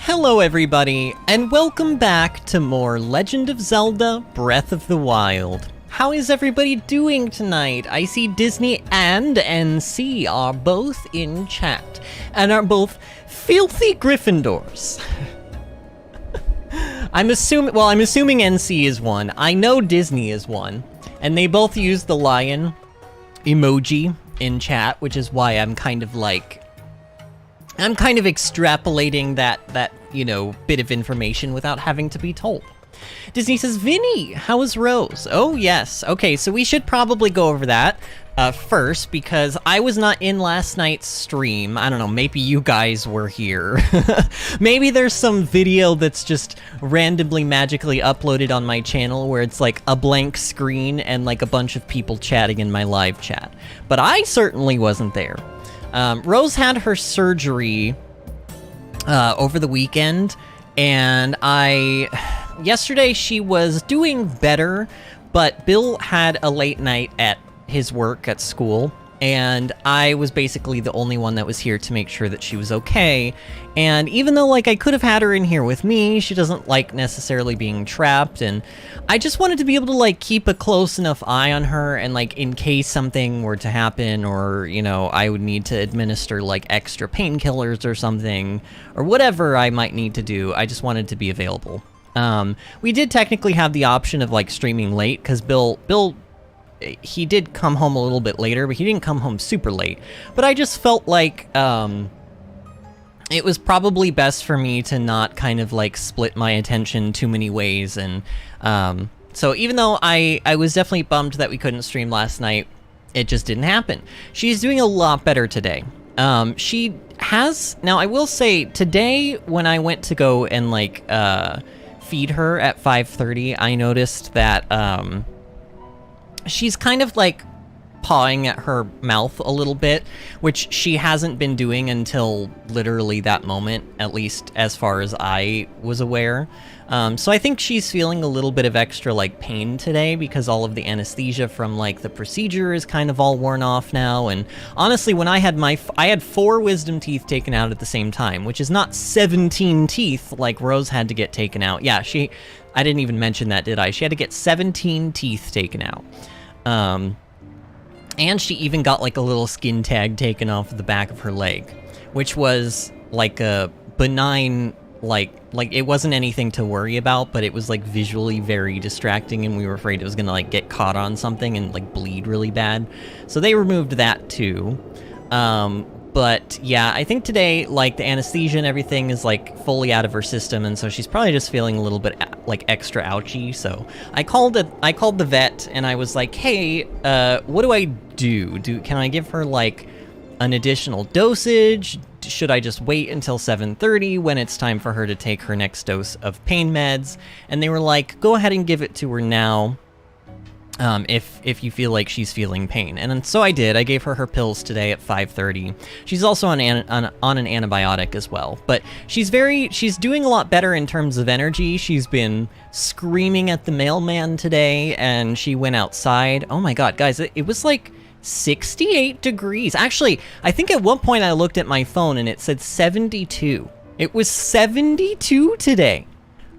Hello everybody, and welcome back to more Legend of Zelda Breath of the Wild. How is everybody doing tonight? I see Disney and NC are both in chat, and are both filthy Gryffindors. I'm assuming NC is one. I know Disney is one, and they both use the lion emoji in chat, which is why I'm kind of extrapolating that, you know, bit of information without having to be told. Disney says, Vinny, how is Rose? Oh, yes. Okay, so we should probably go over that first, because I was not in last night's stream. I don't know, maybe you guys were here. Maybe there's some video that's just randomly magically uploaded on my channel where it's like a blank screen and like a bunch of people chatting in my live chat. But I certainly wasn't there. Rose had her surgery over the weekend, and yesterday she was doing better, but Bill had a late night at his work at school, and I was basically the only one that was here to make sure that she was okay. And even though, like, I could have had her in here with me, she doesn't like necessarily being trapped, and I just wanted to be able to, like, keep a close enough eye on her, and, like, in case something were to happen, or, you know, I would need to administer, like, extra painkillers or something, or whatever I might need to do, I just wanted to be available. We did technically have the option of, like, streaming late, because Bill, he did come home a little bit later, but he didn't come home super late. But I just felt like, it was probably best for me to not kind of, like, split my attention too many ways, and, so even though I was definitely bummed that we couldn't stream last night, it just didn't happen. She's doing a lot better today. She has, now I will say, today, when I went to go and, like, feed her at 5:30, I noticed that, she's kind of, like, pawing at her mouth a little bit, which she hasn't been doing until literally that moment, at least as far as I was aware. So I think she's feeling a little bit of extra, like, pain today, because all of the anesthesia from, like, the procedure is kind of all worn off now. And honestly, when I had 4 wisdom teeth taken out at the same time, which is not 17 teeth like Rose had to get taken out. Yeah, I didn't even mention that, did I? She had to get 17 teeth taken out. And she even got, like, a little skin tag taken off the back of her leg, which was, like, a benign, like it wasn't anything to worry about, but it was, like, visually very distracting, and we were afraid it was gonna, like, get caught on something and, like, bleed really bad. So they removed that, too. But, yeah, I think today, like, the anesthesia and everything is, like, fully out of her system, and so she's probably just feeling a little bit, like, extra ouchy. So I called the vet, and I was like, hey, what do I do? Can I give her, like, an additional dosage? Should I just wait until 7:30 when it's time for her to take her next dose of pain meds? And they were like, go ahead and give it to her now. If you feel like she's feeling pain. And so I did. I gave her pills today at 5:30. She's also on an antibiotic as well. But she's doing a lot better in terms of energy. She's been screaming at the mailman today, and she went outside. Oh my god, guys, it was like 68 degrees. Actually, I think at one point I looked at my phone and it said 72. It was 72 today.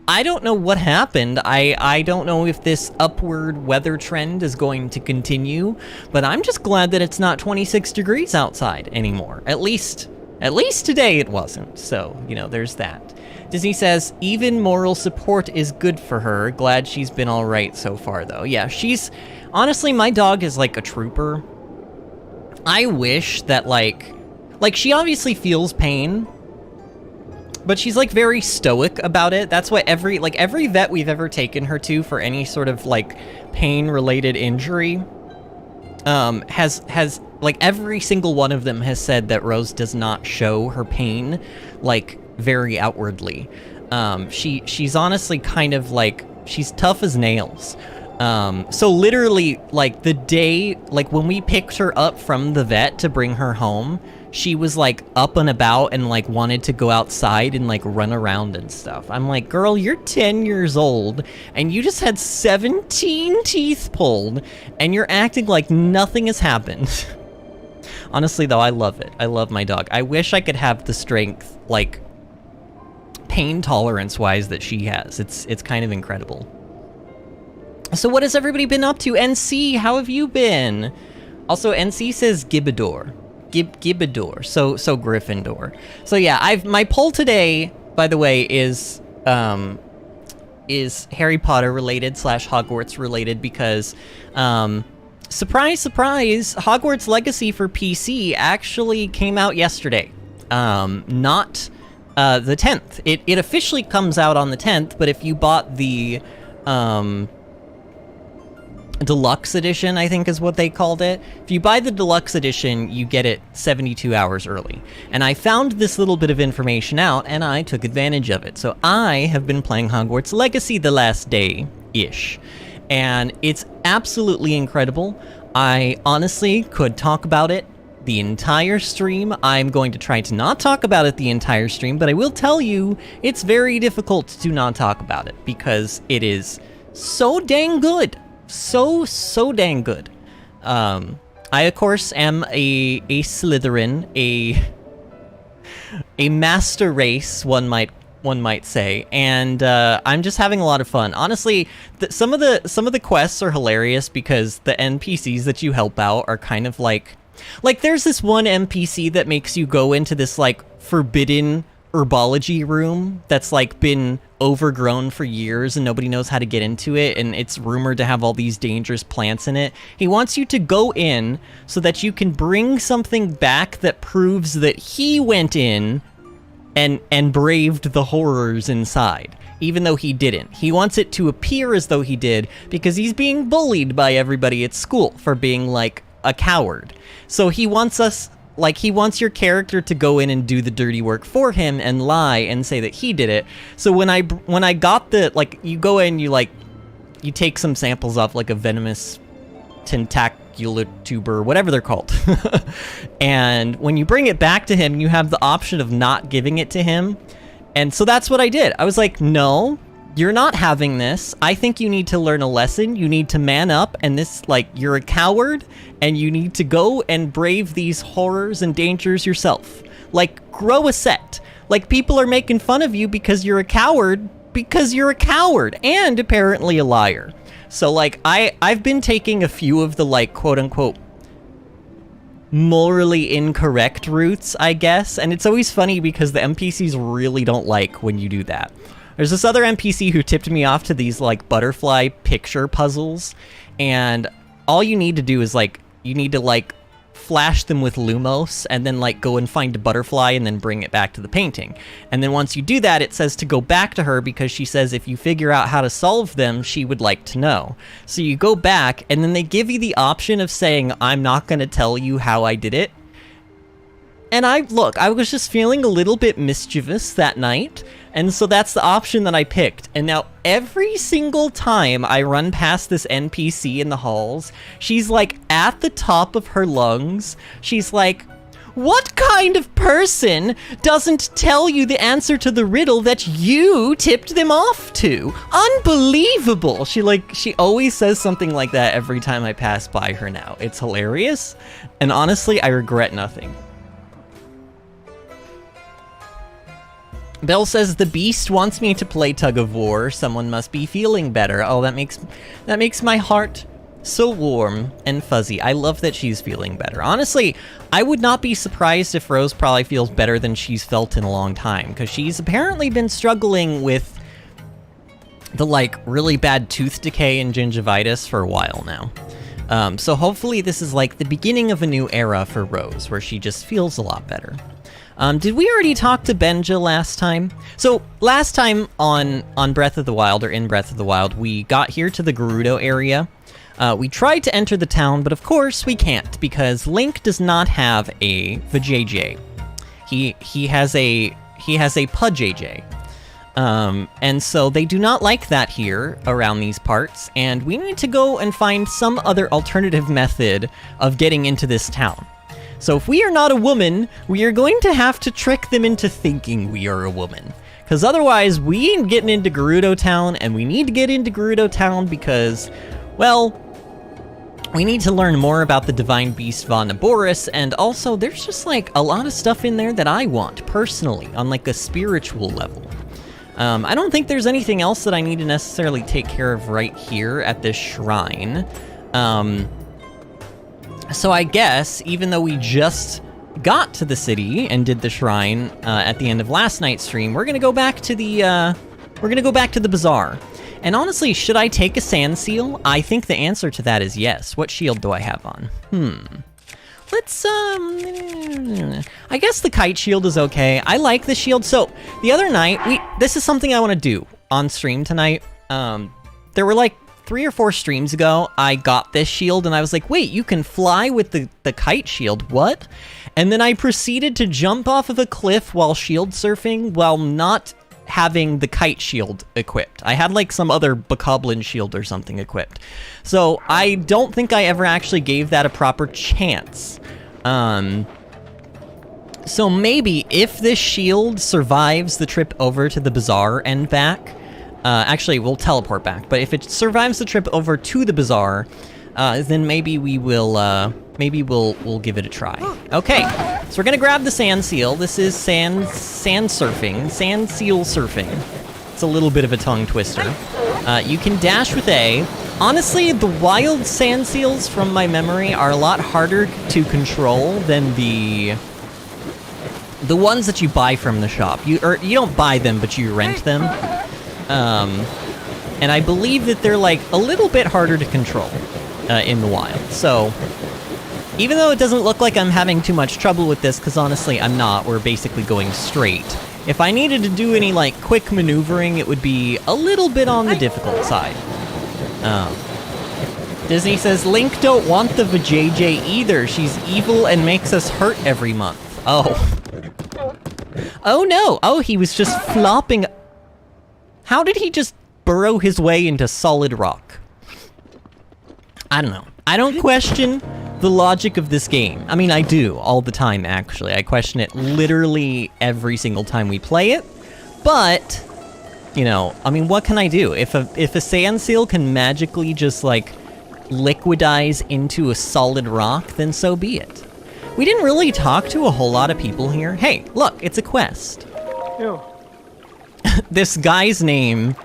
I don't know what happened. I don't know if this upward weather trend is going to continue, but I'm just glad that it's not 26 degrees outside anymore. At least today it wasn't. So, you know, there's that. Disney says, even moral support is good for her. Glad she's been all right so far, though. Yeah, honestly, my dog is like a trooper. I wish that, like she obviously feels pain, but she's, like, very stoic about it. That's what every vet we've ever taken her to for any sort of, like, pain-related injury, has, like, every single one of them has said that Rose does not show her pain, like, very outwardly. She's honestly kind of, like, she's tough as nails. So literally, like, the day, like, when we picked her up from the vet to bring her home, she was, like, up and about and, like, wanted to go outside and, like, run around and stuff. I'm like, girl, you're 10 years old, and you just had 17 teeth pulled, and you're acting like nothing has happened. Honestly, though, I love it. I love my dog. I wish I could have the strength, like, pain tolerance-wise that she has. It's kind of incredible. So what has everybody been up to? NC, how have you been? Also, NC says Gibador. Gibador. So Gryffindor. So yeah, my poll today, by the way, is Harry Potter related / Hogwarts related because, surprise, surprise, Hogwarts Legacy for PC actually came out yesterday. Not the 10th. It officially comes out on the 10th, but if you bought the Deluxe Edition, I think is what they called it. If you buy the Deluxe Edition, you get it 72 hours early. And I found this little bit of information out, and I took advantage of it. So I have been playing Hogwarts Legacy the last day-ish. And it's absolutely incredible. I honestly could talk about it the entire stream. I'm going to try to not talk about it the entire stream, but I will tell you, it's very difficult to not talk about it, because it is so dang good. So dang good. I of course am a Slytherin, a master race, one might say, and I'm just having a lot of fun. Honestly, some of the quests are hilarious because the NPCs that you help out are kind of like there's this one NPC that makes you go into this like forbidden herbology room that's like been overgrown for years and nobody knows how to get into it, and it's rumored to have all these dangerous plants in it. He wants you to go in so that you can bring something back that proves that he went in and braved the horrors inside, even though he didn't. He wants it to appear as though he did because he's being bullied by everybody at school for being like a coward. So he wants he wants your character to go in and do the dirty work for him and lie and say that he did it. So when I got you go in, you take some samples off like a venomous tentacular tuber, whatever they're called. And when you bring it back to him, you have the option of not giving it to him. And so that's what I did. I was like, no, you're not having this. I think you need to learn a lesson. You need to man up, and you're a coward, and you need to go and brave these horrors and dangers yourself. Grow a set. People are making fun of you because you're a coward, and apparently a liar. So, I've been taking a few of the, quote-unquote, morally incorrect routes, I guess, and it's always funny because the NPCs really don't like when you do that. There's this other NPC who tipped me off to these, butterfly picture puzzles, and all you need to do is, you need to, flash them with Lumos, and then, go and find a butterfly and then bring it back to the painting. And then once you do that, it says to go back to her because she says if you figure out how to solve them, she would like to know. So you go back, and then they give you the option of saying, I'm not going to tell you how I did it. And I was just feeling a little bit mischievous that night, and so that's the option that I picked. And now every single time I run past this NPC in the halls, she's at the top of her lungs. She's like, what kind of person doesn't tell you the answer to the riddle that you tipped them off to? Unbelievable! She always says something like that every time I pass by her now. It's hilarious, and honestly, I regret nothing. Bill says, the Beast wants me to play Tug of War. Someone must be feeling better. Oh, that makes my heart so warm and fuzzy. I love that she's feeling better. Honestly, I would not be surprised if Rose probably feels better than she's felt in a long time, because she's apparently been struggling with the, really bad tooth decay and gingivitis for a while now. So hopefully this is, the beginning of a new era for Rose, where she just feels a lot better. Did we already talk to Benja last time? So, last time on Breath of the Wild, or in Breath of the Wild, we got here to the Gerudo area. We tried to enter the town, but of course we can't, because Link does not have a Vajayjay. He has a Pudjayjay. And so they do not like that here around these parts, and we need to go and find some other alternative method of getting into this town. So if we are not a woman, we are going to have to trick them into thinking we are a woman. Because otherwise, we ain't getting into Gerudo Town, and we need to get into Gerudo Town because, well, we need to learn more about the Divine Beast Vah Naboris, and also there's just a lot of stuff in there that I want, personally, on a spiritual level. I don't think there's anything else that I need to necessarily take care of right here at this shrine. So I guess, even though we just got to the city and did the shrine at the end of last night's stream, we're gonna go back to the bazaar. And honestly, should I take a sand seal? I think the answer to that is yes. What shield do I have on? Let's, I guess the kite shield is okay. I like the shield. So, the other night, this is something I want to do on stream tonight. There were like 3 or 4 streams ago, I got this shield and I was like, wait, you can fly with the kite shield, what? And then I proceeded to jump off of a cliff while shield surfing while not having the kite shield equipped. I had like some other bokoblin shield or something equipped. So I don't think I ever actually gave that a proper chance. So maybe if this shield survives the trip over to the bazaar and back, actually we'll teleport back, but if it survives the trip over to the bazaar, then maybe we will, we'll give it a try. Okay, so we're gonna grab the sand seal. This is sand seal surfing. It's a little bit of a tongue twister. You can dash with A. Honestly, the wild sand seals, from my memory, are a lot harder to control than the ones that you buy from the shop. You don't buy them, but you rent them. And I believe that they're like a little bit harder to control in the wild. So even though it doesn't look like I'm having too much trouble with this, because honestly I'm not, we're basically going straight. If I needed to do any like quick maneuvering, it would be a little bit on the difficult side. Disney says, Link don't want the vajayjay either. She's evil and makes us hurt every month. Oh. Oh no! Oh, he was just flopping. How did he just burrow his way into solid rock? I don't know. I don't question the logic of this game. I mean, I do all the time, actually. I question it literally every single time we play it. But, you know, I mean, what can I do? If a sand seal can magically just, like, liquidize into a solid rock, then so be it. We didn't really talk to a whole lot of people here. Hey, look, it's a quest. Ew. This guy's name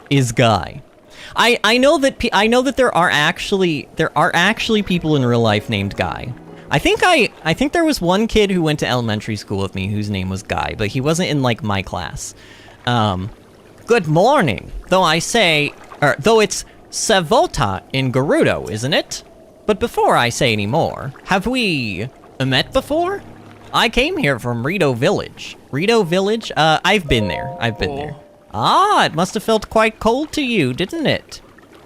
is Guy. I know that there are actually people in real life named Guy. I think there was one kid who went to elementary school with me whose name was Guy, but he wasn't in like my class. Good morning. Though it's Savota in Gerudo, isn't it? But before I say any more, have we met before? I came here from Rito Village. Rito Village? I've been there. Ah, it must have felt quite cold to you, didn't it?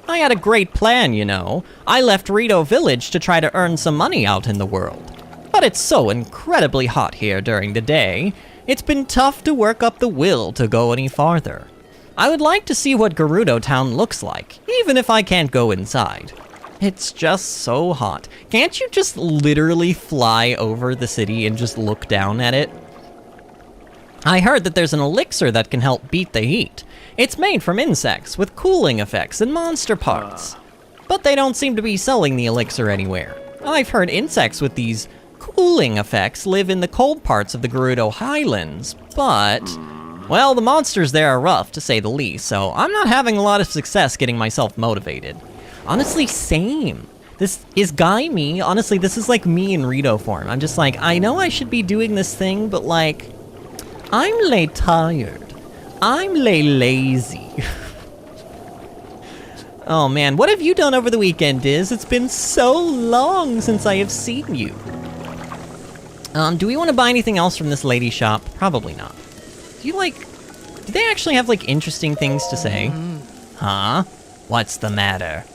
I had a great plan, you know. I left Rito Village to try to earn some money out in the world. But it's so incredibly hot here during the day, it's been tough to work up the will to go any farther. I would like to see what Gerudo Town looks like, even if I can't go inside. It's just so hot. Can't you just literally fly over the city and just look down at it? I heard that there's an elixir that can help beat the heat. It's made from insects with cooling effects and monster parts. But they don't seem to be selling the elixir anywhere. I've heard insects with these cooling effects live in the cold parts of the Gerudo Highlands, but, well, the monsters there are rough to say the least, so I'm not having a lot of success getting myself motivated. Honestly, same. This is Guy me. Honestly, this is like me in Rito form. I'm just like, I know I should be doing this thing, but like, I'm lay tired. I'm lay lazy. Oh man, what have you done over the weekend, Diz? It's been so long since I have seen you. Do we want to buy anything else from this lady shop? Probably not. Do they actually have like interesting things to say? Huh? What's the matter?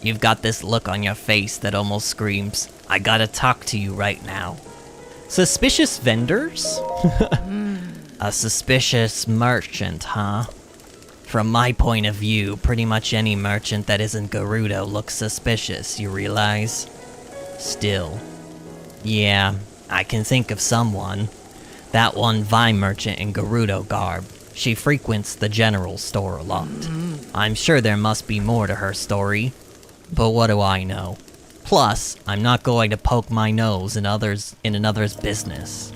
You've got this look on your face that almost screams, I gotta talk to you right now. Suspicious vendors? A suspicious merchant, huh? From my point of view, pretty much any merchant that isn't Gerudo looks suspicious, you realize? Still. Yeah, I can think of someone. That one vine merchant in Gerudo garb. She frequents the general store a lot. I'm sure there must be more to her story. But what do I know? Plus, I'm not going to poke my nose in another's business.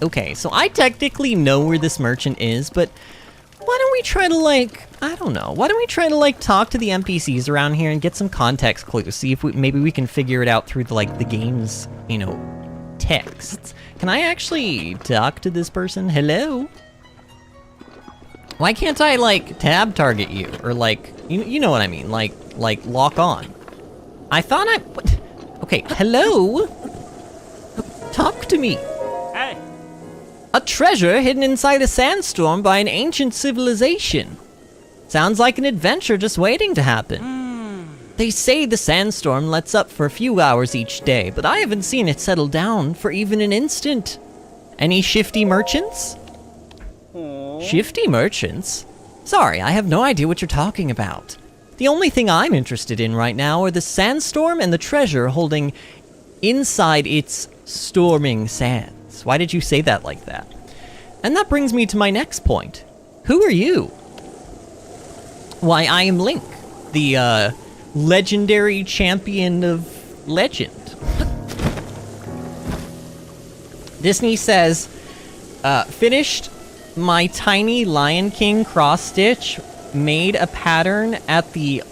Okay, so I technically know where this merchant is, but Why don't we try to, like, I don't know. Why don't we try to, like, talk to the NPCs around here and get some context clues? See if maybe we can figure it out through, the game's, you know, texts. Can I actually talk to this person? Hello? Why can't I, like, tab target you? Or, like, you know what I mean. Like, lock on. I thought what? Okay, hello? Talk to me. Hey. A treasure hidden inside a sandstorm by an ancient civilization. Sounds like an adventure just waiting to happen. They say the sandstorm lets up for a few hours each day, but I haven't seen it settle down for even an instant. Any shifty merchants? Shifty merchants? Sorry, I have no idea what you're talking about. The only thing I'm interested in right now are the sandstorm and the treasure holding inside its storming sands. Why did you say that like that? And that brings me to my next point. Who are you? Why, I am Link, the, legendary champion of legend. Disney says, finished my tiny Lion King cross-stitch, made a pattern of the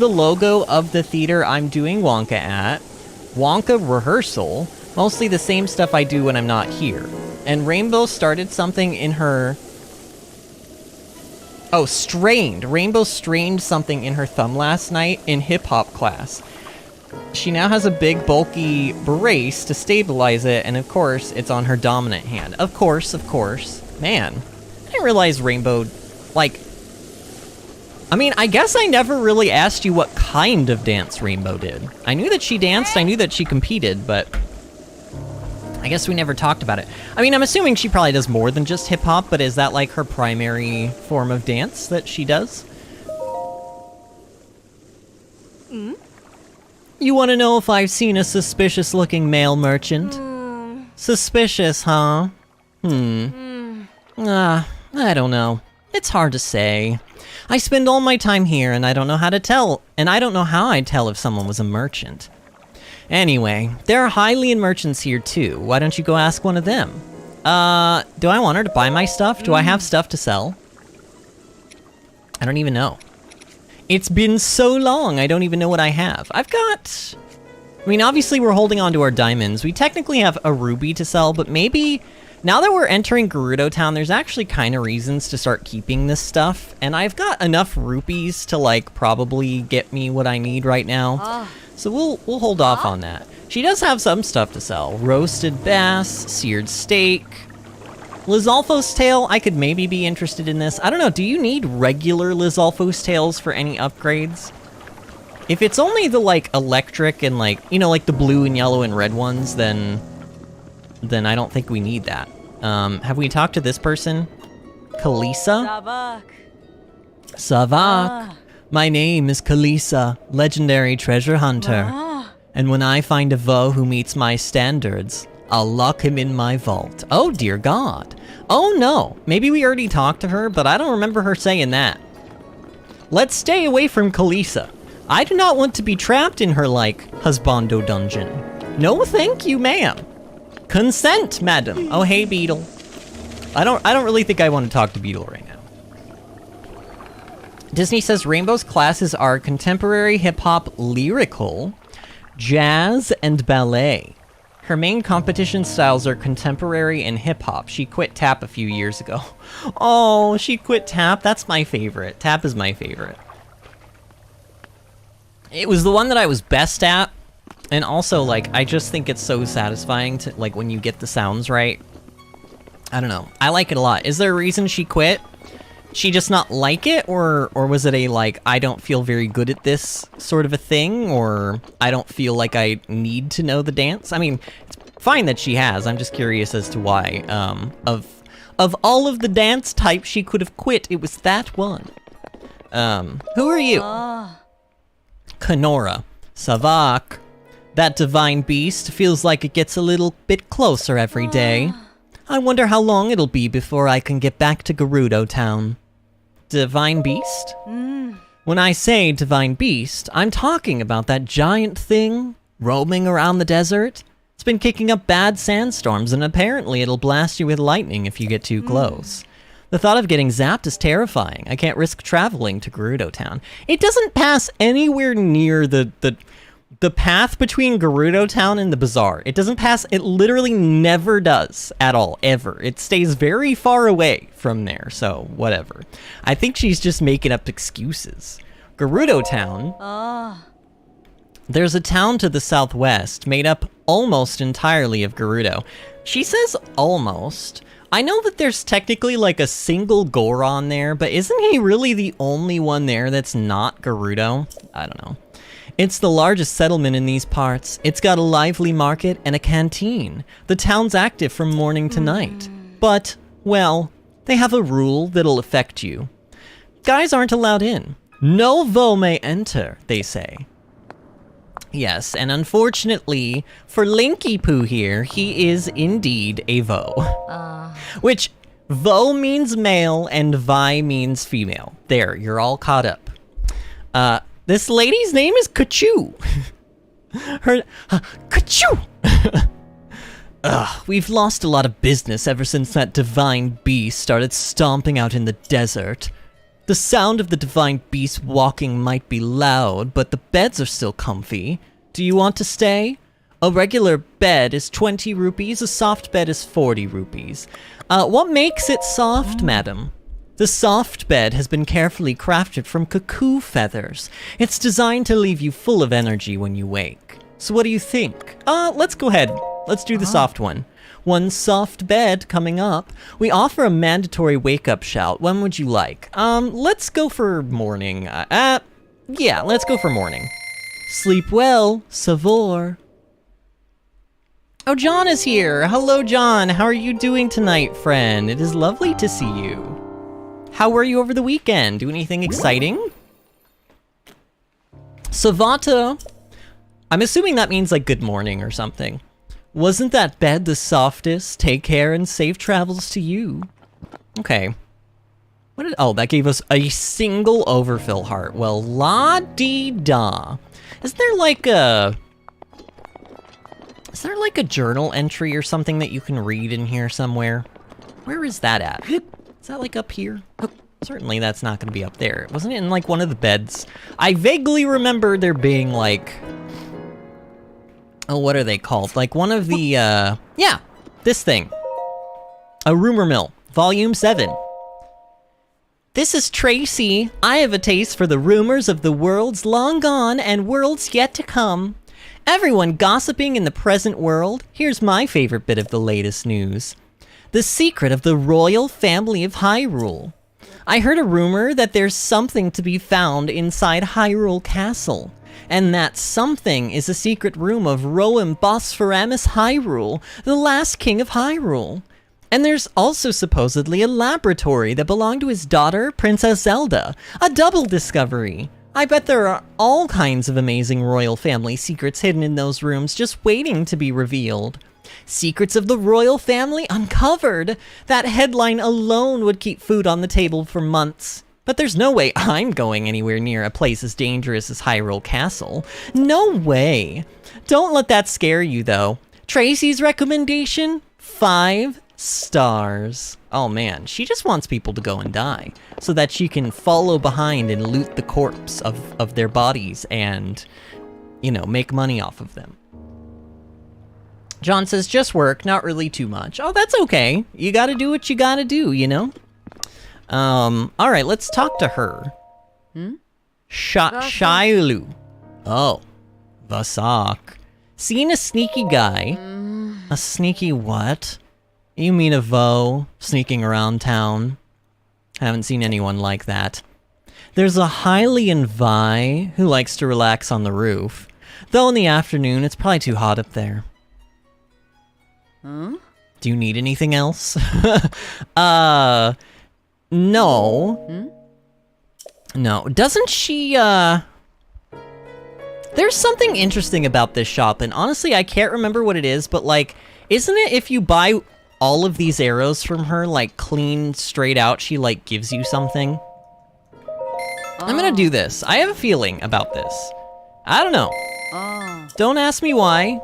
logo of the theater I'm doing Wonka at. Wonka rehearsal, mostly the same stuff I do when I'm not here. And Rainbow started something in her... Oh, strained. Rainbow strained something in her thumb last night in hip-hop class. She now has a big, bulky brace to stabilize it, and of course, it's on her dominant hand. Of course. Man, I didn't realize Rainbow, like... I mean, I guess I never really asked you what kind of dance Rainbow did. I knew that she danced, I knew that she competed, but... I guess we never talked about it. I mean, I'm assuming she probably does more than just hip-hop, but is that, like, her primary form of dance that she does? You want to know if I've seen a suspicious-looking male merchant? Suspicious, huh? I don't know. It's hard to say. I spend all my time here, and I don't know how to tell, and I don't know how I'd tell if someone was a merchant. Anyway, there are Hylian merchants here too. Why don't you go ask one of them? Do I want her to buy my stuff? Do I have stuff to sell? I don't even know. It's been so long, I don't even know what I have. I've got... I mean, obviously we're holding on to our diamonds. We technically have a ruby to sell, but maybe... Now that we're entering Gerudo Town, there's actually kind of reasons to start keeping this stuff. And I've got enough rupees to, like, probably get me what I need right now. So we'll hold off on that. She does have some stuff to sell. Roasted bass, seared steak. Lizalfo's tail, I could maybe be interested in this. I don't know, do you need regular Lizalfo's tails for any upgrades? If it's only the, like, electric and, like, you know, like the blue and yellow and red ones, then I don't think we need that. Have we talked to this person? Kalisa? Savak. My name is Kalisa, legendary treasure hunter. And when I find a Vo who meets my standards, I'll lock him in my vault. Oh dear God. Oh no, maybe we already talked to her, but I don't remember her saying that. Let's stay away from Kalisa. I do not want to be trapped in her, like, husbando dungeon. No thank you, ma'am. Consent, madam. Oh hey, Beetle. I don't really think I want to talk to Beetle right now. Disney says Rainbow's classes are contemporary hip-hop, lyrical, jazz, and ballet. Her main competition styles are contemporary and hip-hop. She quit tap a few years ago. Oh, she quit tap? That's my favorite. Tap is my favorite. It was the one that I was best at. And also, like, I just think it's so satisfying to, like, when you get the sounds right. I don't know. I like it a lot. Is there a reason she quit? She just not like it? Or was it a, like, I don't feel very good at this sort of a thing? Or I don't feel like I need to know the dance? I mean, it's fine that she has. I'm just curious as to why. Of all of the dance types she could have quit, it was that one. Who are you? Kenora. Savak. That Divine Beast feels like it gets a little bit closer every day. I wonder how long it'll be before I can get back to Gerudo Town. Divine Beast? When I say Divine Beast, I'm talking about that giant thing roaming around the desert. It's been kicking up bad sandstorms, and apparently it'll blast you with lightning if you get too close. The thought of getting zapped is terrifying. I can't risk traveling to Gerudo Town. It doesn't pass anywhere near the path between Gerudo Town and the bazaar. It doesn't pass, it literally never does at all, ever. It stays very far away from there, so whatever. I think she's just making up excuses. Gerudo Town. There's a town to the southwest made up almost entirely of Gerudo. She says almost. I know that there's technically like a single Goron there, but isn't he really the only one there that's not Gerudo? I don't know. It's the largest settlement in these parts. It's got a lively market and a canteen. The town's active from morning to night. But, well, they have a rule that'll affect you. Guys aren't allowed in. No Vo may enter, they say. Yes, and unfortunately, for Linky Poo here, he is indeed a Vo. Which, Vo means male and Vi means female. There, you're all caught up. This lady's name is Kachu. Kachu! We've lost a lot of business ever since that Divine Beast started stomping out in the desert. The sound of the Divine Beast walking might be loud, but the beds are still comfy. Do you want to stay? A regular bed is 20 rupees, a soft bed is 40 rupees. What makes it soft, madam? The soft bed has been carefully crafted from cuckoo feathers. It's designed to leave you full of energy when you wake. So what do you think? Let's go ahead. Let's do the soft one. One soft bed coming up. We offer a mandatory wake-up shout. When would you like? Let's go for morning. Yeah, let's go for morning. Sleep well, Savor. Oh, John is here. Hello, John. How are you doing tonight, friend? It is lovely to see you. How were you over the weekend? Do anything exciting? Savata. I'm assuming that means like good morning or something. Wasn't that bed the softest? Take care and safe travels to you. Okay. What did, oh, that gave us a single overfill heart. Well, la-dee-da. Is there like a journal entry or something that you can read in here somewhere? Where is that at? Is that like up here? Certainly that's not gonna be up there. Wasn't it in like one of the beds? I vaguely remember there being like, oh, what are they called? Like one of the, yeah, this thing. A Rumor Mill, Volume 7. This is Tracy. I have a taste for the rumors of the worlds long gone and worlds yet to come. Everyone gossiping in the present world. Here's my favorite bit of the latest news. The secret of the royal family of Hyrule. I heard a rumor that there's something to be found inside Hyrule Castle. And that something is a secret room of Roem Bosphoramos Hyrule, the last king of Hyrule. And there's also supposedly a laboratory that belonged to his daughter, Princess Zelda. A double discovery. I bet there are all kinds of amazing royal family secrets hidden in those rooms just waiting to be revealed. Secrets of the royal family uncovered. That headline alone would keep food on the table for months. But there's no way I'm going anywhere near a place as dangerous as Hyrule Castle. No way. Don't let that scare you, though. Tracy's recommendation? 5 stars. Oh man, she just wants people to go and die so that she can follow behind and loot the corpse of their bodies and, you know, make money off of them. John says, just work, not really too much. Oh, that's okay. You gotta do what you gotta do, you know? Alright, let's talk to her. Shailu. Oh, Vasak. Seen a sneaky guy. A sneaky what? You mean a Vo sneaking around town? Haven't seen anyone like that. There's a Hylian Vi who likes to relax on the roof. Though in the afternoon, it's probably too hot up there. Do you need anything else? No. No. Doesn't she, There's something interesting about this shop, and honestly, I can't remember what it is, but like, isn't it if you buy all of these arrows from her, like, clean, straight out, she, like, gives you something? I'm gonna do this. I have a feeling about this. I don't know. Don't ask me why.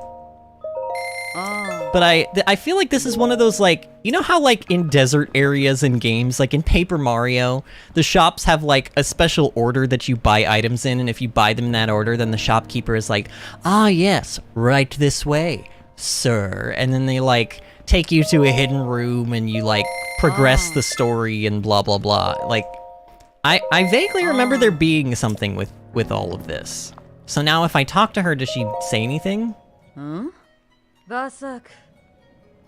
But I feel like this is one of those, like, You know how, like, in desert areas in games, like in Paper Mario, the shops have, like, a special order that you buy items in, and if you buy them in that order, then the shopkeeper is like, ah, yes, right this way, sir. And then they, like, take you to a hidden room, and you, like, progress the story and blah, blah, blah. Like, I vaguely remember there being something with all of this. So now if I talk to her, does she say anything?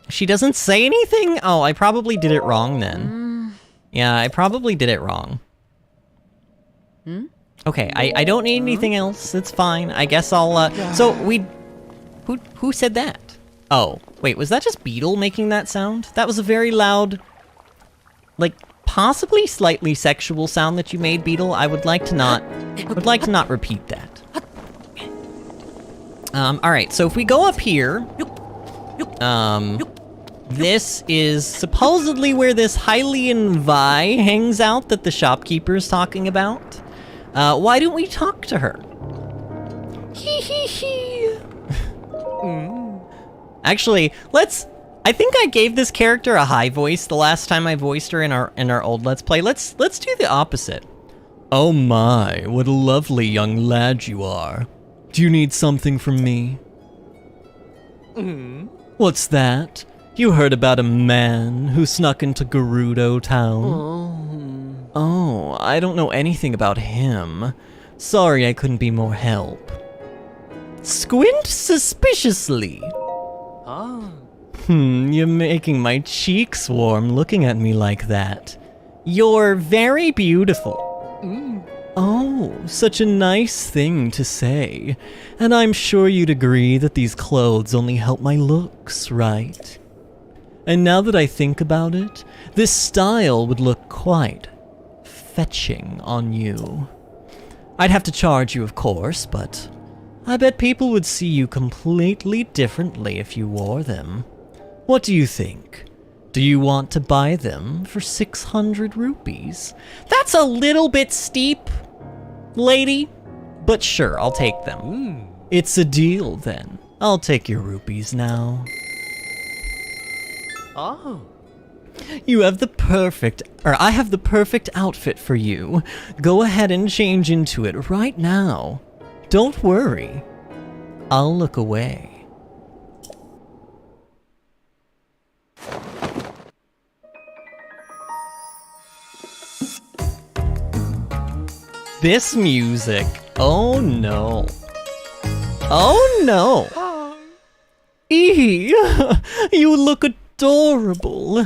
She doesn't say anything? Oh, I probably did it wrong then. Yeah, I probably did it wrong. Okay, I don't need anything else. It's fine. I guess I'll, so we... Who said that? Oh, wait, was that just Beetle making that sound? That was a very loud, like, possibly slightly sexual sound that you made, Beetle. I would like to not repeat that. Alright, so if we go up here, this is supposedly where this Hylian Vi hangs out that the shopkeeper's talking about. Why don't we talk to her? Hee hee hee. Actually, I think I gave this character a high voice the last time I voiced her in our old Let's Play. Let's do the opposite. Oh my, what a lovely young lad you are. Do you need something from me? What's that? You heard about a man who snuck into Gerudo Town? Oh, I don't know anything about him. Sorry I couldn't be more help. Squint suspiciously. You're making my cheeks warm looking at me like that. You're very beautiful. Oh, such a nice thing to say. And I'm sure you'd agree that these clothes only help my looks, right? And now that I think about it, this style would look quite fetching on you. I'd have to charge you, of course, but I bet people would see you completely differently if you wore them. What do you think? Do you want to buy them for 600 rupees? That's a little bit steep, lady, but sure, I'll take them. It's a deal, then. I'll take your rupees now. Oh. I have the perfect outfit for you. Go ahead and change into it right now. Don't worry. I'll look away. This music. Oh no. Oh no. Eee, you look adorable.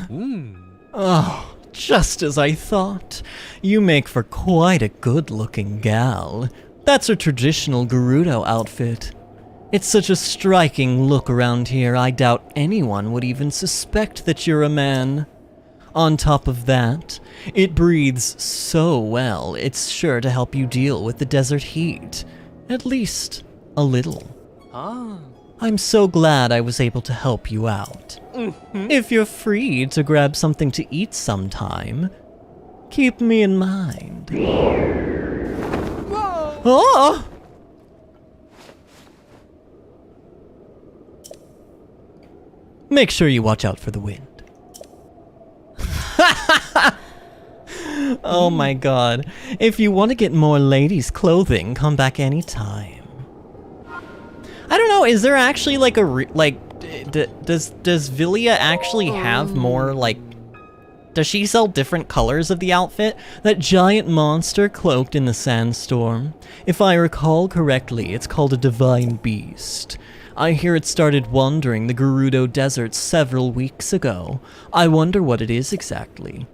Oh, just as I thought. You make for quite a good-looking gal. That's a traditional Gerudo outfit. It's such a striking look around here, I doubt anyone would even suspect that you're a man. On top of that, it breathes so well, it's sure to help you deal with the desert heat. At least, a little. I'm so glad I was able to help you out. If you're free to grab something to eat sometime, keep me in mind. Oh! Make sure you watch out for the wind. Oh my god. If you want to get more ladies' clothing, come back anytime. I don't know, is there actually like does Villia actually have more, like, does she sell different colors of the outfit? That giant monster cloaked in the sandstorm. If I recall correctly, it's called a Divine Beast. I hear it started wandering the Gerudo Desert several weeks ago. I wonder what it is exactly.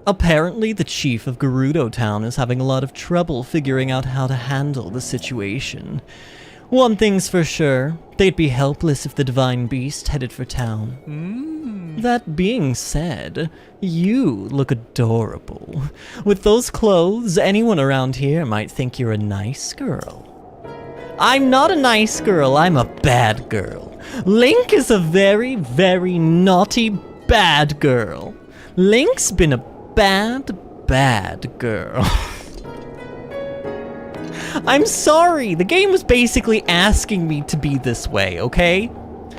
Apparently, the chief of Gerudo Town is having a lot of trouble figuring out how to handle the situation. One thing's for sure, they'd be helpless if the Divine Beast headed for town. That being said, you look adorable. With those clothes, anyone around here might think you're a nice girl. I'm not a nice girl, I'm a bad girl. Link is a very, very naughty, bad girl. Link's been a bad girl. I'm sorry, the game was basically asking me to be this way, okay?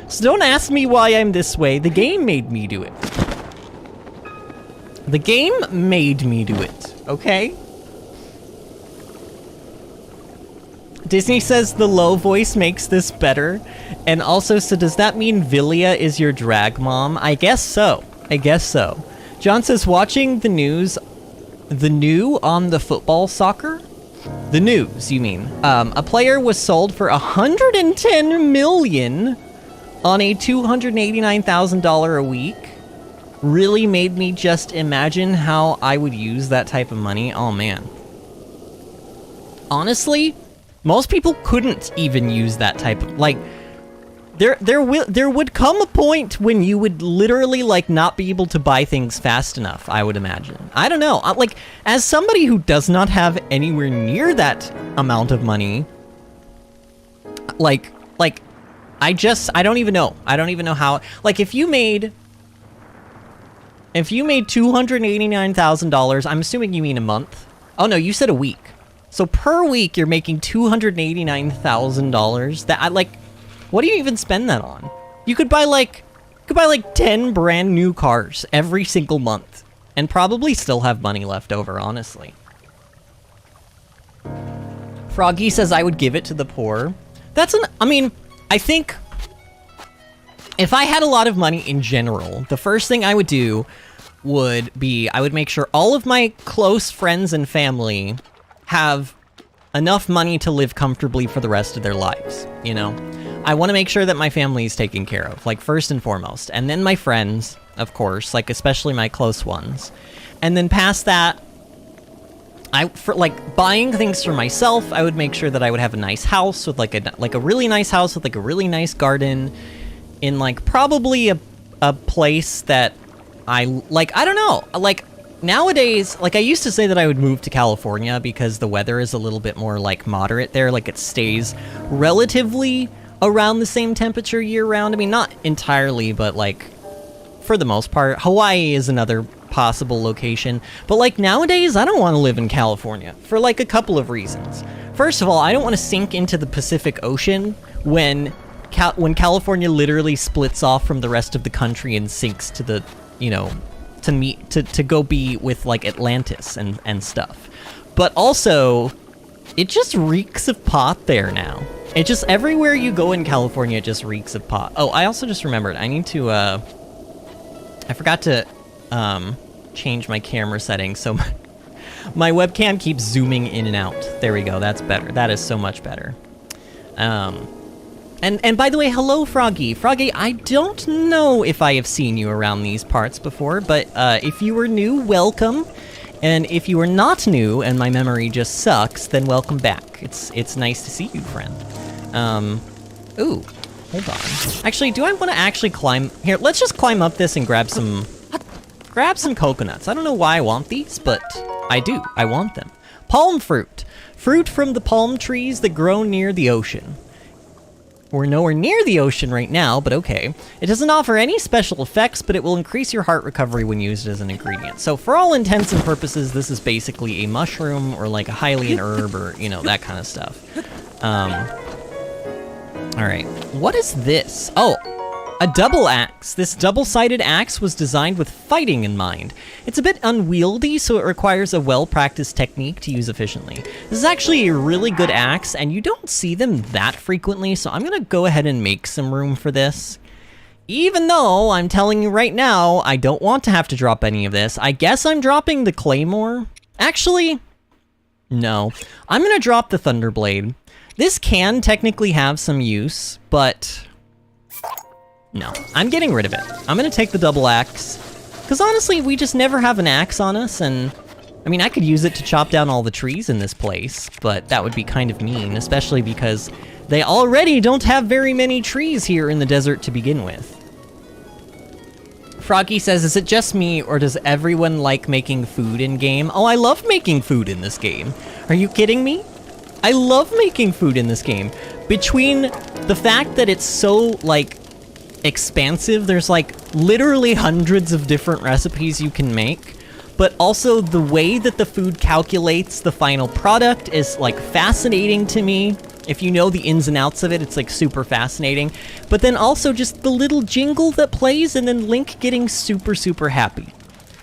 So don't ask me why I'm this way, the game made me do it. The game made me do it, okay? Disney says the low voice makes this better. And also, so does that mean Villia is your drag mom? I guess so. I guess so. John says, watching the news, the new on the football soccer? The news, you mean? A player was sold for $110 million on a $289,000 a week. Really made me just imagine how I would use that type of money. Oh man. Honestly, most people couldn't even use that type of, like, there would come a point when you would literally, like, not be able to buy things fast enough, I would imagine. I don't know. Like, as somebody who does not have anywhere near that amount of money, like, I don't even know. I don't even know how, like, if you made $289,000, I'm assuming you mean a month. Oh no, you said a week. So per week, you're making $289,000. That, like, what do you even spend that on? You could buy like 10 brand new cars every single month and probably still have money left over, honestly. Froggy says I would give it to the poor. I mean, I think if I had a lot of money in general, the first thing I would do would be I would make sure all of my close friends and family have enough money to live comfortably for the rest of their lives, you know? I want to make sure that my family is taken care of, like, first and foremost. And then my friends, of course, like, especially my close ones. And then past that, for buying things for myself, I would make sure that I would have a nice house with, like a really nice house with, like, a really nice garden in, like, probably a place that I don't know, like, nowadays, like, I used to say that I would move to California because the weather is a little bit more, like, moderate there. Like, it stays relatively around the same temperature year-round. I mean, not entirely, but, like, for the most part. Hawaii is another possible location. But, like, nowadays, I don't want to live in California for, like, a couple of reasons. First of all, I don't want to sink into the Pacific Ocean when California literally splits off from the rest of the country and sinks to the, you know, to go be with, like, Atlantis and stuff. But also, it just reeks of pot there now. It just, everywhere you go in California, it just reeks of pot. Oh, I also just remembered, I need to, I forgot to, change my camera settings, so my webcam keeps zooming in and out. There we go, that's better. That is so much better. And by the way, hello, Froggy. Froggy, I don't know if I have seen you around these parts before, but if you were new, welcome. And if you are not new and my memory just sucks, then welcome back. It's nice to see you, friend. Ooh, hold on. Actually, do I want to actually climb? Here, let's just climb up this and grab some coconuts. I don't know why I want these, but I do. I want them. Palm fruit. Fruit from the palm trees that grow near the ocean. We're nowhere near the ocean right now, but okay. It doesn't offer any special effects, but it will increase your heart recovery when used as an ingredient. So for all intents and purposes, this is basically a mushroom or like a Hylian herb or, you know, that kind of stuff. All right, what is this? Oh, a double axe. This double-sided axe was designed with fighting in mind. It's a bit unwieldy, so it requires a well-practiced technique to use efficiently. This is actually a really good axe, and you don't see them that frequently, so I'm gonna go ahead and make some room for this. Even though, I'm telling you right now, I don't want to have to drop any of this. I guess I'm dropping the claymore. Actually, no. I'm gonna drop the thunderblade. This can technically have some use, but no, I'm getting rid of it. I'm gonna take the double axe, because honestly, we just never have an axe on us, and I mean, I could use it to chop down all the trees in this place, but that would be kind of mean, especially because they already don't have very many trees here in the desert to begin with. Froggy says, is it just me, or does everyone like making food in-game? Oh, I love making food in this game. Are you kidding me? I love making food in this game. Between the fact that it's so, like, expansive, there's, like, literally hundreds of different recipes you can make, but also the way that the food calculates the final product is, like, fascinating to me. If you know the ins and outs of it, it's, like, super fascinating. But then also just the little jingle that plays and then Link getting super, super happy.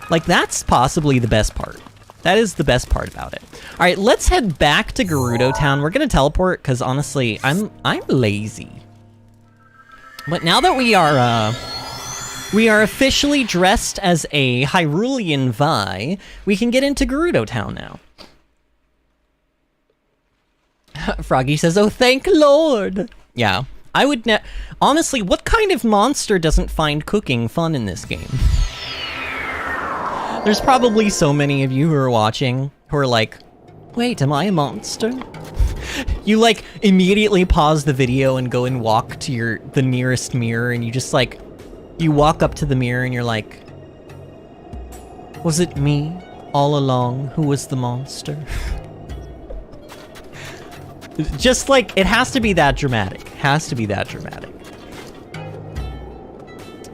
Like, that's possibly the best part. That is the best part about it. All right, let's head back to Gerudo Town. We're gonna teleport because honestly, I'm lazy. But now that we are officially dressed as a Hyrulean Vi, we can get into Gerudo Town now. Froggy says, "Oh, thank Lord." Yeah, I would honestly, what kind of monster doesn't find cooking fun in this game? There's probably so many of you who are watching who are like, wait, am I a monster? You like immediately pause the video and go and walk to the nearest mirror, and you just like, you walk up to the mirror and you're like, was it me all along who was the monster? Just like, it has to be that dramatic. Has to be that dramatic.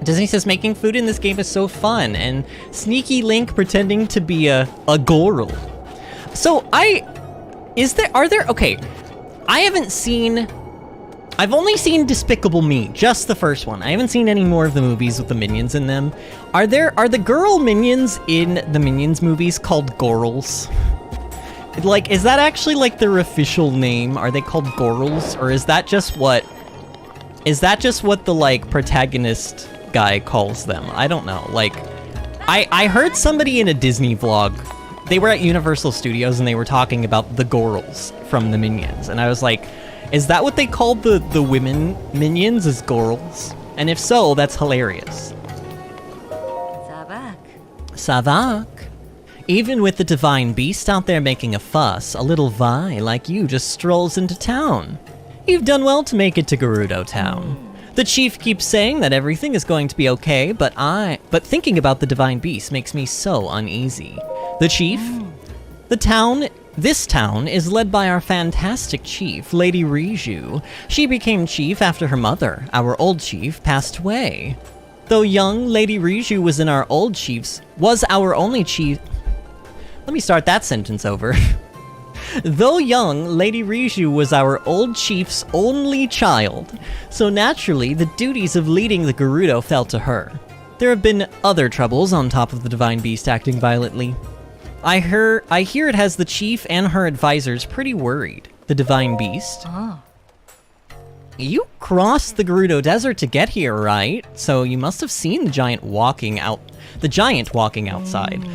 Disney says making food in this game is so fun, and Sneaky Link pretending to be a Goral. So okay, I've only seen Despicable Me, just the first one. I haven't seen any more of the movies with the minions in them. Are the girl minions in the Minions movies called Gorals? Like, is that actually like their official name? Are they called Gorals, or is that just what the like protagonist guy calls them? I don't know. Like, I heard somebody in a Disney vlog, they were at Universal Studios and they were talking about the Gorals from the Minions, and I was like, is that what they called the women minions, is Gorals? And if so, that's hilarious. Savak. Savak. Even with the Divine Beast out there making a fuss, a little Vi like you just strolls into town. You've done well to make it to Gerudo Town. The chief keeps saying that everything is going to be okay, but thinking about the Divine Beast makes me so uneasy. The chief? This town is led by our fantastic chief, Lady Riju. She became chief after her mother, our old chief, passed away. Though young, Lady Riju was our only chief. Let me start that sentence over. Though young, Lady Riju was our old chief's only child, so naturally the duties of leading the Gerudo fell to her. There have been other troubles on top of the Divine Beast acting violently. I hear it has the chief and her advisors pretty worried. The Divine Beast? Oh. You crossed the Gerudo Desert to get here, right? So you must have seen the giant walking outside.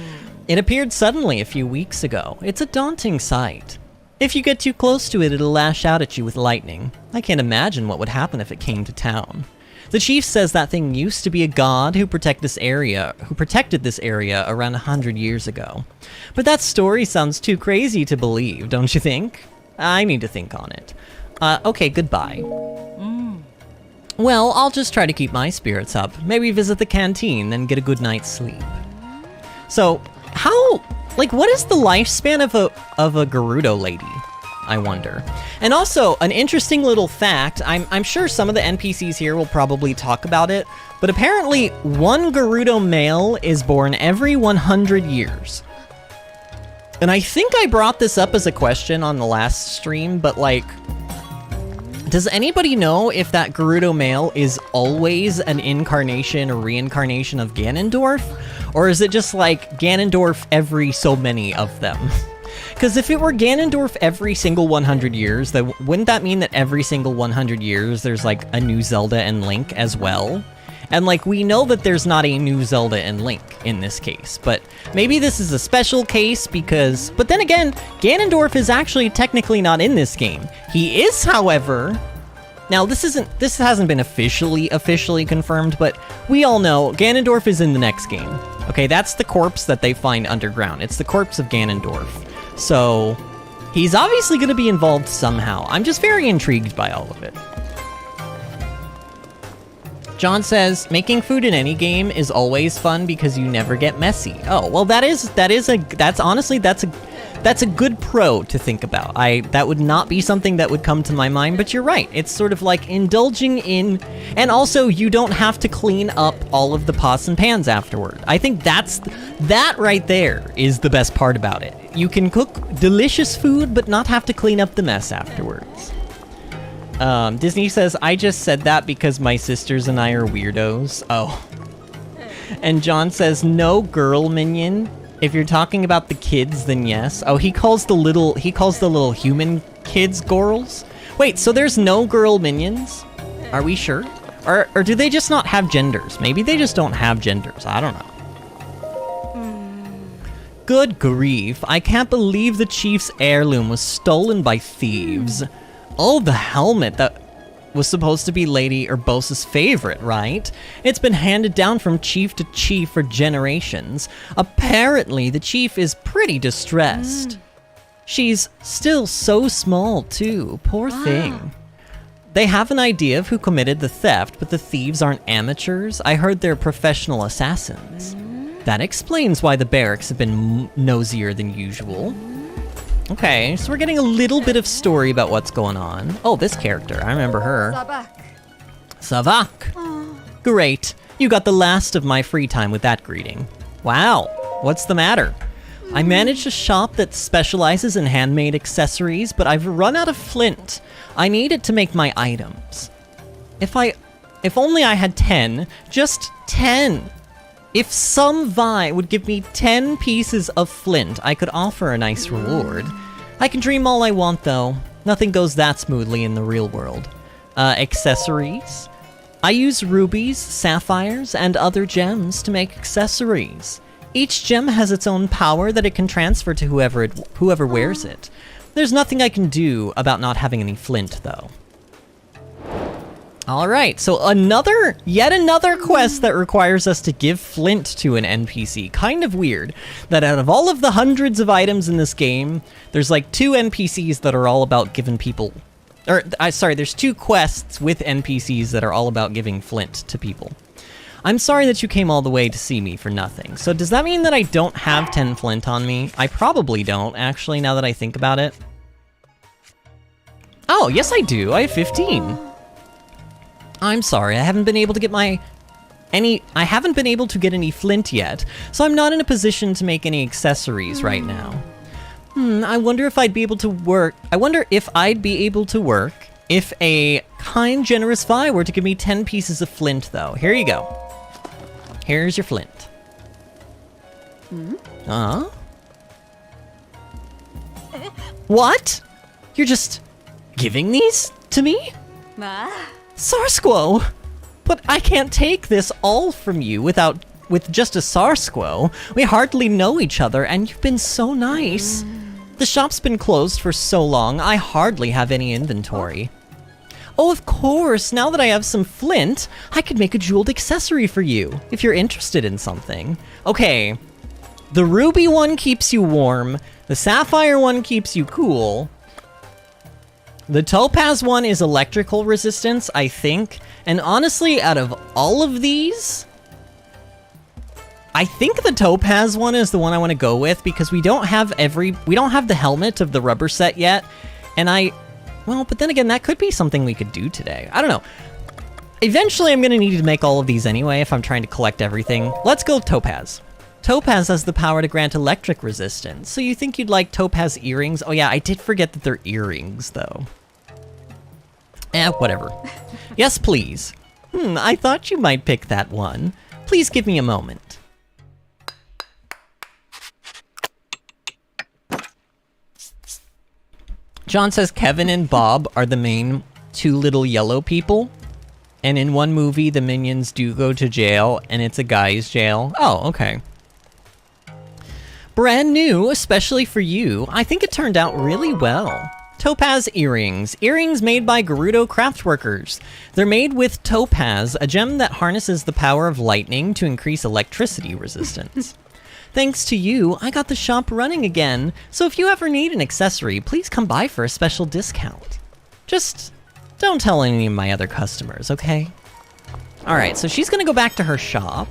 It appeared suddenly a few weeks ago. It's a daunting sight. If you get too close to it, it'll lash out at you with lightning. I can't imagine what would happen if it came to town. The chief says that thing used to be a god who protected this area around 100 years ago. But that story sounds too crazy to believe, don't you think? I need to think on it. Okay, goodbye. Well, I'll just try to keep my spirits up. Maybe visit the canteen, then get a good night's sleep. So, what is the lifespan of a Gerudo lady? I wonder. And also, an interesting little fact, I'm sure some of the NPCs here will probably talk about it, but apparently one Gerudo male is born every 100 years. And I think I brought this up as a question on the last stream, but like, does anybody know if that Gerudo male is always an incarnation or reincarnation of Ganondorf? Or is it just like Ganondorf every so many of them? Because if it were Ganondorf every single 100 years, then wouldn't that mean that every single 100 years there's like a new Zelda and Link as well? And like, we know that there's not a new Zelda and Link in this case, but maybe this is a special case because, but then again, Ganondorf is actually technically not in this game. He is, however, now this hasn't been officially confirmed, but we all know Ganondorf is in the next game. Okay, that's the corpse that they find underground. It's the corpse of Ganondorf. So, he's obviously going to be involved somehow. I'm just very intrigued by all of it. John says, making food in any game is always fun because you never get messy. Oh, well that's a good pro to think about. That would not be something that would come to my mind, but you're right. It's sort of like indulging in, and also you don't have to clean up all of the pots and pans afterward. I think that right there is the best part about it. You can cook delicious food, but not have to clean up the mess afterwards. Disney says, I just said that because my sisters and I are weirdos. Oh. And John says, no girl minion. If you're talking about the kids, then yes. Oh, he calls the little human kids girls? Wait, so there's no girl minions? Are we sure? Or do they just not have genders? Maybe they just don't have genders. I don't know. Good grief. I can't believe the chief's heirloom was stolen by thieves. Oh, the helmet that was supposed to be Lady Urbosa's favorite, right? It's been handed down from chief to chief for generations. Apparently, the chief is pretty distressed. She's still so small, too. Poor thing. They have an idea of who committed the theft, but the thieves aren't amateurs. I heard they're professional assassins. That explains why the barracks have been nosier than usual. Okay, so we're getting a little bit of story about what's going on. Oh, this character, I remember her. Savak. Great, you got the last of my free time with that greeting. Wow, what's the matter? I managed a shop that specializes in handmade accessories, but I've run out of flint. I need it to make my items. If only I had 10, just 10. If some Vi would give me 10 pieces of flint, I could offer a nice reward. I can dream all I want, though. Nothing goes that smoothly in the real world. Accessories? I use rubies, sapphires, and other gems to make accessories. Each gem has its own power that it can transfer to whoever wears it. There's nothing I can do about not having any flint, though. Alright, so yet another quest that requires us to give flint to an NPC. Kind of weird that out of all of the hundreds of items in this game, there's like 2 NPCs that are all about giving people... there's 2 quests with NPCs that are all about giving flint to people. I'm sorry that you came all the way to see me for nothing. So does that mean that I don't have 10 flint on me? I probably don't, actually, now that I think about it. Oh, yes I do. I have 15. I'm sorry, I haven't been able to get any flint yet, so I'm not in a position to make any accessories right now. I wonder if I'd be able to work if a kind, generous Vi were to give me 10 pieces of flint, though. Here you go. Here's your flint. What? You're just giving these to me? Sarsquo! But I can't take this all from you with just a Sarsquo. We hardly know each other, and you've been so nice. The shop's been closed for so long, I hardly have any inventory. Oh, of course, now that I have some flint, I could make a jeweled accessory for you, if you're interested in something. Okay, the ruby one keeps you warm, the sapphire one keeps you cool, the topaz one is electrical resistance, I think, and honestly, out of all of these, I think the topaz one is the one I want to go with because we don't have the helmet of the rubber set yet, and well, but then again, that could be something we could do today. I don't know. Eventually, I'm going to need to make all of these anyway if I'm trying to collect everything. Let's go Topaz. Topaz has the power to grant electric resistance. So you think you'd like Topaz earrings? Oh yeah, I did forget that they're earrings, though. Whatever. Yes, please. I thought you might pick that one. Please give me a moment. John says Kevin and Bob are the main 2 little yellow people. And in one movie, the minions do go to jail, and it's a guy's jail. Oh, okay. Brand new, especially for you. I think it turned out really well. Topaz earrings. Earrings made by Gerudo craftworkers. They're made with topaz, a gem that harnesses the power of lightning to increase electricity resistance. Thanks to you, I got the shop running again, so if you ever need an accessory, please come by for a special discount. Just don't tell any of my other customers, okay? Alright, so she's gonna go back to her shop.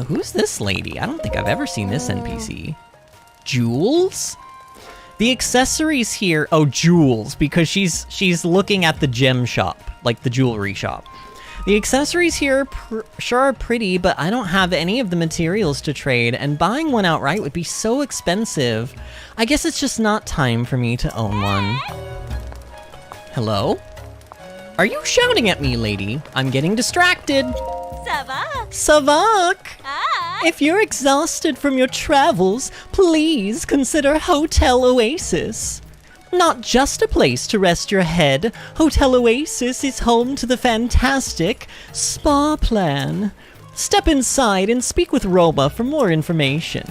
Who's this lady? I don't think I've ever seen this NPC. Jules? The accessories here... Oh, Jules, because she's looking at the gem shop, like the jewelry shop. The accessories here sure are pretty, but I don't have any of the materials to trade, and buying one outright would be so expensive. I guess it's just not time for me to own one. Hello? Are you shouting at me, lady? I'm getting distracted. Savak. Savak! Ah. If you're exhausted from your travels, please consider Hotel Oasis. Not just a place to rest your head, Hotel Oasis is home to the fantastic spa plan. Step inside and speak with Roma for more information.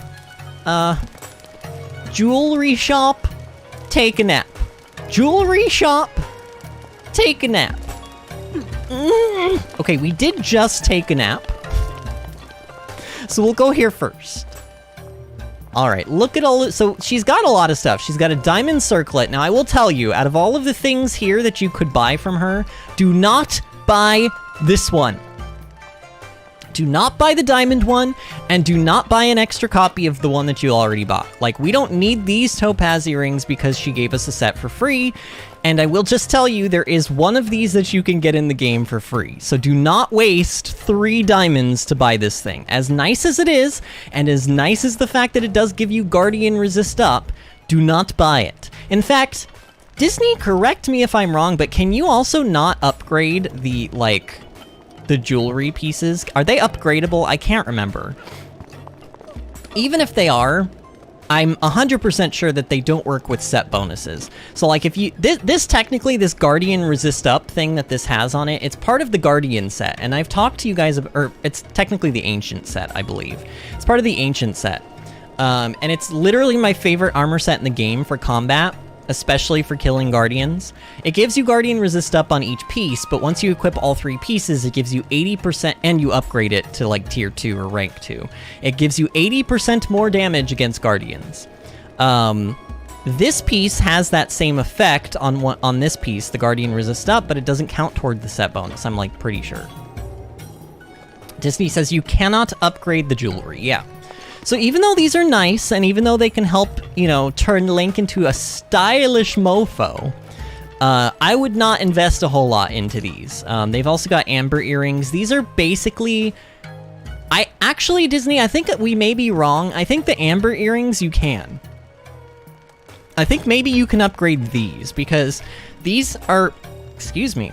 Jewelry shop, take a nap. Jewelry shop, take a nap. Okay, we did just take a nap. So we'll go here first. All right, look at all. So she's got a lot of stuff. She's got a diamond circlet. Now I will tell you, out of all of the things here that you could buy from her, do not buy this one. Do not buy the diamond one, and do not buy an extra copy of the one that you already bought. Like, we don't need these topaz earrings because she gave us a set for free, and I will just tell you, there is one of these that you can get in the game for free. So do not waste 3 diamonds to buy this thing. As nice as it is, and as nice as the fact that it does give you Guardian Resist Up, do not buy it. In fact, Disney, correct me if I'm wrong, but can you also not upgrade the, like, the jewelry pieces? Are they upgradable? I can't remember. Even if they are, I'm 100% sure that they don't work with set bonuses. So like if you, this technically, this Guardian Resist Up thing that this has on it, it's part of the Guardian set. And I've talked to you guys, or it's technically the Ancient set, I believe. It's part of the Ancient set. And it's literally my favorite armor set in the game for combat, especially for killing Guardians. It gives you Guardian Resist Up on each piece, but once you equip all 3 pieces, it gives you 80%, and you upgrade it to like tier 2 or rank 2. It gives you 80% more damage against Guardians. This piece has that same effect on this piece, the Guardian Resist Up, but it doesn't count toward the set bonus, I'm like pretty sure. Disney says you cannot upgrade the jewelry, yeah. So even though these are nice, and even though they can help, you know, turn Link into a stylish mofo, I would not invest a whole lot into these. They've also got amber earrings. These are basically... Actually, Disney, I think that we may be wrong. I think the amber earrings you can. I think maybe you can upgrade these, because these are... Excuse me.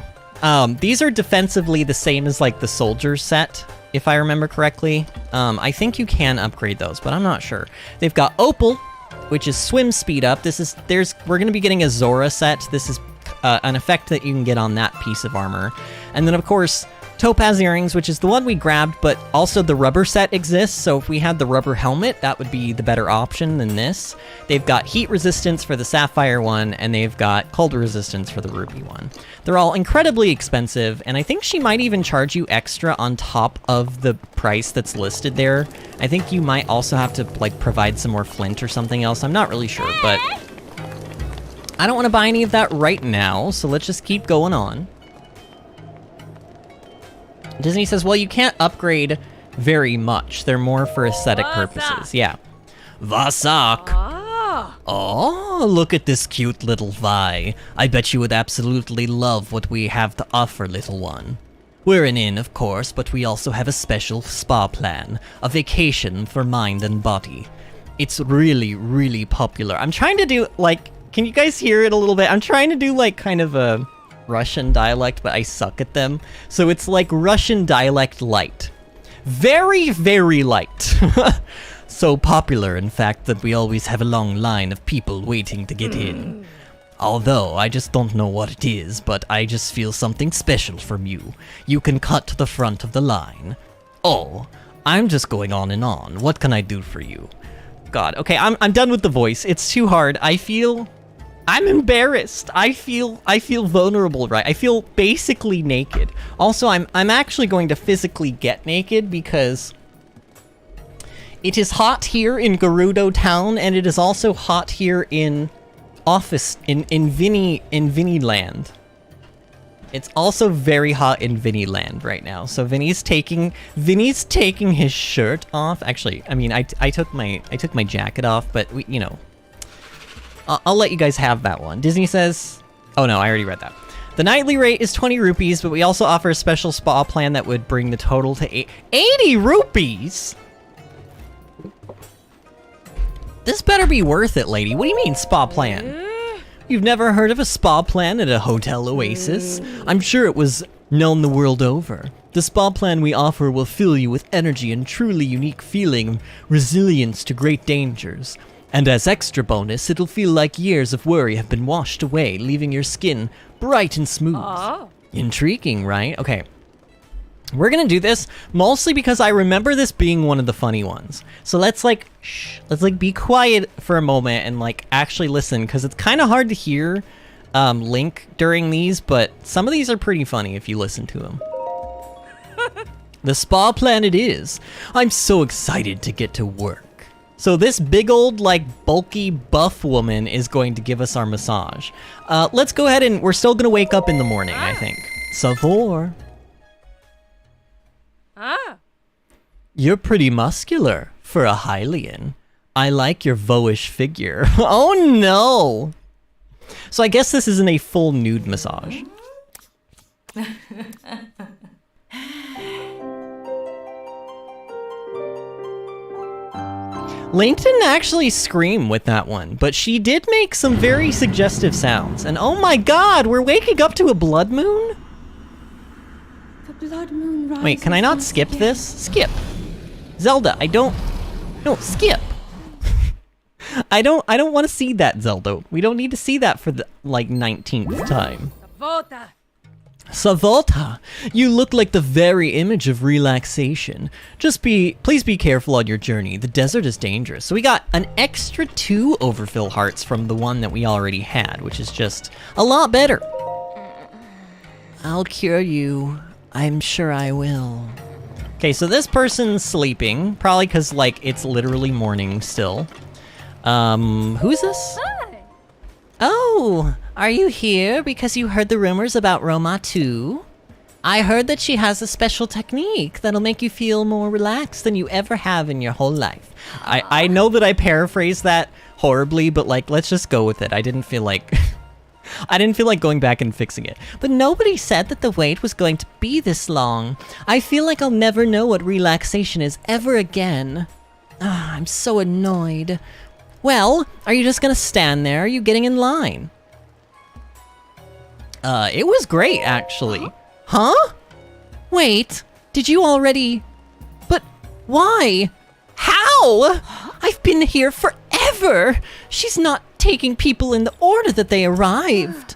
These are defensively the same as, like, the soldier set, if I remember correctly. I think you can upgrade those, but I'm not sure. They've got Opal, which is swim speed up. We're gonna be getting a Zora set. This is an effect that you can get on that piece of armor. And then, of course, Topaz earrings, which is the one we grabbed, but also the rubber set exists, so if we had the rubber helmet, that would be the better option than this. They've got heat resistance for the sapphire one, and they've got cold resistance for the ruby one. They're all incredibly expensive, and I think she might even charge you extra on top of the price that's listed there. I think you might also have to, like, provide some more flint or something else. I'm not really sure, but I don't want to buy any of that right now, so let's just keep going on. Disney says, well, you can't upgrade very much. They're more for aesthetic purposes. Yeah. Vasak. Oh, look at this cute little Vi. I bet you would absolutely love what we have to offer, little one. We're an inn, of course, but we also have a special spa plan. A vacation for mind and body. It's really, really popular. I'm trying to do, like, can you guys hear it a little bit? I'm trying to do, like, kind of a Russian dialect, but I suck at them. So it's like Russian dialect light. Very, very light. So popular, in fact, that we always have a long line of people waiting to get in. Although, I just don't know what it is, but I just feel something special from you. You can cut to the front of the line. Oh, I'm just going on and on. What can I do for you? God, okay, I'm done with the voice. It's too hard. I'm embarrassed. I feel vulnerable, right? I feel basically naked. Also, I'm actually going to physically get naked because it is hot here in Gerudo Town, and it is also hot here in Vinnyland. It's also very hot in Vinnyland right now. So Vinny's taking his shirt off. Actually, I mean, I took my jacket off, but we, you know, I'll let you guys have that one. Disney says, oh no, I already read that. The nightly rate is 20 rupees, but we also offer a special spa plan that would bring the total to 80 rupees? This better be worth it, lady. What do you mean, spa plan? You've never heard of a spa plan at a Hotel Oasis? I'm sure it was known the world over. The spa plan we offer will fill you with energy and truly unique feeling of resilience to great dangers. And as extra bonus, it'll feel like years of worry have been washed away, leaving your skin bright and smooth. Oh. Intriguing, right? Okay. We're gonna do this mostly because I remember this being one of the funny ones. So let's like, let's like be quiet for a moment and like actually listen, because it's kind of hard to hear Link during these, but some of these are pretty funny if you listen to them. The spa plan it is. I'm so excited to get to work. So this big old, like, bulky, buff woman is going to give us our massage. Let's go ahead and we're still gonna wake up in the morning, I think. Savor. Ah. You're pretty muscular for a Hylian. I like your Voish figure. Oh no! So I guess this isn't a full nude massage. Link didn't actually scream with that one, but she did make some very suggestive sounds. And oh my god, we're waking up to a blood moon? The blood moon rises. Wait, can I not skip this? Skip. Zelda, no, skip. I don't want to see that, Zelda. We don't need to see that for the, like, 19th time. Savota. Savota, you look like the very image of relaxation. Please be careful on your journey. The desert is dangerous. So we got an extra 2 overfill hearts from the one that we already had, which is just a lot better. I'll cure you. I'm sure I will. Okay, so this person's sleeping, probably because, like, it's literally morning still. Who's this? Hi. Oh, are you here because you heard the rumors about Roma too? I heard that she has a special technique that'll make you feel more relaxed than you ever have in your whole life. I know that I paraphrased that horribly, but like, let's just go with it. I didn't feel like going back and fixing it. But nobody said that the wait was going to be this long. I feel like I'll never know what relaxation is ever again. Ah, I'm so annoyed. Well, are you just gonna stand there? Are you getting in line? It was great, actually. Huh? Wait, did you already... But why? How? I've been here forever! She's not taking people in the order that they arrived.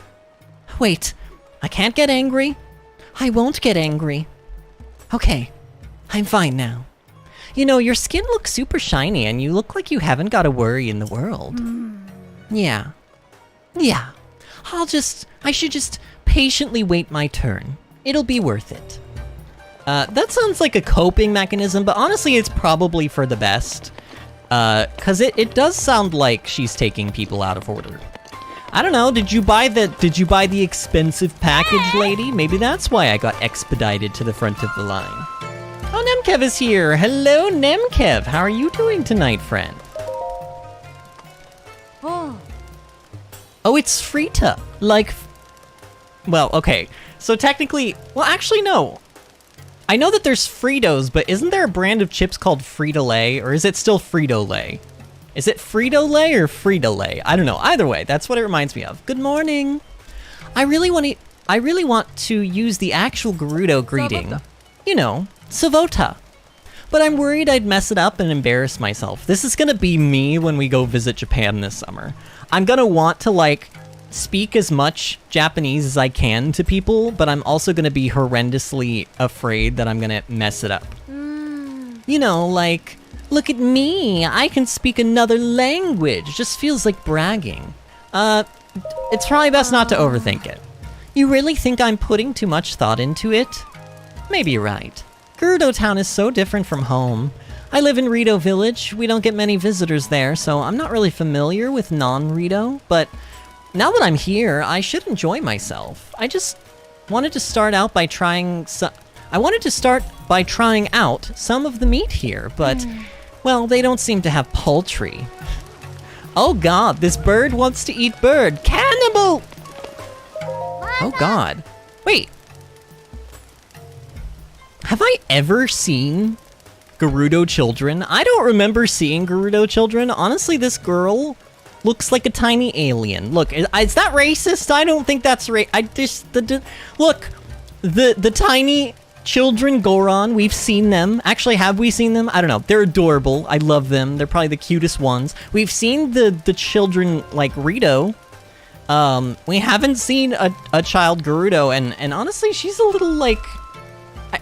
Wait, I can't get angry? I won't get angry. Okay, I'm fine now. You know, your skin looks super shiny and you look like you haven't got a worry in the world. Yeah. Yeah. I should just patiently wait my turn. It'll be worth it. That sounds like a coping mechanism, but honestly it's probably for the best. Cause it does sound like she's taking people out of order. I don't know, did you buy the expensive package, lady? Maybe that's why I got expedited to the front of the line. Oh, Nemkev is here. Hello, Nemkev. How are you doing tonight, friend? Oh. Oh, it's Frita. Like, well, okay. So technically, well, actually, no. I know that there's Fritos, but isn't there a brand of chips called Frito-Lay, or is it still Frito-Lay? Is it Frito-Lay or Frito-Lay? I don't know. Either way, that's what it reminds me of. Good morning. I really want to use the actual Gerudo greeting. You know, Savota. But I'm worried I'd mess it up and embarrass myself. This is gonna be me when we go visit Japan this summer. I'm gonna want to, like, speak as much Japanese as I can to people, but I'm also gonna be horrendously afraid that I'm gonna mess it up. You know, like, look at me, I can speak another language. Just feels like bragging. It's probably best not to overthink it. You really think I'm putting too much thought into it? Maybe you're right. Gerudo Town is so different from home. I live in Rito Village. We don't get many visitors there, so I'm not really familiar with non-Rito, but now that I'm here, I should enjoy myself. I just wanted to start out by trying out some of the meat here, but, well, they don't seem to have poultry. Oh god, this bird wants to eat bird. Cannibal! Oh god. Wait. Have I ever seen Gerudo children? I don't remember seeing Gerudo children. Honestly, this girl looks like a tiny alien. Look, is that racist? I don't think that's look, the tiny children Goron, we've seen them. Actually, have we seen them? I don't know. They're adorable. I love them. They're probably the cutest ones. We've seen the children like Rito. We haven't seen a child Gerudo, and honestly, she's a little like...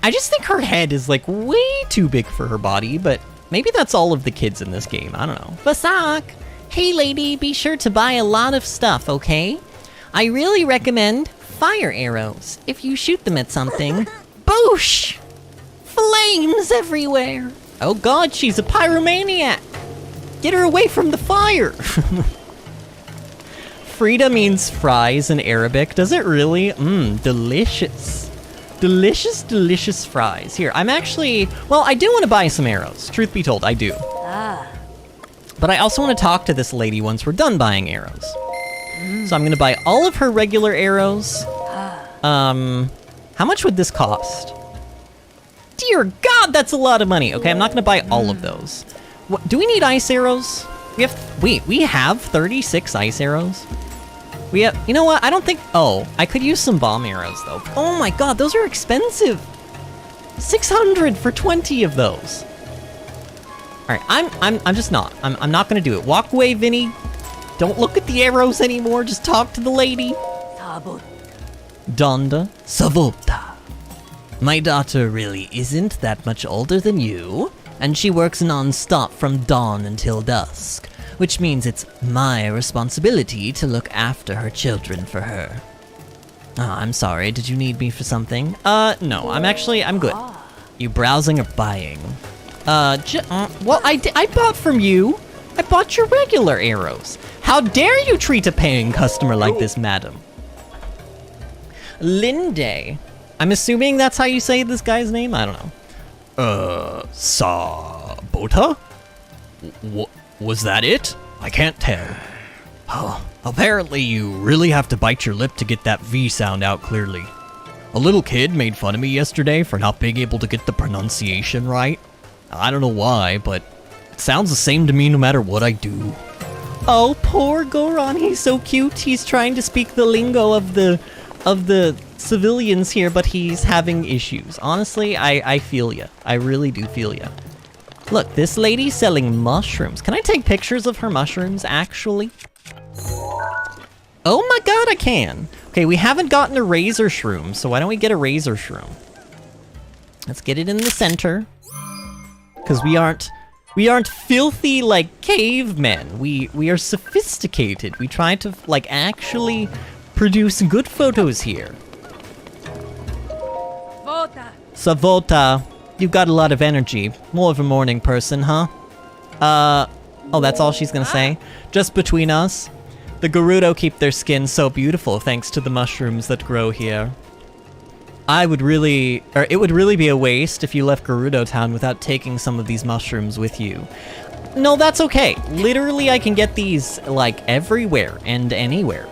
I just think her head is like way too big for her body, but maybe that's all of the kids in this game. I don't know. Basak! Hey lady, be sure to buy a lot of stuff, okay? I really recommend fire arrows. If you shoot them at something, boosh! Flames everywhere! Oh god, she's a pyromaniac! Get her away from the fire! Frida means fries in Arabic. Does it really? Mmm, delicious. Delicious, delicious fries. Here, I'm actually... Well, I do want to buy some arrows. Truth be told, I do. But I also want to talk to this lady once we're done buying arrows. So I'm going to buy all of her regular arrows. How much would this cost? Dear God, that's a lot of money. Okay, I'm not going to buy all of those. What, do we need ice arrows? We have 36 ice arrows? We have, you know what? I don't think, oh, I could use some bomb arrows though. Oh my God, those are expensive. 600 for 20 of those. All right, I'm just not. I'm not gonna do it. Walk away, Vinny. Don't look at the arrows anymore. Just talk to the lady. Donda Savota. My daughter really isn't that much older than you, and she works non-stop from dawn until dusk, which means it's my responsibility to look after her children for her. I'm sorry, did you need me for something? No, I'm good. You browsing or buying? Well, I bought from you. I bought your regular arrows. How dare you treat a paying customer like this, madam? Linde. I'm assuming that's how you say this guy's name? I don't know. Sabota? Was that it? I can't tell. Oh, apparently you really have to bite your lip to get that V sound out clearly. A little kid made fun of me yesterday for not being able to get the pronunciation right. I don't know why, but it sounds the same to me no matter what I do. Oh, poor Goron, he's so cute. He's trying to speak the lingo of the civilians here, but he's having issues. Honestly, I feel ya. I really do feel ya. Look, this lady's selling mushrooms. Can I take pictures of her mushrooms, actually? Oh my God, I can. Okay, we haven't gotten a razor shroom, so why don't we get a razor shroom? Let's get it in the center. Because we aren't filthy like cavemen. We are sophisticated. We try to like actually produce good photos here. Savota, you've got a lot of energy. More of a morning person, huh? Oh, that's all she's gonna say? Just between us, the Gerudo keep their skin so beautiful thanks to the mushrooms that grow here. It would really be a waste if you left Gerudo Town without taking some of these mushrooms with you. No, that's okay. Literally, I can get these, like, everywhere and anywhere.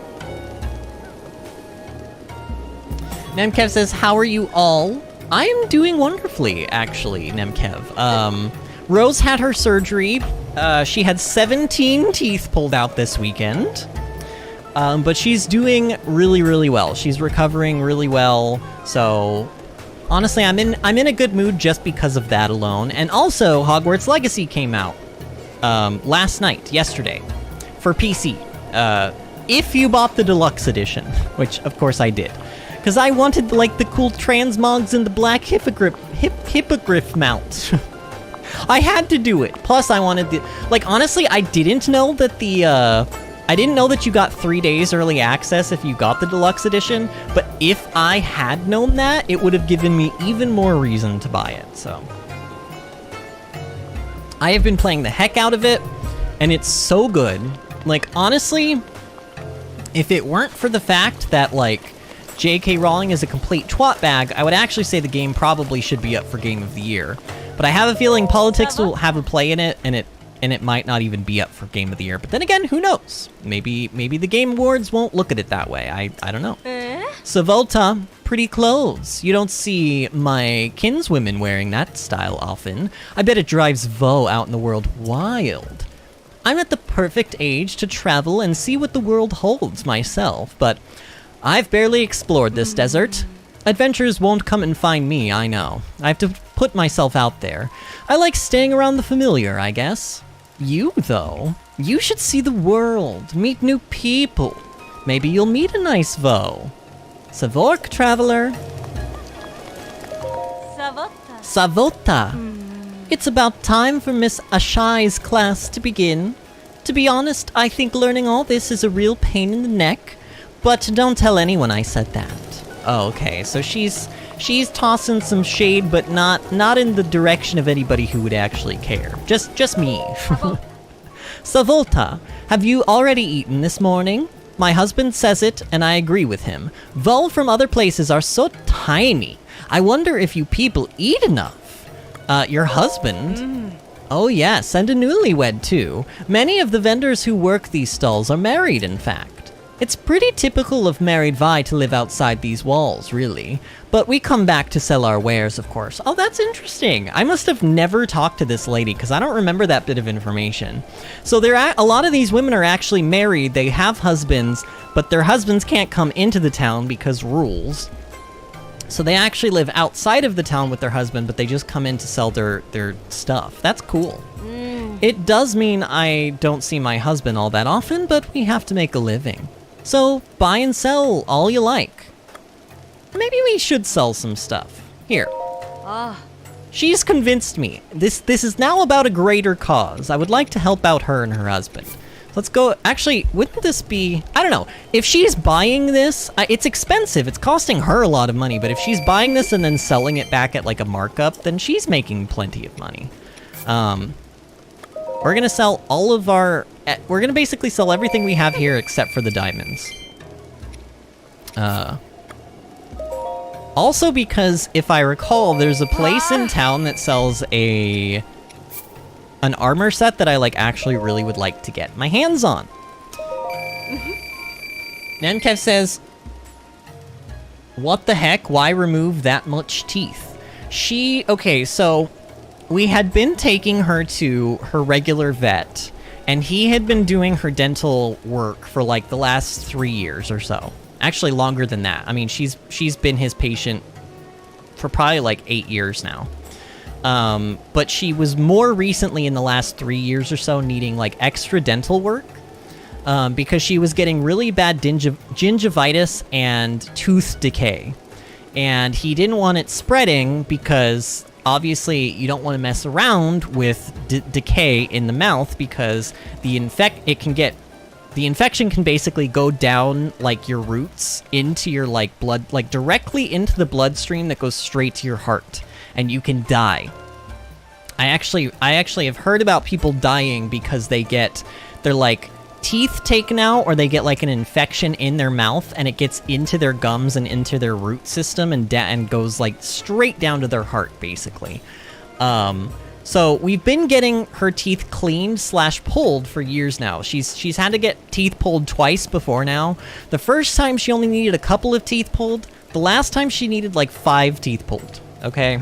Nemkev says, how are you all? I am doing wonderfully, actually, Nemkev. Rose had her surgery. She had 17 teeth pulled out this weekend. But she's doing really, really well. She's recovering really well. So, honestly, I'm in a good mood just because of that alone. And also, Hogwarts Legacy came out last night, yesterday, for PC. If you bought the deluxe edition, which of course I did, because I wanted like the cool transmogs and the black hippogriff mount. I had to do it. Plus, I wanted the honestly, I didn't know that I didn't know that you got 3 days early access if you got the deluxe edition, but if I had known that, it would have given me even more reason to buy it, so. I have been playing the heck out of it, and it's so good. Like, honestly, if it weren't for the fact that, like, J.K. Rowling is a complete twat bag, I would actually say the game probably should be up for Game of the Year. But I have a feeling politics will have a play in it, and it might not even be up for Game of the Year. But then again, who knows? Maybe the Game Awards won't look at it that way. I don't know. Savolta, pretty clothes. You don't see my kinswomen wearing that style often. I bet it drives Vo out in the world wild. I'm at the perfect age to travel and see what the world holds myself, but I've barely explored this desert. Adventures won't come and find me, I know. I have to put myself out there. I like staying around the familiar, I guess. You, though, you should see the world, meet new people. Maybe you'll meet a nice Vo. Savork, traveler. Savota. Savota. It's about time for Miss Ashai's class to begin. To be honest, I think learning all this is a real pain in the neck. But don't tell anyone I said that. Oh, okay, so she's tossing some shade, but not in the direction of anybody who would actually care. Just me. Savolta, have you already eaten this morning? My husband says it, and I agree with him. Vol from other places are so tiny. I wonder if you people eat enough. Your husband? Oh yes, and a newlywed too. Many of the vendors who work these stalls are married, in fact. It's pretty typical of married Vi to live outside these walls, really. But we come back to sell our wares, of course. Oh, that's interesting. I must have never talked to this lady, because I don't remember that bit of information. So a lot of these women are actually married, they have husbands, but their husbands can't come into the town because rules. So they actually live outside of the town with their husband, but they just come in to sell their stuff. That's cool. It does mean I don't see my husband all that often, but we have to make a living. So, buy and sell all you like. Maybe we should sell some stuff. Here. She's convinced me. This is now about a greater cause. I would like to help out her and her husband. Let's go. Actually, wouldn't this be... I don't know. If she's buying this, it's expensive. It's costing her a lot of money. But if she's buying this and then selling it back at like a markup, then she's making plenty of money. We're going to sell all of our... We're going to basically sell everything we have here except for the diamonds. Also because, if I recall, there's a place in town that sells an armor set that I actually really would like to get my hands on. Nankev says, what the heck? Why remove that much teeth? Okay, so we had been taking her to her regular vet, and he had been doing her dental work for the last 3 years or so. Actually, longer than that. I mean, she's been his patient for probably 8 years now. But she was more recently in the last 3 years or so needing extra dental work because she was getting really bad gingivitis and tooth decay. And he didn't want it spreading because obviously you don't want to mess around with decay in the mouth because the infection can basically go down your roots into your blood, directly into the bloodstream that goes straight to your heart, and you can die. I actually have heard about people dying because they get their teeth taken out, or they get an infection in their mouth and it gets into their gums and into their root system and goes straight down to their heart, basically. So we've been getting her teeth cleaned / pulled for years now. She's had to get teeth pulled twice before now. The first time she only needed a couple of teeth pulled. The last time she needed 5 teeth pulled. Okay.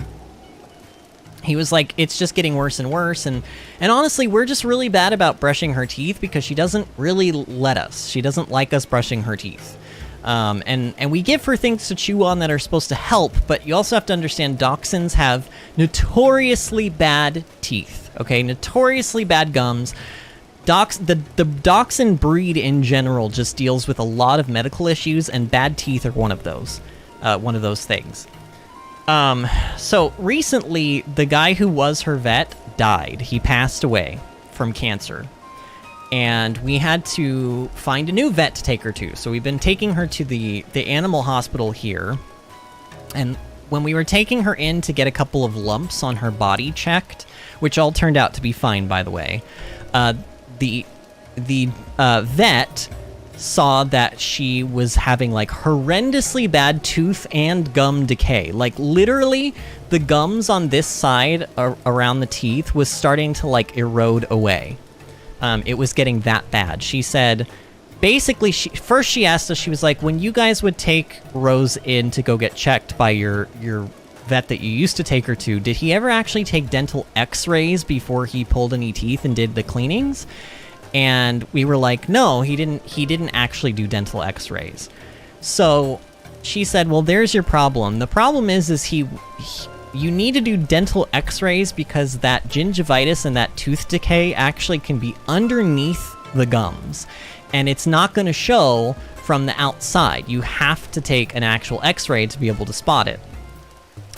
He was it's just getting worse and worse, and honestly, we're just really bad about brushing her teeth because she doesn't really let us. She doesn't like us brushing her teeth. And we give her things to chew on that are supposed to help, but you also have to understand dachshunds have notoriously bad teeth, okay? Notoriously bad gums. The dachshund breed in general just deals with a lot of medical issues, and bad teeth are one of those things. So recently, the guy who was her vet died. He passed away from cancer. And we had to find a new vet to take her to. So we've been taking her to the animal hospital here. And when we were taking her in to get a couple of lumps on her body checked, which all turned out to be fine, by the way, the vet saw that she was having horrendously bad tooth and gum decay. Literally, the gums on this side around the teeth was starting to erode away. It was getting that bad. She said, basically, she asked us, she was when you guys would take Rose in to go get checked by your vet that you used to take her to, did he ever actually take dental x-rays before he pulled any teeth and did the cleanings? And we were no, he didn't actually do dental x-rays. So she said, well, there's your problem. The problem is you need to do dental x-rays because that gingivitis and that tooth decay actually can be underneath the gums. And it's not going to show from the outside. You have to take an actual x-ray to be able to spot it.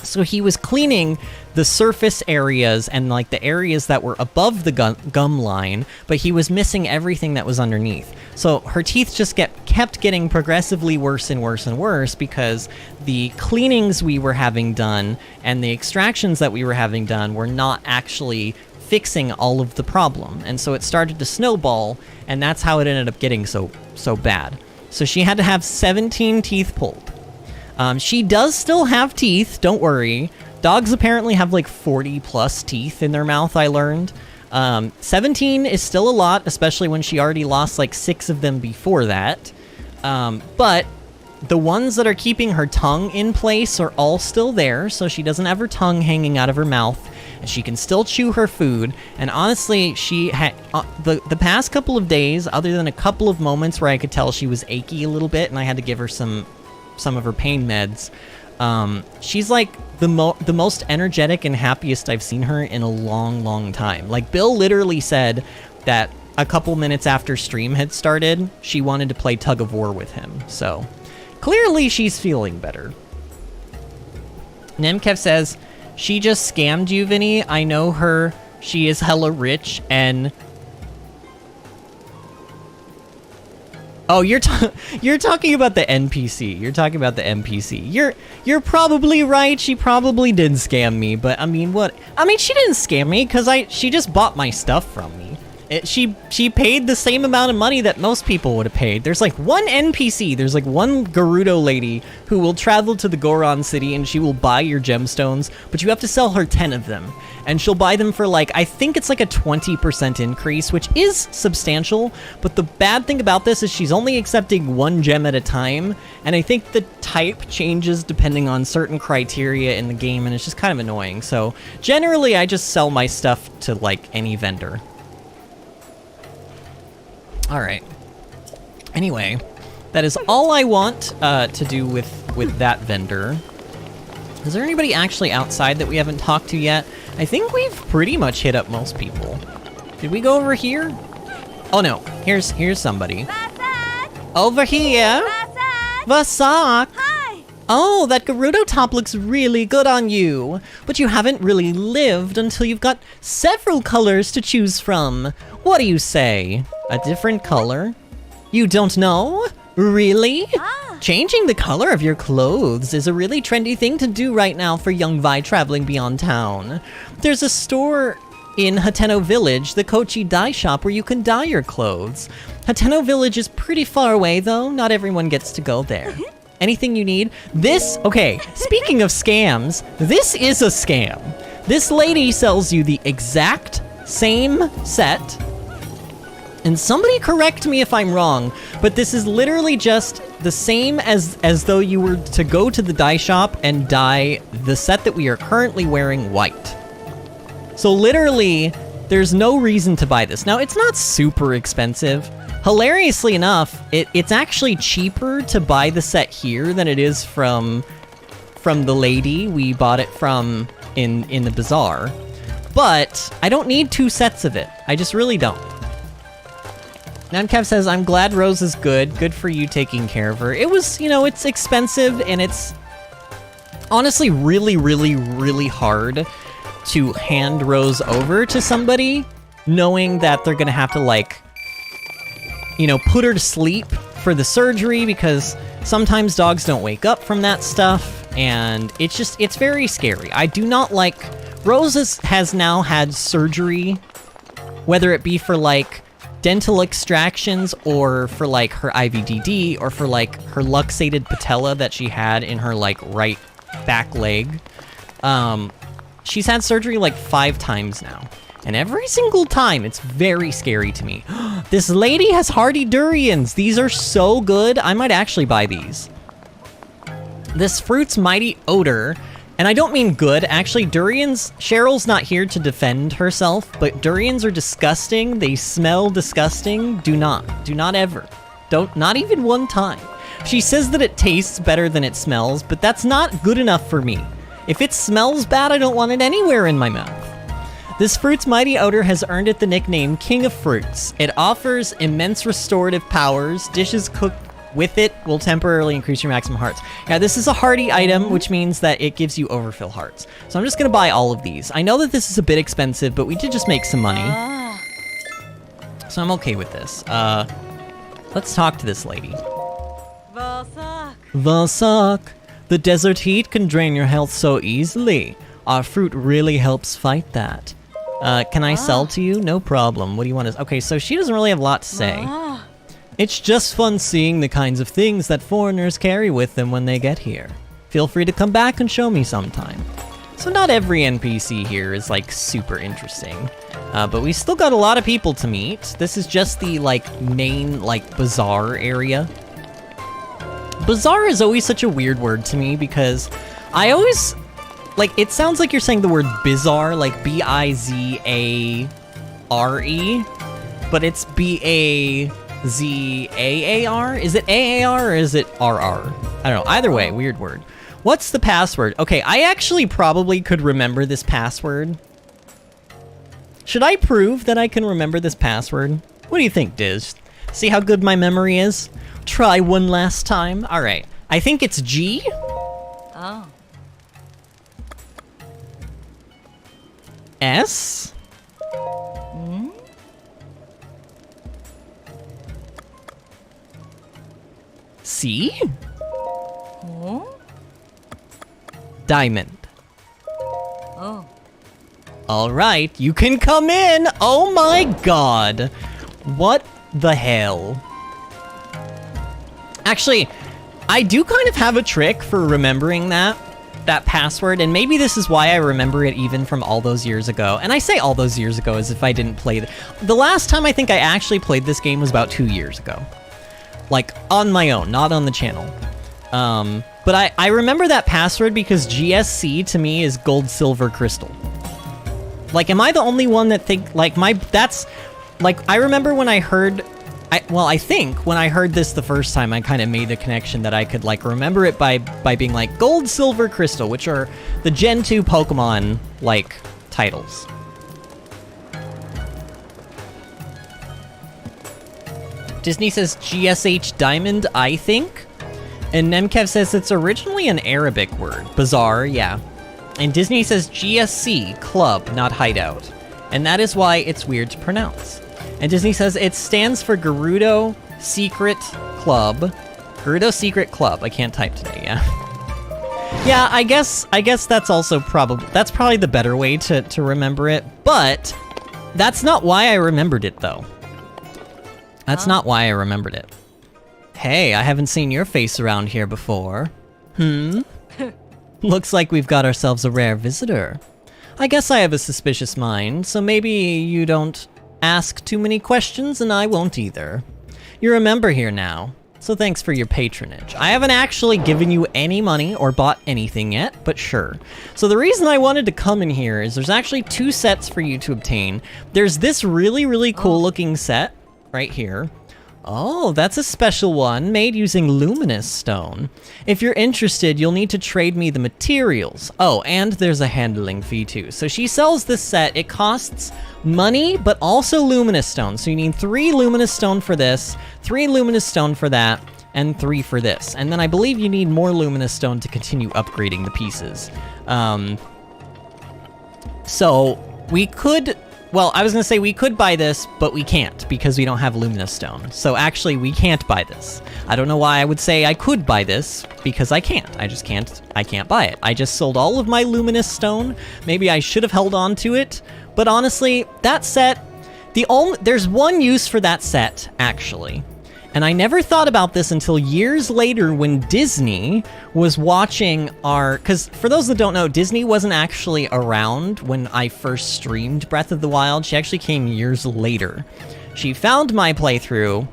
So he was cleaning the surface areas and like the areas that were above the gum line, but he was missing everything that was underneath. So her teeth just kept getting progressively worse and worse and worse because the cleanings we were having done and the extractions that we were having done were not actually fixing all of the problem. And so it started to snowball, and that's how it ended up getting so bad. So she had to have 17 teeth pulled. She does still have teeth, don't worry. Dogs apparently have like 40 plus teeth in their mouth, I learned. 17 is still a lot, especially when she already lost like 6 of them before that. But the ones that are keeping her tongue in place are all still there, so she doesn't have her tongue hanging out of her mouth, and she can still chew her food. And honestly, she had the past couple of days, other than a couple of moments where I could tell she was achy a little bit, and I had to give her some of her pain meds. She's like the most energetic and happiest I've seen her in a long time. Like, Bill literally said that a couple minutes after stream had started, she wanted to play tug of war with him. So clearly she's feeling better. Nemkev says, she just scammed you, Vinny. I know her. She is hella rich and... Oh, you're talking about the NPC. You're talking about the NPC. You're probably right. She probably did scam me, but I mean, what? I mean, she didn't scam me because she just bought my stuff from me. She paid the same amount of money that most people would have paid. There's like one NPC. There's like one Gerudo lady who will travel to the Goron city and she will buy your gemstones, but you have to sell her 10 of them. And she'll buy them for like, I think it's like a 20% increase, which is substantial. But the bad thing about this is she's only accepting 1 gem at a time. And I think the type changes depending on certain criteria in the game, and it's just kind of annoying. So generally, I just sell my stuff to like any vendor. All right. Anyway, that is all I want to do with that vendor. Is there anybody actually outside that we haven't talked to yet? I think we've pretty much hit up most people. Did we go over here? Oh no, here's somebody. Vasak! Over here. Vasak! Vasak. Hi! Oh, that Gerudo top looks really good on you. But you haven't really lived until you've got several colors to choose from. What do you say? A different color? You don't know? Really? Changing the color of your clothes is a really trendy thing to do right now for young Vi traveling beyond town. There's a store in Hateno Village, the Kochi dye shop, where you can dye your clothes. Hateno Village is pretty far away though, not everyone gets to go there. Anything you need? Okay, speaking of scams, this is a scam. This lady sells you the exact same set. And somebody correct me if I'm wrong, but this is literally just the same as though you were to go to the dye shop and dye the set that we are currently wearing white. So literally, there's no reason to buy this. Now, it's not super expensive. Hilariously enough, it's actually cheaper to buy the set here than it is from the lady we bought it from in the bazaar. But I don't need 2 sets of it. I just really don't. Namkev says, I'm glad Rose is good. Good for you taking care of her. It was, it's expensive, and it's honestly really hard to hand Rose over to somebody, knowing that they're gonna have to, like, put her to sleep for the surgery, because sometimes dogs don't wake up from that stuff, and it's very scary. I do not like... Rose has now had surgery, whether it be for, like, dental extractions or for like her IVDD or for like her luxated patella that she had in her like right back leg. She's had surgery like 5 times now, and every single time it's very scary to me. This lady has hardy durians. These are so good. I might actually buy these. This fruit's mighty odor. And I don't mean good, actually. Durians, Cheryl's not here to defend herself, but durians are disgusting. They smell disgusting. Do not ever. Not even one time. She says that it tastes better than it smells, but that's not good enough for me. If it smells bad, I don't want it anywhere in my mouth. This fruit's mighty odor has earned it the nickname King of Fruits. It offers immense restorative powers. Dishes cooked with it will temporarily increase your maximum hearts. Yeah, this is a hearty item, which means that it gives you overfill hearts. So I'm just gonna buy all of these. I know that this is a bit expensive, but we did just make some money. So I'm okay with this. Let's talk to this lady. Vasak. The desert heat can drain your health so easily. Our fruit really helps fight that. Can I sell to you? No problem. What do you want to... Okay, so she doesn't really have a lot to say. It's just fun seeing the kinds of things that foreigners carry with them when they get here. Feel free to come back and show me sometime. So not every NPC here is, like, super interesting. But we still got a lot of people to meet. This is just the, like, main, like, bazaar area. Bazaar is always such a weird word to me because I always... Like, it sounds like you're saying the word bizarre, like B-I-Z-A-R-E, but it's B-A-Z-A-A-R? Is it A-A-R or is it R-R? I don't know. Either way, weird word. What's the password? Okay, I actually probably could remember this password. Should I prove that I can remember this password? What do you think, Diz? See how good my memory is? Try one last time. All right. I think it's G. Oh. S. C. Diamond. Oh. All right, you can come in. Oh my god. What the hell? Actually, I do kind of have a trick for remembering that password, and maybe this is why I remember it even from all those years ago. And I say all those years ago as if I didn't play the last time I think I actually played this game was about 2 years ago. Like, on my own, not on the channel. But I remember that password because GSC to me is gold, silver, crystal. Like, am I the only one that think, like, that's, like, I remember when I heard, I think when I heard this the first time, I kind of made the connection that I could, like, remember it by being like gold, silver, crystal, which are the Gen 2 Pokemon, like, titles. Disney says GSH Diamond, I think. And Nemkev says it's originally an Arabic word. Bizarre, yeah. And Disney says GSC, club, not hideout. And that is why it's weird to pronounce. And Disney says it stands for Gerudo Secret Club. Gerudo Secret Club. I can't type today, yeah. Yeah, I guess that's also probably the better way to remember it, but that's not why I remembered it, though. That's not why I remembered it. Hey, I haven't seen your face around here before. Looks like we've got ourselves a rare visitor. I guess I have a suspicious mind, so maybe you don't ask too many questions and I won't either. You're a member here now, so thanks for your patronage. I haven't actually given you any money or bought anything yet, but sure. So the reason I wanted to come in here is there's actually 2 sets for you to obtain. There's this really, really cool looking set right here. Oh, that's a special one made using luminous stone. If you're interested, you'll need to trade me the materials. Oh, and there's a handling fee too. So she sells this set. It costs money, but also luminous stone. So you need 3 luminous stone for this, 3 luminous stone for that, and 3 for this. And then I believe you need more luminous stone to continue upgrading the pieces. So we could... Well, I was going to say we could buy this, but we can't because we don't have luminous stone. So actually, we can't buy this. I don't know why I would say I could buy this because I can't. I can't buy it. I just sold all of my luminous stone. Maybe I should have held on to it. But honestly, that set, there's one use for that set, actually. And I never thought about this until years later when Disney was watching because for those that don't know, Disney wasn't actually around when I first streamed Breath of the Wild. She actually came years later. She found my playthrough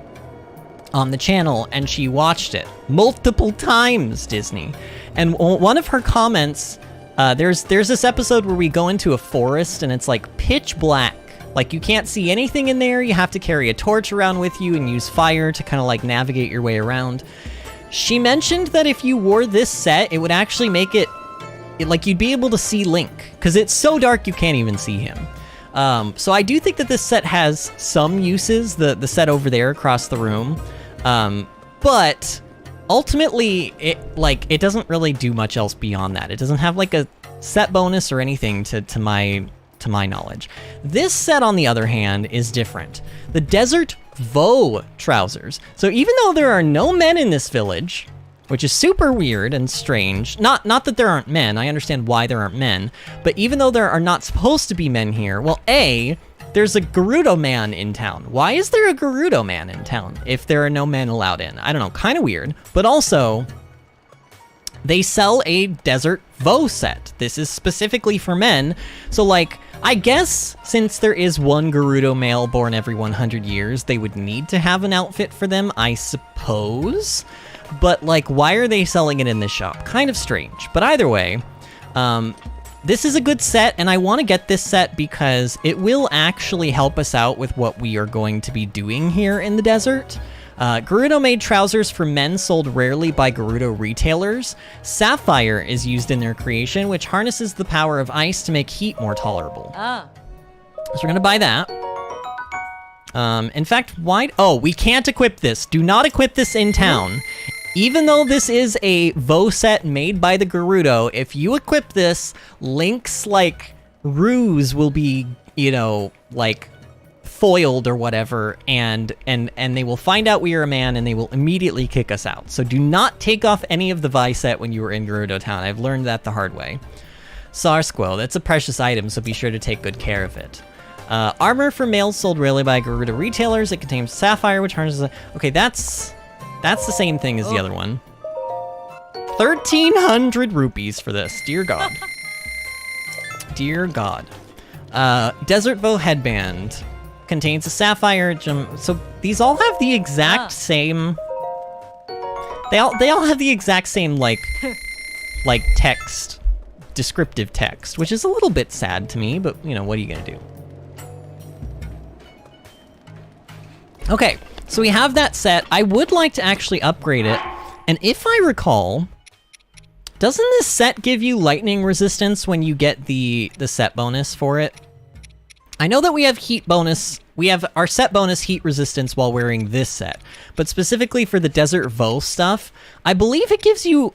on the channel and she watched it multiple times, Disney. And one of her comments, there's this episode where we go into a forest and it's like pitch black. Like, you can't see anything in there, you have to carry a torch around with you and use fire to kind of, like, navigate your way around. She mentioned that if you wore this set, it would actually make it like you'd be able to see Link, because it's so dark you can't even see him. So I do think that this set has some uses, the set over there across the room, but ultimately it doesn't really do much else beyond that. It doesn't have like a set bonus or anything to my knowledge. This set, on the other hand, is different. The Desert Vah trousers. So even though there are no men in this village, which is super weird and strange. Not that there aren't men, I understand why there aren't men, but even though there are not supposed to be men here, well, there's a Gerudo man in town. Why is there a Gerudo man in town if there are no men allowed in? I don't know, kind of weird. But also, they sell a Desert Vah set. This is specifically for men, so like, I guess since there is one Gerudo male born every 100 years, they would need to have an outfit for them, I suppose? But, like, why are they selling it in this shop? Kind of strange. But either way, this is a good set, and I want to get this set because it will actually help us out with what we are going to be doing here in the desert. Gerudo-made trousers for men sold rarely by Gerudo retailers. Sapphire is used in their creation, which harnesses the power of ice to make heat more tolerable. Ah. So we're going to buy that. In fact, we can't equip this. Do not equip this in town. Even though this is a Vah set made by the Gerudo, if you equip this, Link's, like, ruse will be, like, foiled or whatever, and they will find out we are a man, and they will immediately kick us out. So do not take off any of the Vi set when you were in Gerudo Town. I've learned that the hard way. Sarsquill, that's a precious item, so be sure to take good care of it. Armor for males sold rarely by Gerudo retailers. It contains sapphire, which harnesses... Okay, that's the same thing as the other one. 1,300 rupees for this. Dear God. Dear God. Desert Vah headband. Contains a sapphire gem. So these all have the exact same... They all have the exact same, like text. Descriptive text. Which is a little bit sad to me, but, what are you gonna do? Okay, so we have that set. I would like to actually upgrade it. And if I recall, doesn't this set give you lightning resistance when you get the set bonus for it? I know that we have heat bonus. We have our set bonus heat resistance while wearing this set. But specifically for the Desert Vah stuff, I believe it gives you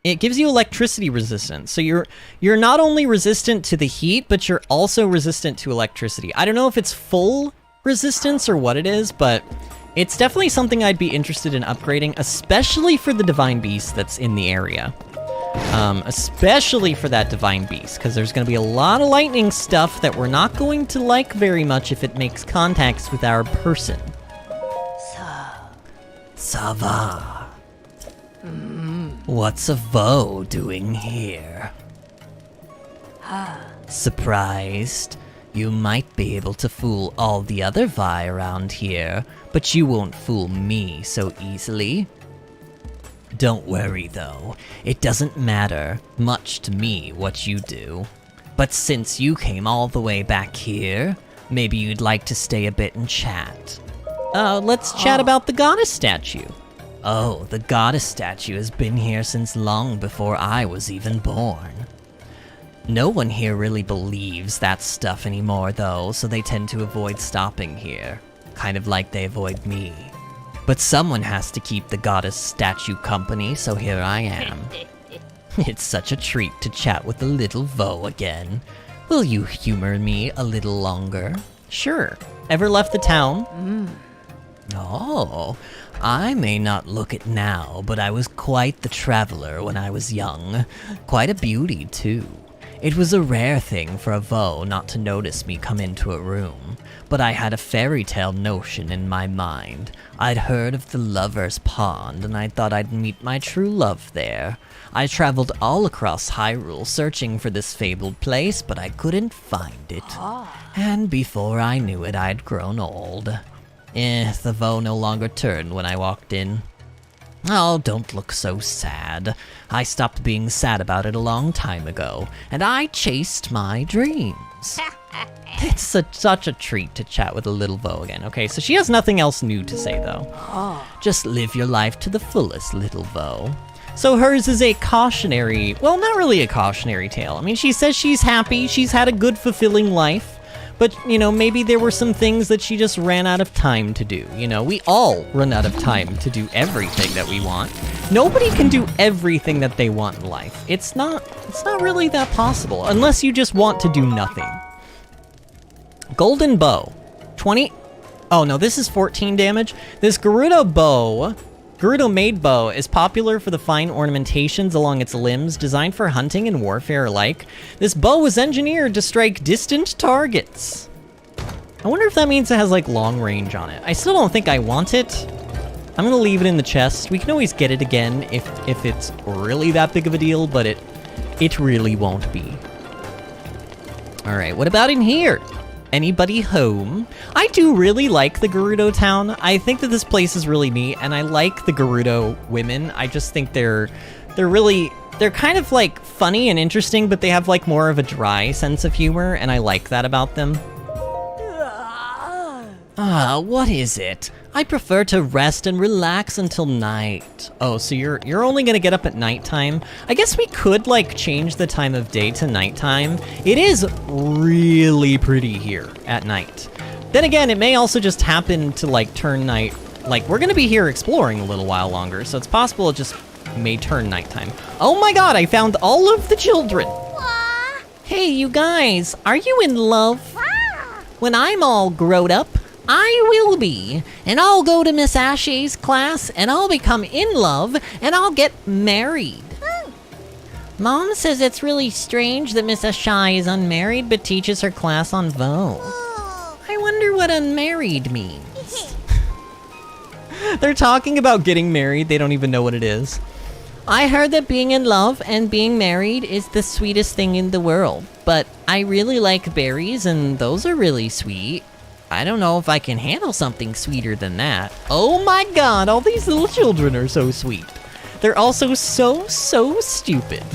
electricity resistance. So you're not only resistant to the heat, but you're also resistant to electricity. I don't know if it's full resistance or what it is, but it's definitely something I'd be interested in upgrading, especially for the Divine Beast that's in the area. Especially for that Divine Beast, because there's going to be a lot of lightning stuff that we're not going to like very much if it makes contacts with our person. Sava. What's a Vah doing here? Surprised? You might be able to fool all the other Vi around here, but you won't fool me so easily. Don't worry though, it doesn't matter much to me what you do. But since you came all the way back here, maybe you'd like to stay a bit and chat. Let's chat about the goddess statue. Oh, the goddess statue has been here since long before I was even born. No one here really believes that stuff anymore though, so they tend to avoid stopping here. Kind of like they avoid me. But someone has to keep the goddess statue company, so here I am. It's such a treat to chat with the little Vah again. Will you humor me a little longer? Sure. Ever left the town? Oh, I may not look it now, but I was quite the traveler when I was young. Quite a beauty, too. It was a rare thing for a Vah not to notice me come into a room, but I had a fairy tale notion in my mind. I'd heard of the Lover's Pond, and I thought I'd meet my true love there. I traveled all across Hyrule searching for this fabled place, but I couldn't find it. And before I knew it, I'd grown old. The Vah no longer turned when I walked in. Oh, don't look so sad. I stopped being sad about it a long time ago, and I chased my dreams. It's such a treat to chat with a little Vo again. Okay, so she has nothing else new to say, though. Just live your life to the fullest, little Vo. So hers is a cautionary, well, not really a cautionary tale. I mean, she says she's happy, she's had a good, fulfilling life. But, you know, maybe there were some things that she just ran out of time to do. You know, we all run out of time to do everything that we want. Nobody can do everything that they want in life. It's not really that possible, unless you just want to do nothing. Golden Bow. 20... Oh, no, this is 14 damage. This Gerudo made bow is popular for the fine ornamentations along its limbs, designed for hunting and warfare alike. This bow was engineered to strike distant targets. I wonder if that means it has, like, long range on it. I still don't think I want it. I'm gonna leave it in the chest. We can always get it again if it's really that big of a deal, but it really won't be. Alright, what about in here? Anybody home? I do really like the Gerudo Town. I think that this place is really neat, and I like the Gerudo women. I just think they're kind of like funny and interesting, but they have like more of a dry sense of humor, and I like that about them. What is it? I prefer to rest and relax until night. Oh, so you're only gonna get up at nighttime? I guess we could like change the time of day to nighttime. It is really pretty here at night. Then again, it may also just happen to like turn night. Like, we're gonna be here exploring a little while longer, so it's possible it just may turn nighttime. Oh my god, I found all of the children. Hey, you guys, are you in love? When I'm all grown up, I will be, and I'll go to Miss Ashay's class, and I'll become in love, and I'll get married. Mom says it's really strange that Miss Ashay is unmarried, but teaches her class on Vo. I wonder what unmarried means. They're talking about getting married, they don't even know what it is. I heard that being in love and being married is the sweetest thing in the world, but I really like berries, and those are really sweet. I don't know if I can handle something sweeter than that. Oh my god, all these little children are so sweet. They're also so stupid.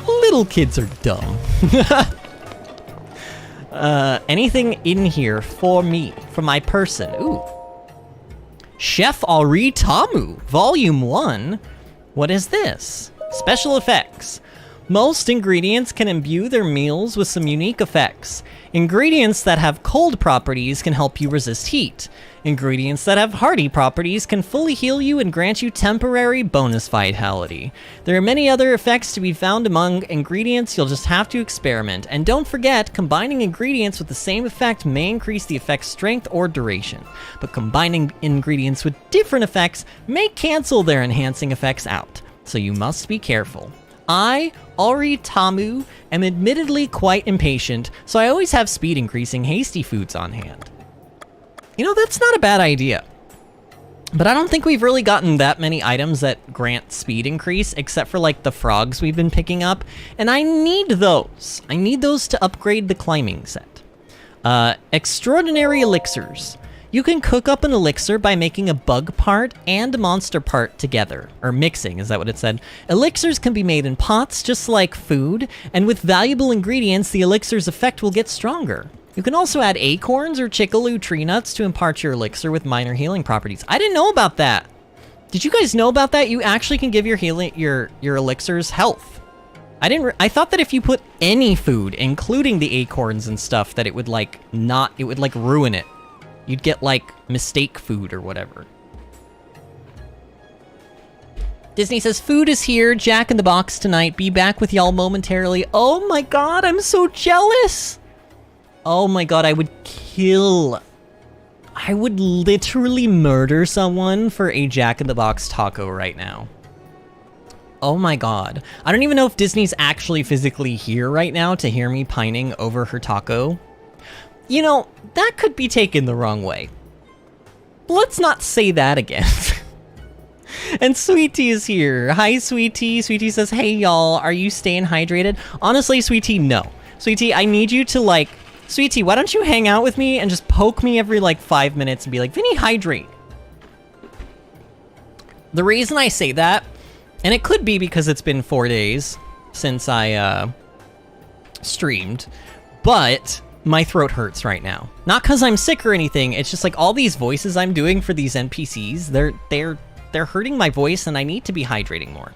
Little kids are dumb. Anything in here for me, for my person? Ooh. Chef Ari Tamu, Volume 1. What is this? Special effects. Most ingredients can imbue their meals with some unique effects. Ingredients that have cold properties can help you resist heat. Ingredients that have hardy properties can fully heal you and grant you temporary bonus vitality. There are many other effects to be found among ingredients, you'll just have to experiment. And don't forget, combining ingredients with the same effect may increase the effect's strength or duration. But combining ingredients with different effects may cancel their enhancing effects out. So you must be careful. I, Ari Tamu, am admittedly quite impatient, so I always have speed increasing hasty foods on hand. You know, that's not a bad idea. But I don't think we've really gotten that many items that grant speed increase, except for like the frogs we've been picking up, and I need those. I need those to upgrade the climbing set. Extraordinary elixirs. You can cook up an elixir by making a bug part and a monster part together. Or mixing, is that what it said? Elixirs can be made in pots, just like food, and with valuable ingredients, the elixir's effect will get stronger. You can also add acorns or chickaloo tree nuts to impart your elixir with minor healing properties. I didn't know about that! Did you guys know about that? You actually can give your elixirs health. I thought that if you put any food, including the acorns and stuff, that it would ruin it. You'd get, like, mistake food or whatever. Disney says, food is here, Jack in the Box tonight. Be back with y'all momentarily. Oh my god, I'm so jealous! Oh my god, I would literally murder someone for a Jack in the Box taco right now. Oh my god. I don't even know if Disney's actually physically here right now to hear me pining over her taco. You know, that could be taken the wrong way. Let's not say that again. And Sweetie is here. Hi, Sweetie. Sweetie says, hey, y'all, are you staying hydrated? Honestly, Sweetie, no. Sweetie, I need you to, like... Sweetie, why don't you hang out with me and just poke me every, like, 5 minutes and be like, Vinny, hydrate. The reason I say that, and it could be because it's been 4 days since I, streamed, but my throat hurts right now. Not because I'm sick or anything, it's just like all these voices I'm doing for these NPCs, they're hurting my voice and I need to be hydrating more.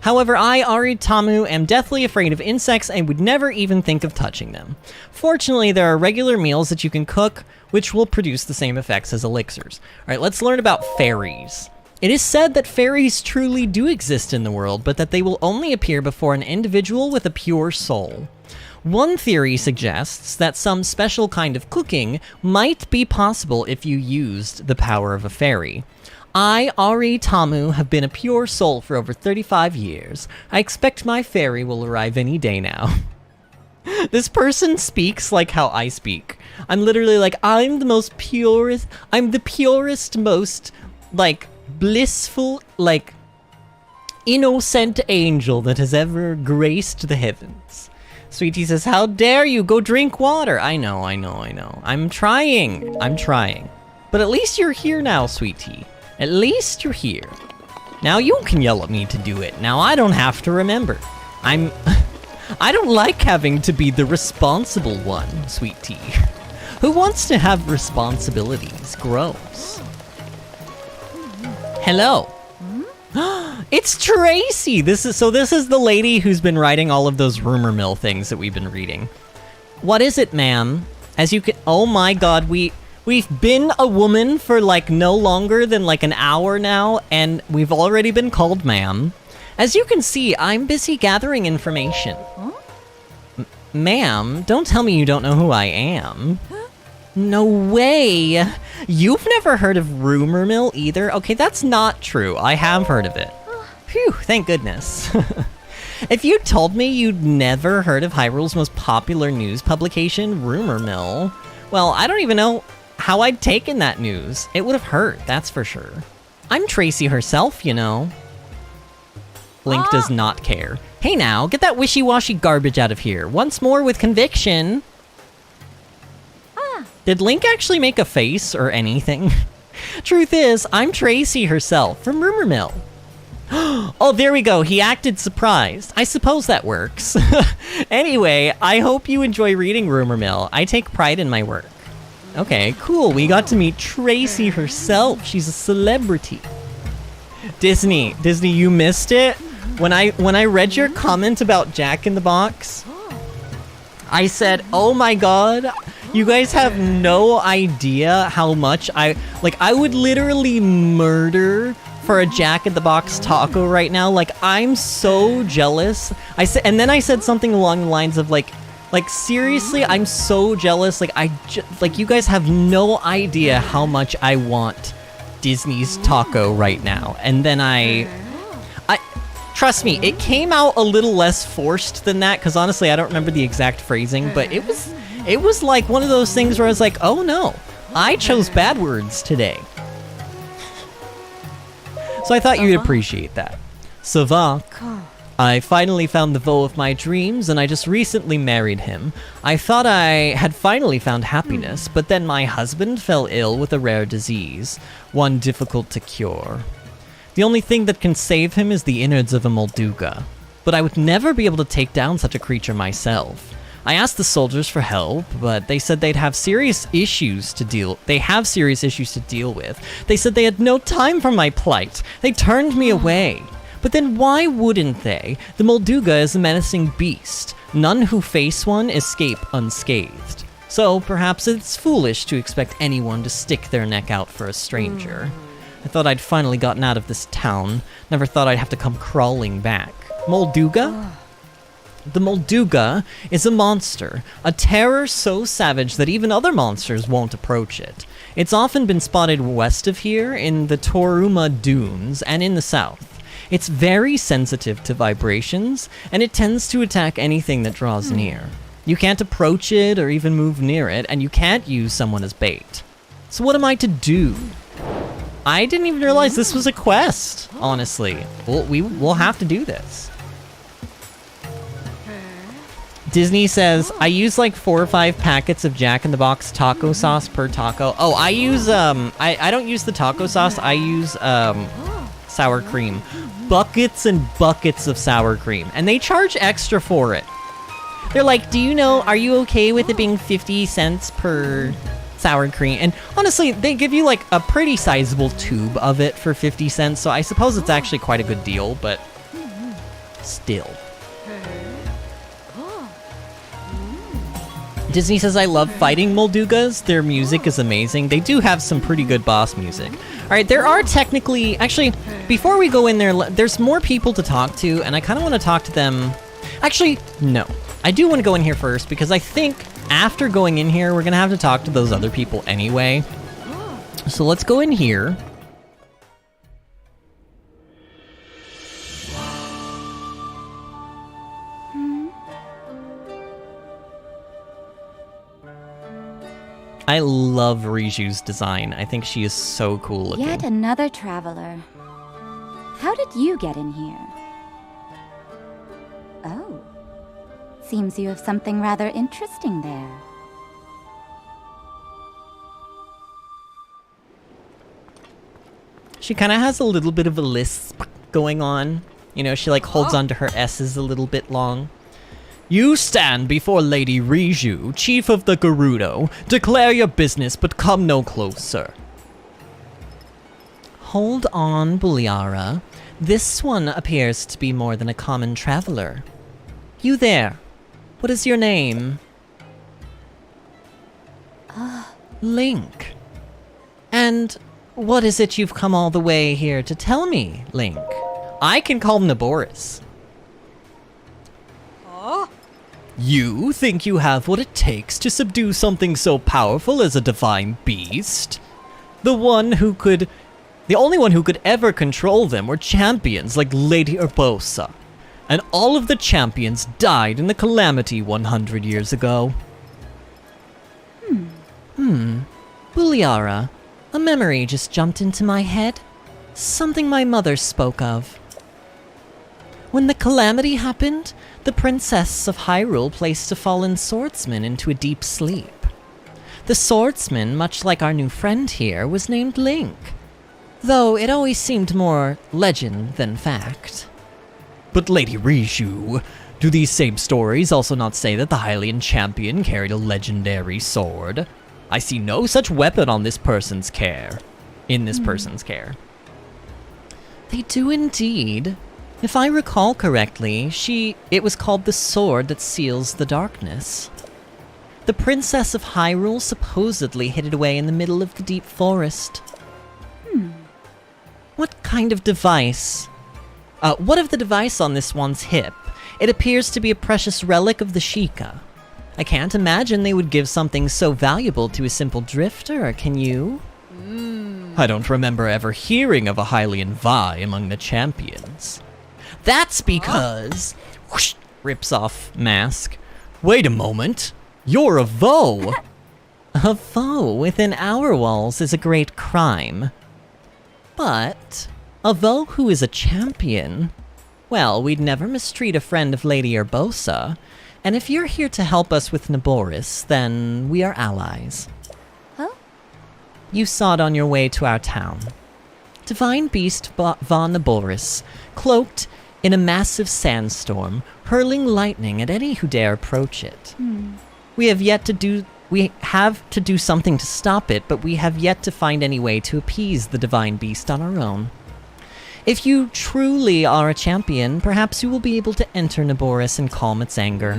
However, I, Aritamu, am deathly afraid of insects and would never even think of touching them. Fortunately, there are regular meals that you can cook, which will produce the same effects as elixirs. Alright, let's learn about fairies. It is said that fairies truly do exist in the world, but that they will only appear before an individual with a pure soul. One theory suggests that some special kind of cooking might be possible if you used the power of a fairy. I, Aritamu, have been a pure soul for over 35 years. I expect my fairy will arrive any day now. This person speaks like how I speak. I'm literally like, I'm the purest, most, like, blissful, like, innocent angel that has ever graced the heavens. Sweetie says, how dare you go drink water? I know. I'm trying. But at least you're here now, sweetie. At least you're here. Now you can yell at me to do it. Now I don't have to remember. I don't like having to be the responsible one, sweetie. Who wants to have responsibilities? Gross. Hello. It's Tracy! This is the lady who's been writing all of those rumor mill things that we've been reading. What is it, ma'am? As you can— oh my god, we've been a woman for like no longer than like an hour now, and we've already been called ma'am. As you can see, I'm busy gathering information. Ma'am, don't tell me you don't know who I am. No way! You've never heard of Rumor Mill either? Okay, that's not true. I have heard of it. Phew, thank goodness. If you told me you'd never heard of Hyrule's most popular news publication, Rumor Mill, well, I don't even know how I'd taken that news. It would have hurt, that's for sure. I'm Tracy herself, you know. Link does not care. Hey now, get that wishy-washy garbage out of here. Once more with conviction. Did Link actually make a face or anything? Truth is, I'm Tracy herself from Rumor Mill. Oh, there we go. He acted surprised. I suppose that works. Anyway, I hope you enjoy reading Rumor Mill. I take pride in my work. Okay, cool. We got to meet Tracy herself. She's a celebrity. Disney, you missed it? When I read your comment about Jack in the Box, I said, oh my god, you guys have no idea how much I would literally murder for a Jack in the Box taco right now. Like, I'm so jealous. And then I said something along the lines of like seriously, I'm so jealous. Like you guys have no idea how much I want Disney's taco right now. And then I trust me, it came out a little less forced than that, because honestly, I don't remember the exact phrasing, but it was like one of those things where I was like, oh no, I chose bad words today. So I thought you'd appreciate that. Savak. I finally found the Vo of my dreams, and I just recently married him. I thought I had finally found happiness, but then my husband fell ill with a rare disease, one difficult to cure. The only thing that can save him is the innards of a Molduga, but I would never be able to take down such a creature myself. I asked the soldiers for help, but they said they'd have serious issues to deal with. They said they had no time for my plight. They turned me away. But then why wouldn't they? The Molduga is a menacing beast. None who face one escape unscathed. So perhaps it's foolish to expect anyone to stick their neck out for a stranger. I thought I'd finally gotten out of this town. Never thought I'd have to come crawling back. Molduga? The Molduga is a monster, a terror so savage that even other monsters won't approach it. It's often been spotted west of here, in the Toruma Dunes, and in the south. It's very sensitive to vibrations, and it tends to attack anything that draws near. You can't approach it or even move near it, and you can't use someone as bait. So what am I to do? I didn't even realize this was a quest, honestly. We'll have to do this. Disney says, I use like 4 or 5 packets of Jack in the Box taco sauce per taco. Oh, I use, I don't use the taco sauce, I use, sour cream. Buckets and buckets of sour cream. And they charge extra for it. They're like, do you know, are you okay with it being 50 cents per sour cream? And honestly, they give you like a pretty sizable tube of it for 50 cents, so I suppose it's actually quite a good deal, but still. Disney says, I love fighting Moldugas. Their music is amazing. They do have some pretty good boss music. All right, there are technically... Actually, before we go in there, there's more people to talk to, and I kind of want to talk to them... Actually, no. I do want to go in here first, because I think after going in here, we're going to have to talk to those other people anyway. So let's go in here. I love Riju's design. I think she is so cool looking. Yet another traveler. How did you get in here? Oh. Seems you have something rather interesting there. She kind of has a little bit of a lisp going on. You know, she like holds onto her S's a little bit long. You stand before Lady Riju, chief of the Gerudo. Declare your business, but come no closer. Hold on, Buliara. This one appears to be more than a common traveler. You there. What is your name? Link. And what is it you've come all the way here to tell me, Link? I can call him Naboris. You think you have what it takes to subdue something so powerful as a divine beast? The only one who could ever control them were champions like Lady Urbosa. And all of the champions died in the calamity 100 years ago. Buliara, a memory just jumped into my head. Something my mother spoke of. When the calamity happened, the princess of Hyrule placed a fallen swordsman into a deep sleep. The swordsman, much like our new friend here, was named Link, though it always seemed more legend than fact. But Lady Riju, do these same stories also not say that the Hylian champion carried a legendary sword? I see no such weapon on this person's care. In this person's care. They do indeed. If I recall correctly, it was called the Sword That Seals the Darkness. The Princess of Hyrule supposedly hid it away in the middle of the deep forest. What kind of device? What of the device on this one's hip? It appears to be a precious relic of the Sheikah. I can't imagine they would give something so valuable to a simple drifter, can you? I don't remember ever hearing of a Hylian Vah among the champions. That's because... Whoosh, rips off mask. Wait a moment. You're a Voe. A Voe within our walls is a great crime. But a Voe who is a champion... Well, we'd never mistreat a friend of Lady Urbosa. And if you're here to help us with Naboris, then we are allies. Huh? You saw it on your way to our town. Divine Beast Vah Naboris, cloaked in a massive sandstorm, hurling lightning at any who dare approach it. We have to do something to stop it, but we have yet to find any way to appease the Divine Beast on our own. If you truly are a champion, perhaps you will be able to enter Naboris and calm its anger.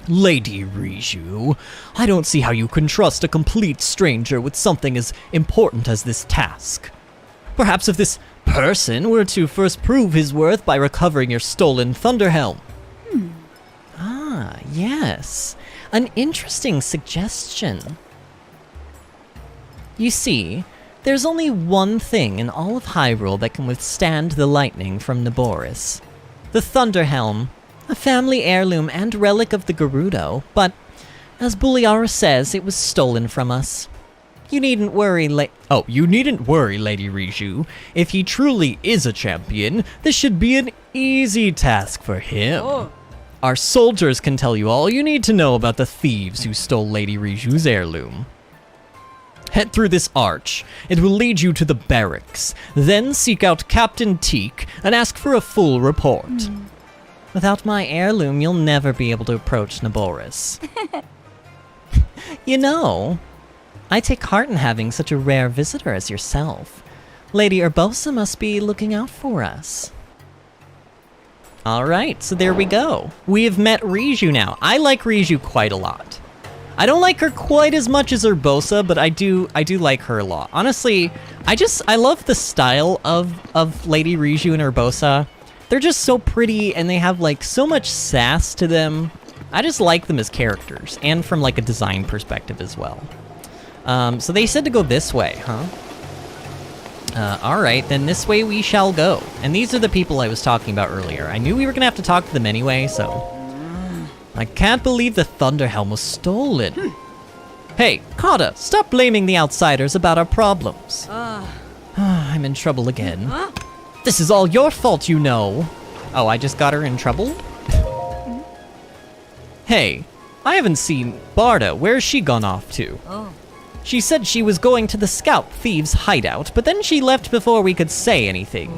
Lady Riju, I don't see how you can trust a complete stranger with something as important as this task. Perhaps if this person were to first prove his worth by recovering your stolen Thunderhelm. Ah, yes. An interesting suggestion. You see, there's only one thing in all of Hyrule that can withstand the lightning from Naboris. The Thunderhelm, a family heirloom and relic of the Gerudo, but as Buliara says, it was stolen from us. You needn't worry, Lady Riju. If he truly is a champion, this should be an easy task for him. Our soldiers can tell you all you need to know about the thieves who stole Lady Riju's heirloom. Head through this arch. It will lead you to the barracks. Then seek out Captain Teak and ask for a full report. Without my heirloom, you'll never be able to approach Naboris. You know, I take heart in having such a rare visitor as yourself. Lady Urbosa must be looking out for us. Alright, so there we go. We have met Riju now. I like Riju quite a lot. I don't like her quite as much as Urbosa, but I do like her a lot. Honestly, I love the style of Lady Riju and Urbosa. They're just so pretty, and they have, like, so much sass to them. I just like them as characters, and from, like, a design perspective as well. So they said to go this way, huh? Alright, then this way we shall go. And these are the people I was talking about earlier. I knew we were gonna have to talk to them anyway, so... I can't believe the Thunder Helm was stolen. Hey, Kata, stop blaming the outsiders about our problems. I'm in trouble again. This is all your fault, you know. Oh, I just got her in trouble? Hey, I haven't seen Barda. Where's she gone off to? She said she was going to the Scout Thieves' hideout, but then she left before we could say anything.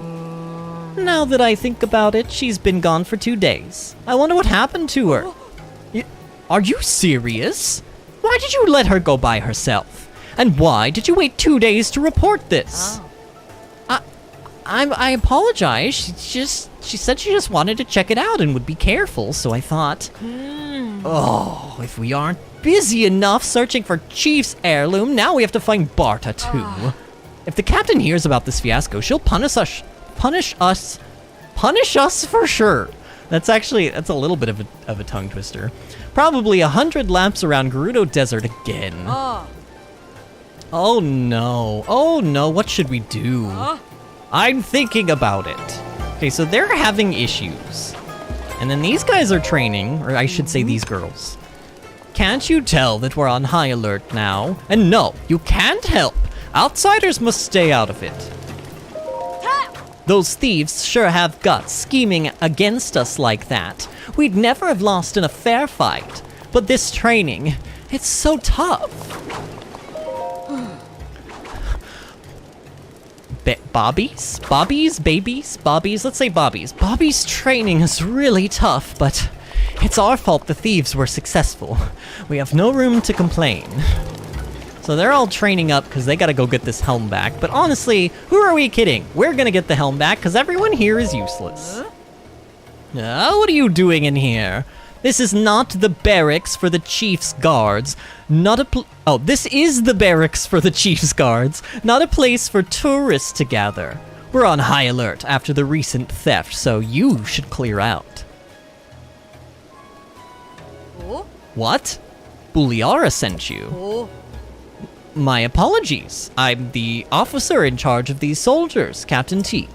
Now that I think about it, she's been gone for 2 days. I wonder what happened to her. Are you serious? Why did you let her go by herself? And why did you wait 2 days to report this? I apologize. She said she just wanted to check it out and would be careful, so I thought... Oh, if we aren't busy enough searching for Chief's heirloom, now we have to find Barta too. If the captain hears about this fiasco, she'll punish us for sure. That's a little bit of a tongue twister. Probably 100 laps around Gerudo Desert again. Oh no, what should we do? I'm thinking about it. Okay, so they're having issues. And then these guys are training, or I should say these girls. Can't you tell that we're on high alert now? And no, you can't help. Outsiders must stay out of it. Those thieves sure have guts scheming against us like that. We'd never have lost in a fair fight. But this training, it's so tough. Bobby's? Let's say Bobby's. Bobby's training is really tough, but it's our fault the thieves were successful. We have no room to complain. So they're all training up because they gotta go get this helm back. But honestly, who are we kidding? We're gonna get the helm back because everyone here is useless. What are you doing in here? This is not the barracks for the Chief's guards. This is the barracks for the Chief's guards, not a place for tourists to gather. We're on high alert after the recent theft, so you should clear out. What? Buliara sent you? My apologies. I'm the officer in charge of these soldiers, Captain Teak.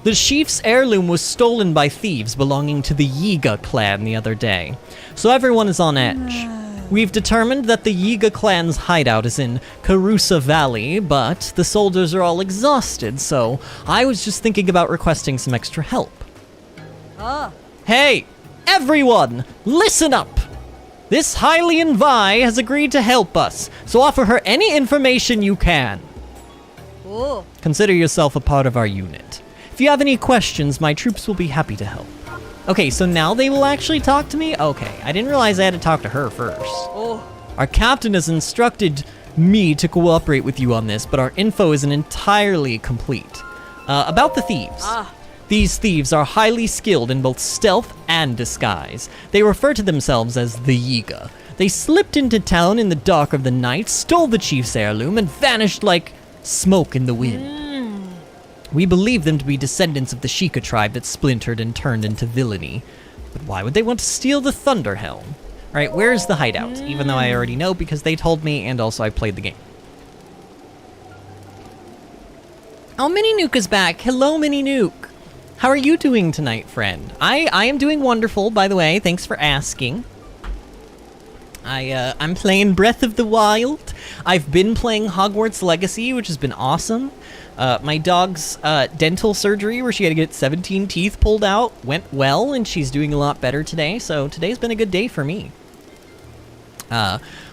The chief's heirloom was stolen by thieves belonging to the Yiga clan the other day, so everyone is on edge. We've determined that the Yiga clan's hideout is in Karusa Valley, but the soldiers are all exhausted, so I was just thinking about requesting some extra help. Hey, everyone, listen up! This Hylian Vi has agreed to help us, so offer her any information you can. Consider yourself a part of our unit. If you have any questions, my troops will be happy to help. Okay, so now they will actually talk to me? Okay, I didn't realize I had to talk to her first. Our captain has instructed me to cooperate with you on this, but our info isn't entirely complete. About the thieves. These thieves are highly skilled in both stealth and disguise. They refer to themselves as the Yiga. They slipped into town in the dark of the night, stole the chief's heirloom, and vanished like smoke in the wind. We believe them to be descendants of the Sheikah tribe that splintered and turned into villainy. But why would they want to steal the Thunder Helm? Alright, where's the hideout? Even though I already know because they told me and also I played the game. Oh, Mini Nuke is back. Hello, Mini Nuke. How are you doing tonight, friend? I am doing wonderful, by the way. Thanks for asking. I'm playing Breath of the Wild. I've been playing Hogwarts Legacy, which has been awesome. My dog's dental surgery, where she had to get 17 teeth pulled out, went well, and she's doing a lot better today. So today's been a good day for me.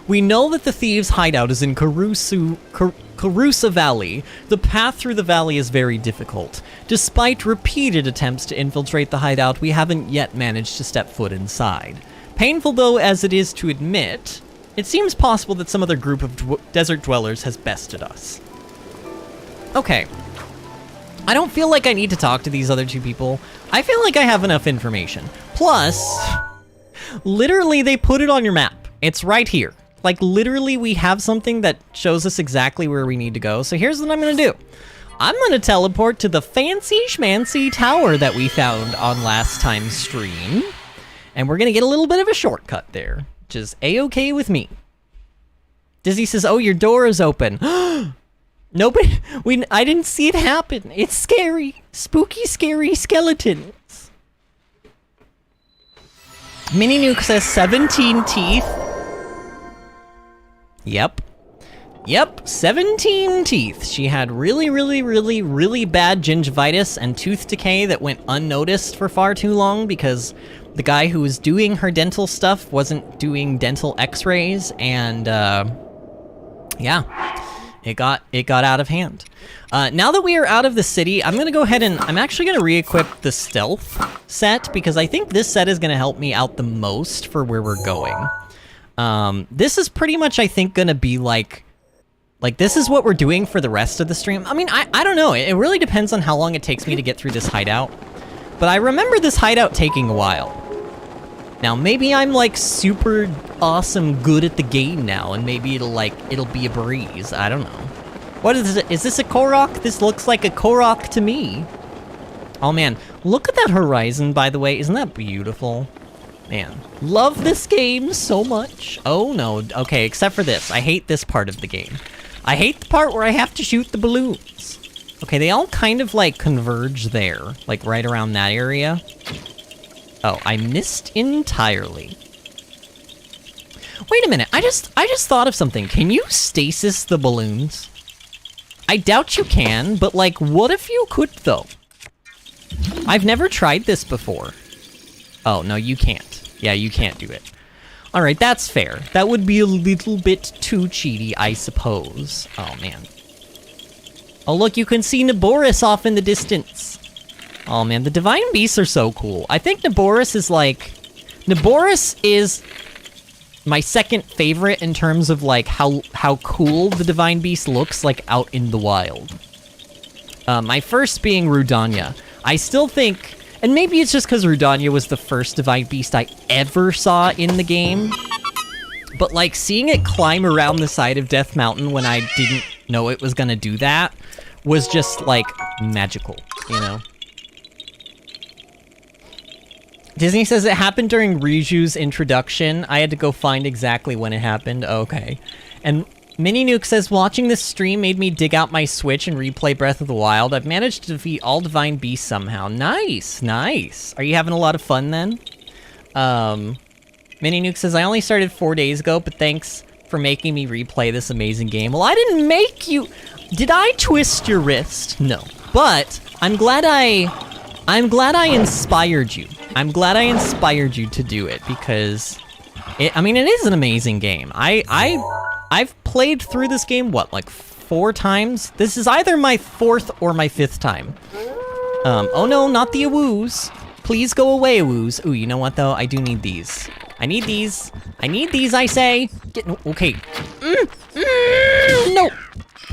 We know that the thieves' hideout is in Karusa Valley. The path through the valley is very difficult. Despite repeated attempts to infiltrate the hideout, we haven't yet managed to step foot inside. Painful though as it is to admit, it seems possible that some other group of desert dwellers has bested us. Okay. I don't feel like I need to talk to these other two people. I feel like I have enough information. Plus, literally they put it on your map. It's right here. Like, literally, we have something that shows us exactly where we need to go. So here's what I'm gonna do. I'm gonna teleport to the fancy schmancy tower that we found on last time's stream. And we're gonna get a little bit of a shortcut there, which is A-okay with me. Dizzy says, oh, your door is open. Nobody, I didn't see it happen. It's scary. Spooky, scary skeletons. Mini Nuke says 17 teeth. Yep, 17 teeth. She had really, really, really, really bad gingivitis and tooth decay that went unnoticed for far too long because the guy who was doing her dental stuff wasn't doing dental x-rays, and yeah, it got out of hand. Now that we are out of the city, I'm gonna go ahead and I'm actually gonna re-equip the stealth set because I think this set is gonna help me out the most for where we're going. This is pretty much, I think, gonna be like this is what we're doing for the rest of the stream. I mean, I don't know. It really depends on how long it takes me to get through this hideout. But I remember this hideout taking a while. Now, maybe I'm, like, super awesome good at the game now, and maybe it'll be a breeze. I don't know. What is it? Is this a Korok? This looks like a Korok to me. Oh, man. Look at that horizon, by the way. Isn't that beautiful? Man, love this game so much. Oh no, okay, except for this. I hate this part of the game. I hate the part where I have to shoot the balloons. Okay, they all kind of like converge there, like right around that area. Oh, I missed entirely. Wait a minute, I just thought of something. Can you stasis the balloons? I doubt you can, but like, what if you could though? I've never tried this before. Oh, no, you can't. Yeah, you can't do it. Alright, that's fair. That would be a little bit too cheaty, I suppose. Oh, man. Oh, look, you can see Naboris off in the distance. Oh, man, the Divine Beasts are so cool. I think Naboris is, like... Naboris is my second favorite in terms of, like, how cool the Divine Beast looks, like, out in the wild. My first being Rudanya. I still think... And maybe it's just because Rudanya was the first Divine Beast I ever saw in the game. But, like, seeing it climb around the side of Death Mountain when I didn't know it was gonna do that was just, like, magical, you know? Disney says it happened during Riju's introduction. I had to go find exactly when it happened. Okay. And Mini Nuke says, watching this stream made me dig out my Switch and replay Breath of the Wild. I've managed to defeat all Divine Beasts somehow. Nice, nice. Are you having a lot of fun then? Mini Nuke says, I only started 4 days ago, but thanks for making me replay this amazing game. Well, I didn't make you... Did I twist your wrist? No. But I'm glad I inspired you. I'm glad I inspired you to do it because... I mean, it is an amazing game. I've played through this game, what, like 4 times? This is either my 4th or my 5th time. Oh no, not the awoos. Please go away, awoos. Ooh, you know what though? I do need these. I need these. I need these, I say. Okay. No.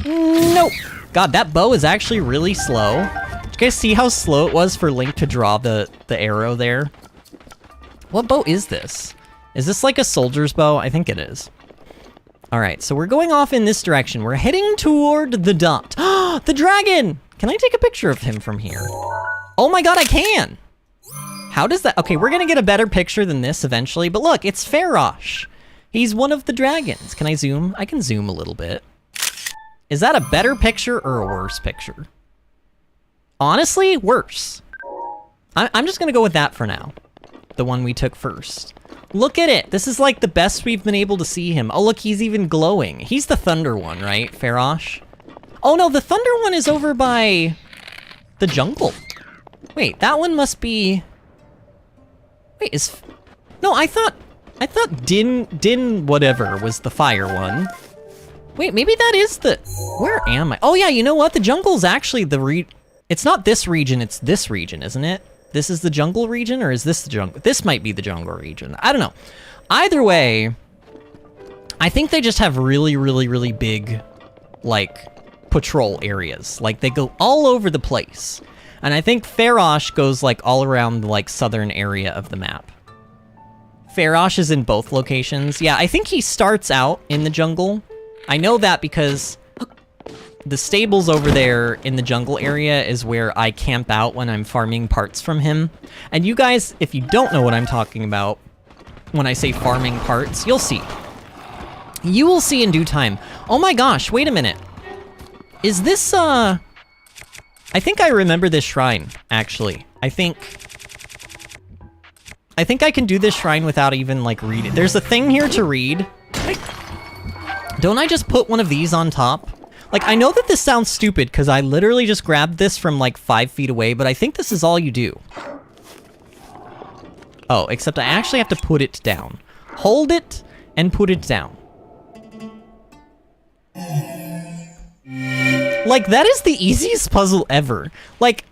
No. God, that bow is actually really slow. Did you guys see how slow it was for Link to draw the arrow there? What bow is this? Is this like a soldier's bow? I think it is. Alright, so we're going off in this direction. We're heading toward the dot. The dragon! Can I take a picture of him from here? Oh my god, I can! How does that... Okay, we're gonna get a better picture than this eventually, but look, it's Farosh. He's one of the dragons. Can I zoom? I can zoom a little bit. Is that a better picture or a worse picture? Honestly, worse. I'm just gonna go with that for now. The one we took first. Look at it. This is like the best we've been able to see him. Oh, look, he's even glowing. He's the thunder one, right, Farosh? Oh, no, the thunder one is over by the jungle. Wait, that one must be... Wait, is... No, I thought I thought Din whatever was the fire one. Wait, maybe that is the... Where am I? Oh yeah, you know what? The jungle's actually the It's not this region, it's this region, isn't it? This is the jungle region, or is this the jungle? This might be the jungle region. I don't know. Either way, I think they just have really, really, really big, like, patrol areas. Like, they go all over the place. And I think Farosh goes, like, all around the, like, southern area of the map. Farosh is in both locations. Yeah, I think he starts out in the jungle. I know that because the stables over there in the jungle area is where I camp out when I'm farming parts from him. And you guys, if you don't know what I'm talking about, when I say farming parts, you'll see. You will see in due time. Oh my gosh, wait a minute. Is this, I think I remember this shrine, actually. I think I can do this shrine without even, like, reading. There's a thing here to read. Don't I just put one of these on top? Like, I know that this sounds stupid, because I literally just grabbed this from, like, 5 feet away, but I think this is all you do. Oh, except I actually have to put it down. Hold it, and put it down. Like, that is the easiest puzzle ever. Like,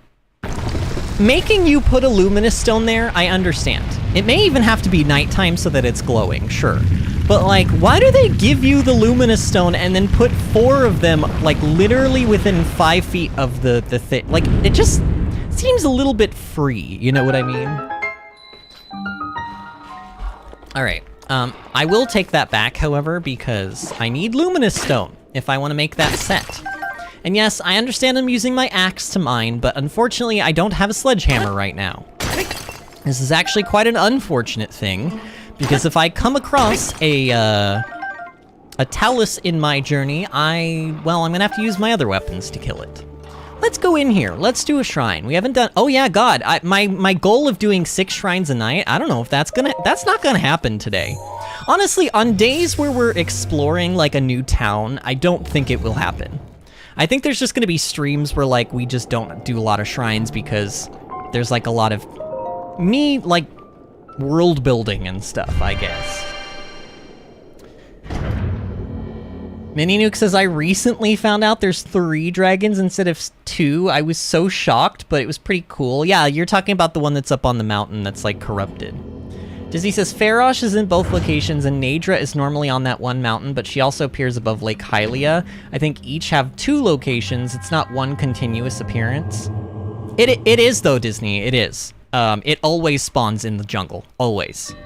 making you put a luminous stone there, I understand. It may even have to be nighttime so that it's glowing, sure. But, like, why do they give you the luminous stone and then put 4 of them, like, literally within 5 feet of the thing? Like, it just seems a little bit free, you know what I mean? Alright, I will take that back, however, because I need luminous stone if I want to make that set. And yes, I understand I'm using my axe to mine, but unfortunately I don't have a sledgehammer right now. This is actually quite an unfortunate thing, because if I come across a talus in my journey, well, I'm gonna have to use my other weapons to kill it. Let's go in here. Let's do a shrine. We haven't done... Oh yeah, God, my goal of doing 6 shrines a night, I don't know if that's not gonna happen today. Honestly, on days where we're exploring, like, a new town, I don't think it will happen. I think there's just gonna be streams where, like, we just don't do a lot of shrines because there's, like, a lot of me, like, world building and stuff, I guess. MiniNuke says, I recently found out there's 3 dragons instead of 2. I was so shocked, but it was pretty cool. Yeah, you're talking about the one that's up on the mountain that's, like, corrupted. Dizzy says, Farosh is in both locations, and Nadra is normally on that one mountain, but she also appears above Lake Hylia. I think each have 2 locations. It's not one continuous appearance. It is, though, Disney. It is. It always spawns in the jungle. Always.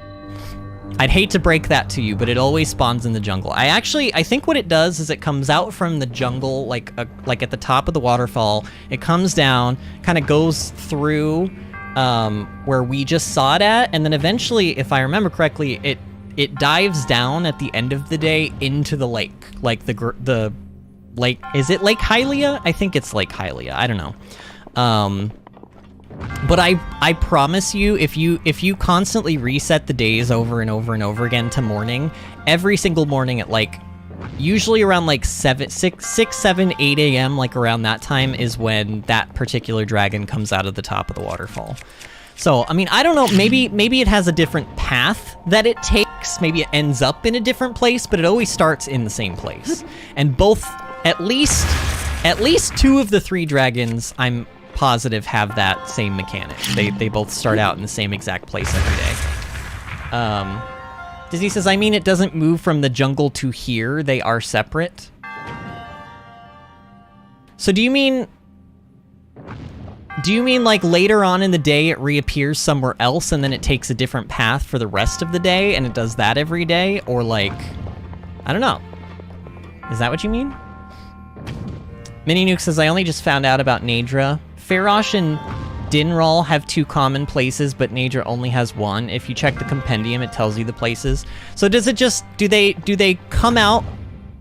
I'd hate to break that to you, but it always spawns in the jungle. I think what it does is it comes out from the jungle, like at the top of the waterfall. It comes down, kind of goes through where we just saw it at, and then eventually, if I remember correctly, it dives down at the end of the day into the lake. Like the lake, is it Lake Hylia? I think it's Lake Hylia. I don't know. But I promise you, if you constantly reset the days over and over and over again to morning, every single morning at, like, usually around, like, 6, 7, 8 a.m., like, around that time is when that particular dragon comes out of the top of the waterfall. So, I mean, I don't know, maybe it has a different path that it takes, maybe it ends up in a different place, but it always starts in the same place. And both, at least 2 of the 3 dragons, I'm positive, have that same mechanic. They both start out in the same exact place every day. Disney says, I mean, it doesn't move from the jungle to here. They are separate. So do you mean like later on in the day it reappears somewhere else and then it takes a different path for the rest of the day and it does that every day? Or, like, I don't know. Is that what you mean? MiniNuke says, I only just found out about Nadra. Farosh and Dinral have 2 common places, but Nadra only has 1. If you check the compendium, it tells you the places. So does it just, do they come out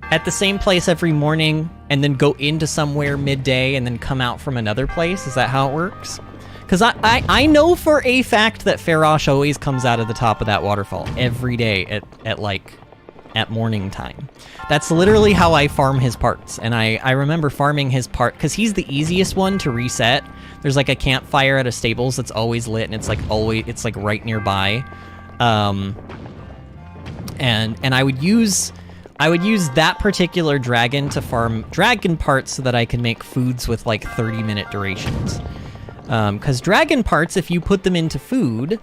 at the same place every morning and then go into somewhere midday and then come out from another place? Is that how it works? Because I know for a fact that Farosh always comes out of the top of that waterfall every day at morning time. That's literally how I farm his parts, and I remember farming his part because he's the easiest one to reset. There's, like, a campfire at a stables that's always lit, and it's like right nearby. And I would use that particular dragon to farm dragon parts so that I could make foods with like 30-minute durations. Because dragon parts, if you put them into food,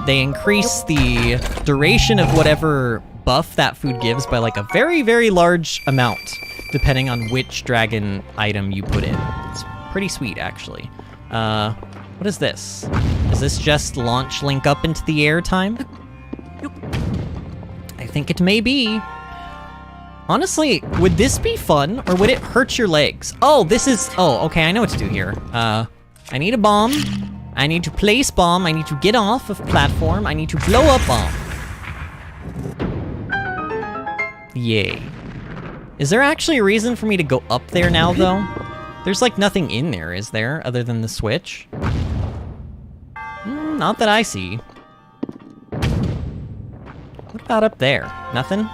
they increase the duration of whatever buff that food gives by like a very, very large amount, depending on which dragon item you put in. It's pretty sweet, actually. What is this? Is this just launch Link up into the air time? I think it may be. Honestly, would this be fun, or would it hurt your legs? Oh, this is... Oh, okay, I know what to do here. I need a bomb. I need to place bomb. I need to get off of platform. I need to blow up bomb. Yay. Is there actually a reason for me to go up there now, though? There's, like, nothing in there, is there, other than the switch? Not that I see. What about up there? Nothing?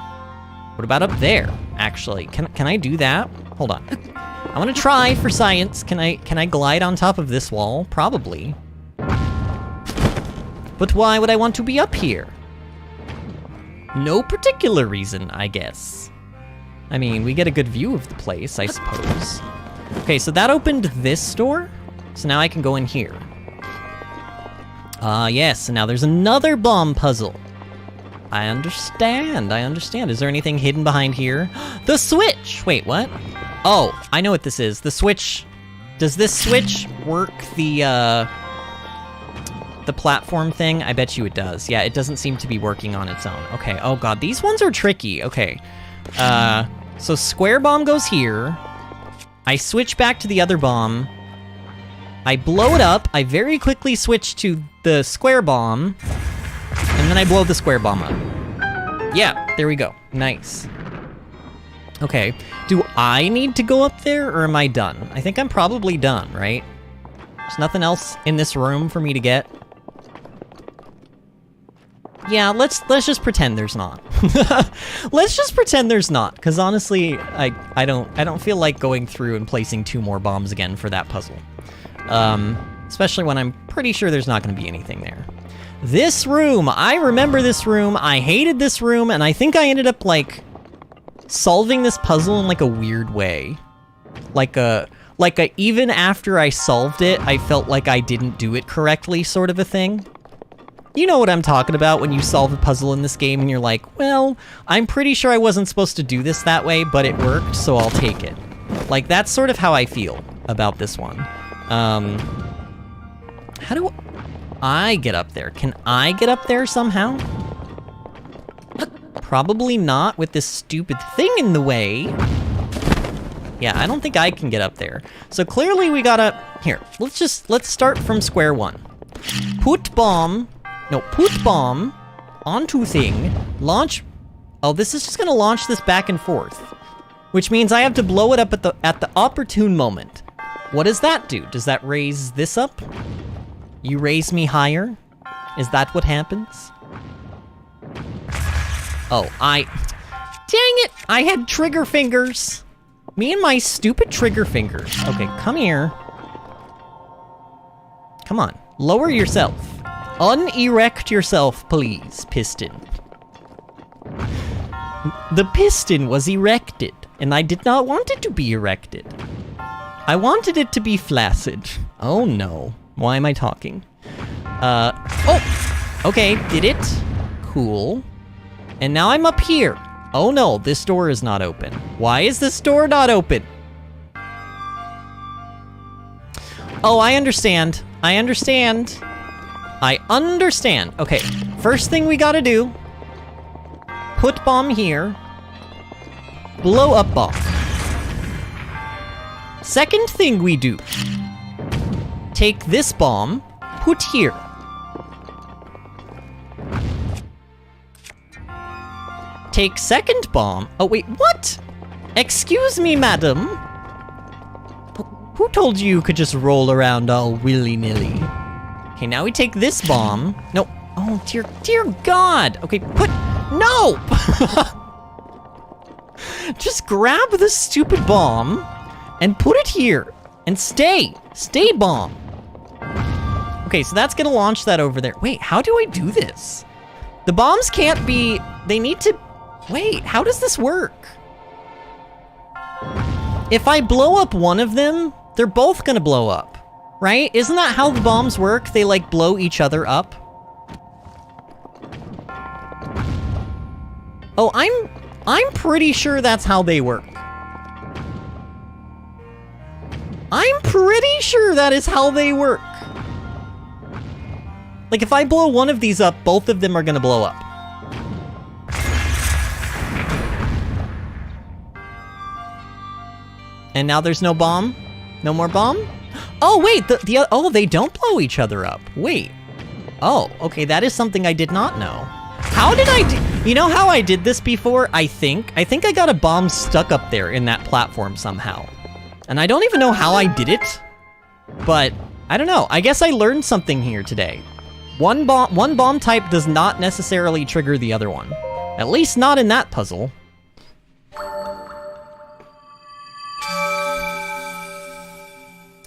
What about up there, actually? Can I do that? Hold on. I want to try for science. Can I glide on top of this wall? Probably. But why would I want to be up here? No particular reason, I guess. I mean, we get a good view of the place, I suppose. Okay, so that opened this door. So now I can go in here. Yes, and now there's another bomb puzzle. I understand. Is there anything hidden behind here? The switch! Wait, what? Oh, I know what this is. The switch... Does this switch work the platform thing? I bet you it does. Yeah, it doesn't seem to be working on its own. Okay, oh god, these ones are tricky. Okay. So square bomb goes here. I switch back to the other bomb. I blow it up. I very quickly switch to the square bomb. And then I blow the square bomb up. Yeah, there we go. Nice. Okay, do I need to go up there, or am I done? I think I'm probably done, right? There's nothing else in this room for me to get. Yeah, let's just pretend there's not. Let's just pretend there's not, because honestly, I don't feel like going through and placing 2 more bombs again for that puzzle. Especially when I'm pretty sure there's not going to be anything there. This room, I remember this room, I hated this room, and I think I ended up, like, solving this puzzle in, like, a weird way. Like a even after I solved it, I felt like I didn't do it correctly sort of a thing. You know what I'm talking about when you solve a puzzle in this game and you're like, well, I'm pretty sure I wasn't supposed to do this that way, but it worked, so I'll take it. Like, that's sort of how I feel about this one. How do I get up there? Can I get up there somehow? Probably not with this stupid thing in the way. Yeah, I don't think I can get up there. So clearly we gotta... Here, let's start from square one. Put bomb onto thing, launch... Oh, this is just gonna launch this back and forth. Which means I have to blow it up at the opportune moment. What does that do? Does that raise this up? You raise me higher? Is that what happens? Oh, dang it! I had trigger fingers! Me and my stupid trigger fingers. Okay, come here. Come on, lower yourself. Unerect yourself, please, piston. The piston was erected, and I did not want it to be erected. I wanted it to be flaccid. Oh no. Why am I talking? Oh! Okay, did it. Cool. And now I'm up here. Oh no, this door is not open. Why is this door not open? Oh, I understand. I understand. Okay, first thing we gotta do. Put bomb here. Blow up bomb. Second thing we do. Take this bomb, put here. Take second bomb. Oh, wait, what? Excuse me, madam. Who told you could just roll around all willy-nilly? Okay, now we take this bomb. No. Oh, dear God. Okay, no! Just grab the stupid bomb and put it here. And stay bomb. Okay, so that's gonna launch that over there. Wait, how do I do this? The bombs can't be They need to... Wait, how does this work? If I blow up one of them, they're both gonna blow up, right? Isn't that how the bombs work? They, like, blow each other up? Oh, I'm pretty sure that's how they work. I'm pretty sure that is how they work. Like, if I blow one of these up, both of them are gonna blow up. And now there's no bomb? No more bomb? Oh, wait, oh, they don't blow each other up. Wait. Oh, okay, that is something I did not know. How did you know how I did this before? I think I got a bomb stuck up there in that platform somehow. And I don't even know how I did it, but I don't know. I guess I learned something here today. One bomb type does not necessarily trigger the other one. At least not in that puzzle.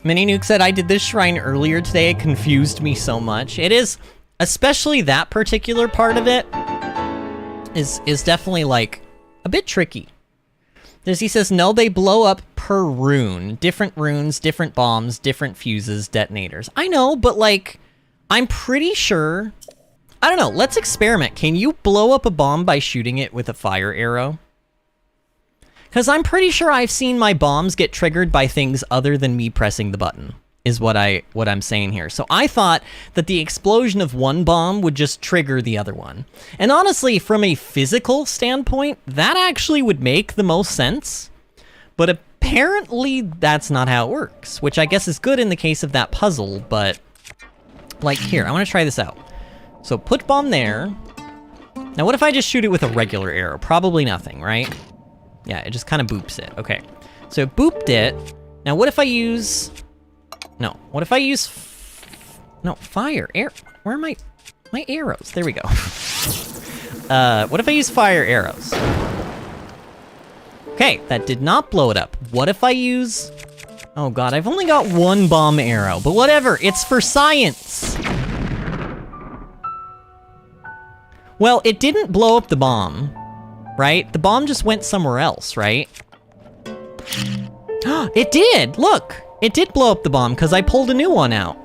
Mini Nuke said, I did this shrine earlier today. It confused me so much. It is, especially that particular part of it, is definitely, like, a bit tricky. He says, no, they blow up per rune. Different runes, different bombs, different fuses, detonators. I know, but, like, I'm pretty sure... I don't know, let's experiment. Can you blow up a bomb by shooting it with a fire arrow? Because I'm pretty sure I've seen my bombs get triggered by things other than me pressing the button, is what I'm saying here. So I thought that the explosion of one bomb would just trigger the other one. And honestly, from a physical standpoint, that actually would make the most sense. But apparently that's not how it works, which I guess is good in the case of that puzzle, but... Like, here, I want to try this out. So put bomb there. Now what if I just shoot it with a regular arrow? Probably nothing, right? Yeah, it just kind of boops it. Okay. So it booped it. Now what if I use... No. What if I use... No, fire. Air... Where are my arrows? There we go. What if I use fire arrows? Okay, that did not blow it up. What if I use... Oh god, I've only got one bomb arrow, but whatever, it's for science! Well, it didn't blow up the bomb, right? The bomb just went somewhere else, right? It did! Look! It did blow up the bomb, because I pulled a new one out.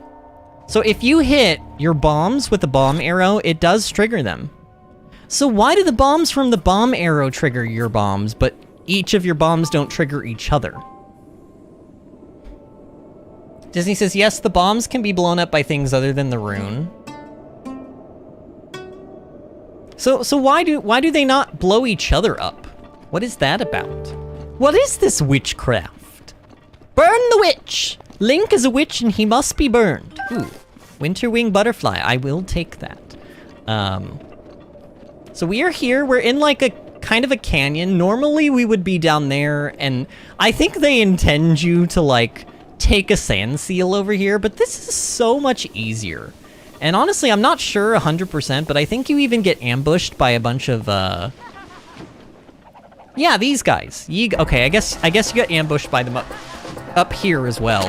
So if you hit your bombs with a bomb arrow, it does trigger them. So why do the bombs from the bomb arrow trigger your bombs, but each of your bombs don't trigger each other? Disney says, yes, the bombs can be blown up by things other than the rune. So why do they not blow each other up? What is that about? What is this witchcraft? Burn the witch! Link is a witch and he must be burned. Ooh, winter wing butterfly. I will take that. So we are here. We're in like a kind of a canyon. Normally we would be down there, and I think they intend you to like take a sand seal over here, but this is so much easier. And honestly, I'm not sure 100%, but I think you even get ambushed by a bunch of, yeah, these guys. Okay, I guess you get ambushed by them up here as well.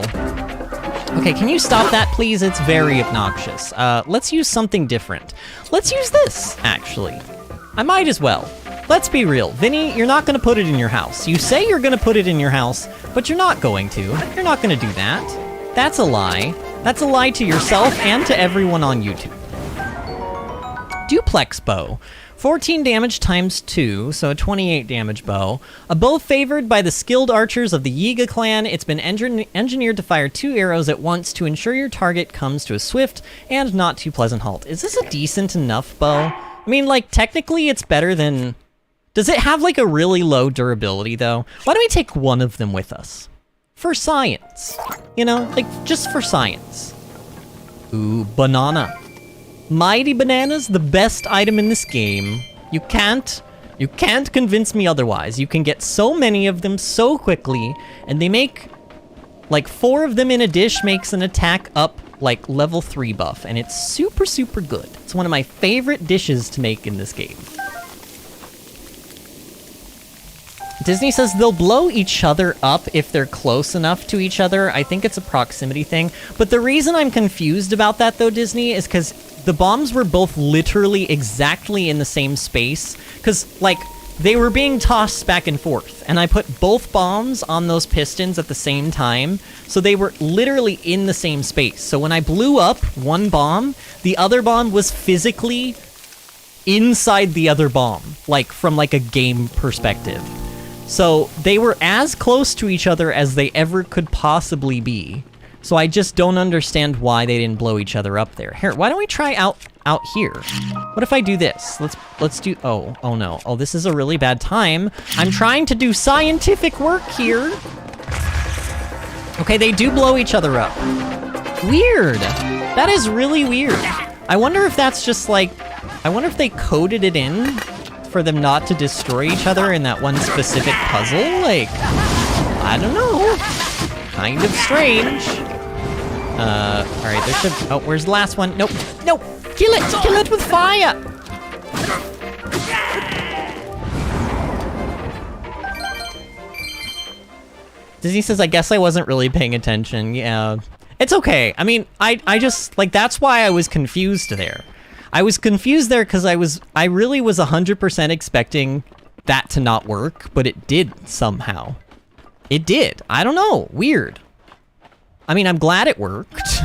Okay, can you stop that, please? It's very obnoxious. Let's use something different. Let's use this, actually. I might as well. Let's be real. Vinny, you're not gonna put it in your house. You say you're gonna put it in your house, but you're not going to. You're not gonna do that. That's a lie. That's a lie to yourself and to everyone on YouTube. Duplex bow. 14 damage times 2, so a 28 damage bow. A bow favored by the skilled archers of the Yiga clan. It's been engineered to fire 2 arrows at once to ensure your target comes to a swift and not too pleasant halt. Is this a decent enough bow? I mean, like, technically it's better than... Does it have, like, a really low durability, though? Why don't we take one of them with us? For science. You know, like, just for science. Ooh, banana. Mighty bananas, the best item in this game. You can't convince me otherwise. You can get so many of them so quickly, and they make, like, 4 of them in a dish makes an attack up, like, level 3 buff, and it's super, super good. It's one of my favorite dishes to make in this game. Disney says they'll blow each other up if they're close enough to each other. I think it's a proximity thing. But the reason I'm confused about that, though, Disney, is because the bombs were both literally exactly in the same space, because, like, they were being tossed back and forth, and I put both bombs on those pistons at the same time, so they were literally in the same space. So when I blew up one bomb, the other bomb was physically inside the other bomb, like, from, like, a game perspective. So they were as close to each other as they ever could possibly be. So I just don't understand why they didn't blow each other up there. Here, why don't we try out here? What if I do this? Let's do, oh no. Oh, this is a really bad time. I'm trying to do scientific work here. Okay, they do blow each other up. Weird. That is really weird. I wonder if that's just like, I wonder if they coded it in for them not to destroy each other in that one specific puzzle? Like, I don't know. Kind of strange. Alright, there should... Oh, where's the last one? Nope. Nope! Kill it! Kill it with fire! Disney says, I guess I wasn't really paying attention. Yeah. It's okay. I mean, I just... Like, that's why I was confused there. I was confused there because I really was 100% expecting that to not work, but it did somehow. It did. I don't know. Weird. I mean, I'm glad it worked,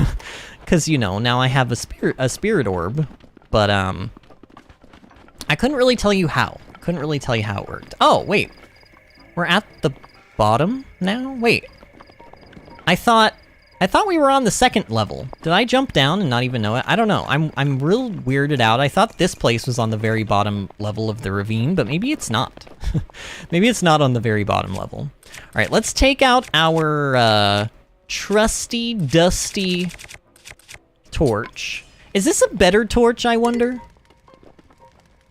because, you know, now I have a spirit orb, but, I couldn't really tell you how. Couldn't really tell you how it worked. Oh, wait. We're at the bottom now? Wait. I thought we were on the second level. Did I jump down and not even know it? I don't know. I'm real weirded out. I thought this place was on the very bottom level of the ravine, but maybe it's not. Maybe it's not on the very bottom level. All right, let's take out our, trusty, dusty torch. Is this a better torch, I wonder?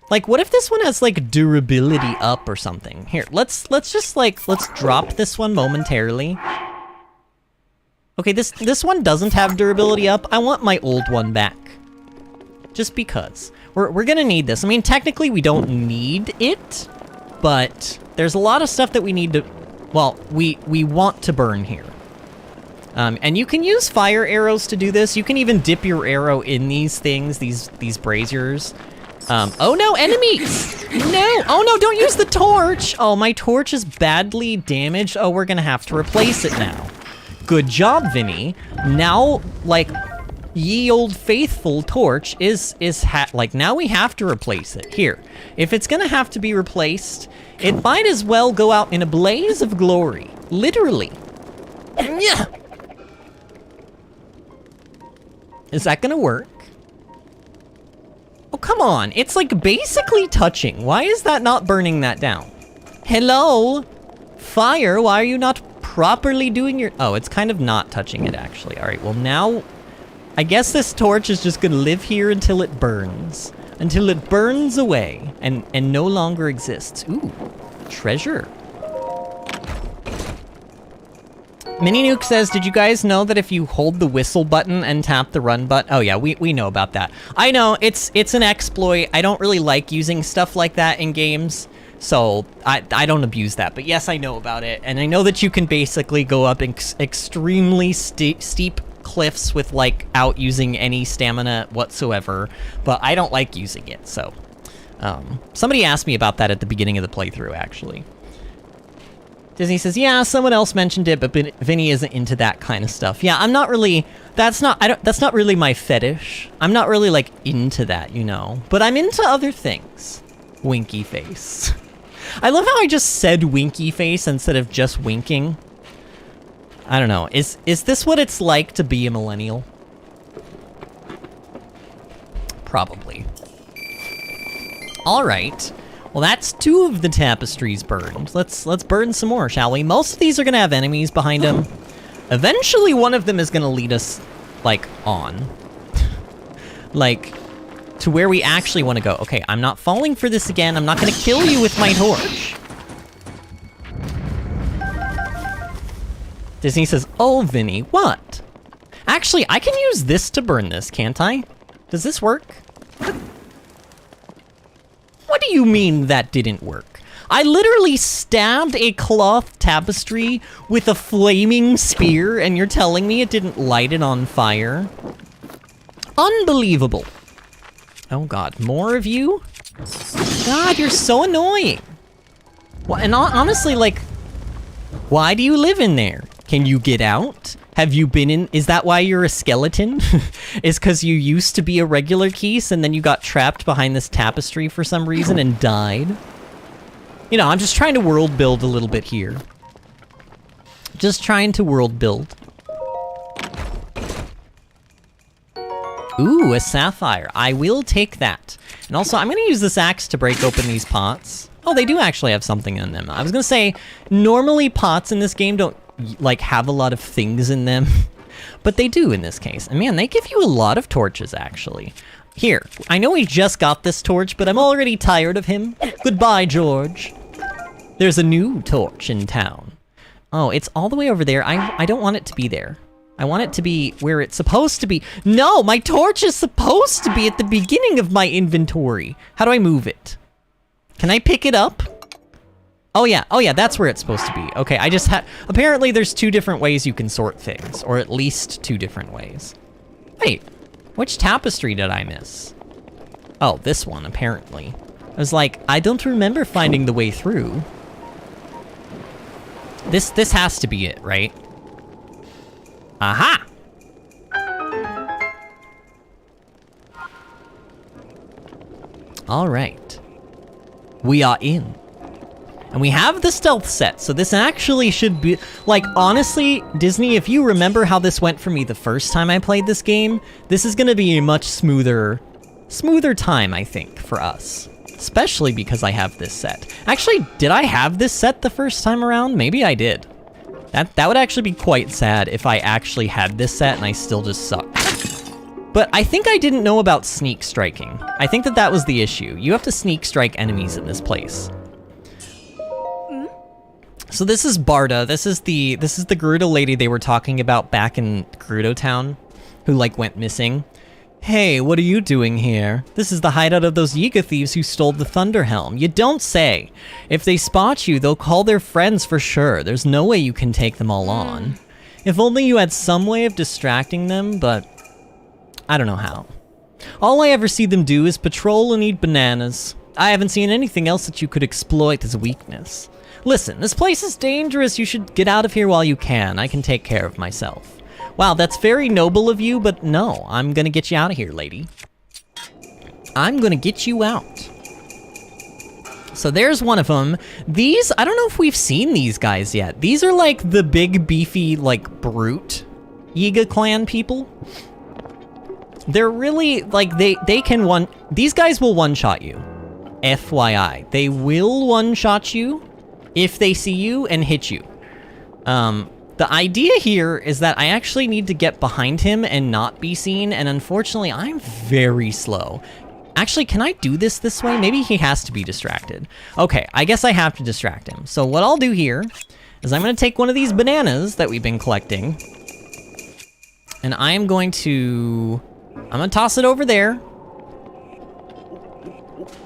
Like, what if this one has, like, durability up or something? Here, let's just, like, let's drop this one momentarily. Okay, this one doesn't have durability up. I want my old one back. Just because. We're gonna need this. I mean, technically, we don't need it, but there's a lot of stuff that we need to... Well, we want to burn here. And you can use fire arrows to do this. You can even dip your arrow in these things, these braziers. Oh no, enemies! No! Oh no, don't use the torch! Oh, my torch is badly damaged. Oh, we're gonna have to replace it now. Good job, Vinny. Now, like, ye old faithful torch is like, now we have to replace it. Here, if it's gonna have to be replaced, it might as well go out in a blaze of glory. Literally. Yeah. Is that gonna work? Oh, come on. It's like basically touching. Why is that not burning that down? Hello? Fire, why are you not properly doing your... Oh, it's kind of not touching it, actually. All right, well now... I guess this torch is just gonna live here until it burns. Until it burns away and no longer exists. Ooh, treasure. Mini Nuke says, did you guys know that if you hold the whistle button and tap the run button... Oh yeah, we know about that. I know, it's an exploit. I don't really like using stuff like that in games, so I don't abuse that. But yes, I know about it, and I know that you can basically go up extremely steep cliffs without using any stamina whatsoever, but I don't like using it, so... somebody asked me about that at the beginning of the playthrough, actually. Disney says, yeah, someone else mentioned it, but Vinny isn't into that kind of stuff. Yeah, I'm not really... That's not really my fetish. I'm not really, like, into that, you know? But I'm into other things. Winky face. I love how I just said winky face instead of just winking. I don't know. Is this what it's like to be a millennial? Probably. All right. Well, that's 2 of the tapestries burned. Let's burn some more, shall we? Most of these are gonna have enemies behind them. Eventually, one of them is gonna lead us, like, on. Like, to where we actually want to go. Okay, I'm not falling for this again. I'm not gonna kill you with my torch. Disney says, oh, Vinny, what? Actually, I can use this to burn this, can't I? Does this work? What do you mean that didn't work? I literally stabbed a cloth tapestry with a flaming spear, and you're telling me it didn't light it on fire? Unbelievable. Oh god, more of you? God, you're so annoying. Well, and honestly, like, why do you live in there? Can you get out? Have you been in? Is that why you're a skeleton? Is because you used to be a regular Keese and then you got trapped behind this tapestry for some reason and died? You know, I'm just trying to world build a little bit here. Just trying to world build. Ooh, a sapphire. I will take that. And also, I'm gonna use this axe to break open these pots. Oh, they do actually have something in them. I was gonna say, normally pots in this game don't, like, have a lot of things in them. But they do in this case. And man, they give you a lot of torches, actually. Here, I know we just got this torch, but I'm already tired of him. Goodbye, George. There's a new torch in town. Oh, it's all the way over there. I don't want it to be there. I want it to be where it's supposed to be. No, my torch is supposed to be at the beginning of my inventory. How do I move it? Can I pick it up? Oh yeah, that's where it's supposed to be. Okay, I just had... Apparently there's 2 different ways you can sort things, or at least 2 different ways. Wait, which tapestry did I miss? Oh, this one, apparently. I was like, I don't remember finding the way through. This has to be it, right? Aha! All right. We are in. And we have the stealth set, so this actually should be... Like, honestly, Disney, if you remember how this went for me the first time I played this game, this is gonna be a much smoother time, I think, for us. Especially because I have this set. Actually, did I have this set the first time around? Maybe I did. That would actually be quite sad if I actually had this set and I still just sucked. But I think I didn't know about sneak striking. I think that was the issue. You have to sneak strike enemies in this place. So this is Barda. This is the Gerudo lady they were talking about back in Gerudo Town, who like went missing. Hey, what are you doing here? This is the hideout of those Yiga thieves who stole the Thunder Helm. You don't say. If they spot you, they'll call their friends for sure. There's no way you can take them all on. If only you had some way of distracting them, but I don't know how. All I ever see them do is patrol and eat bananas. I haven't seen anything else that you could exploit as a weakness. Listen, this place is dangerous. You should get out of here while you can. I can take care of myself. Wow, that's very noble of you, but no, I'm gonna get you out of here, lady. I'm gonna get you out. So there's one of them. These, I don't know if we've seen these guys yet. These are like the big, beefy, like, brute Yiga clan people. They're really, like, they can these guys will one-shot you. FYI. They will one-shot you if they see you and hit you. The idea here is that I actually need to get behind him and not be seen, and unfortunately, I'm very slow. Actually, can I do this way? Maybe he has to be distracted. Okay, I guess I have to distract him. So what I'll do here is I'm gonna take one of these bananas that we've been collecting, and I'm gonna toss it over there.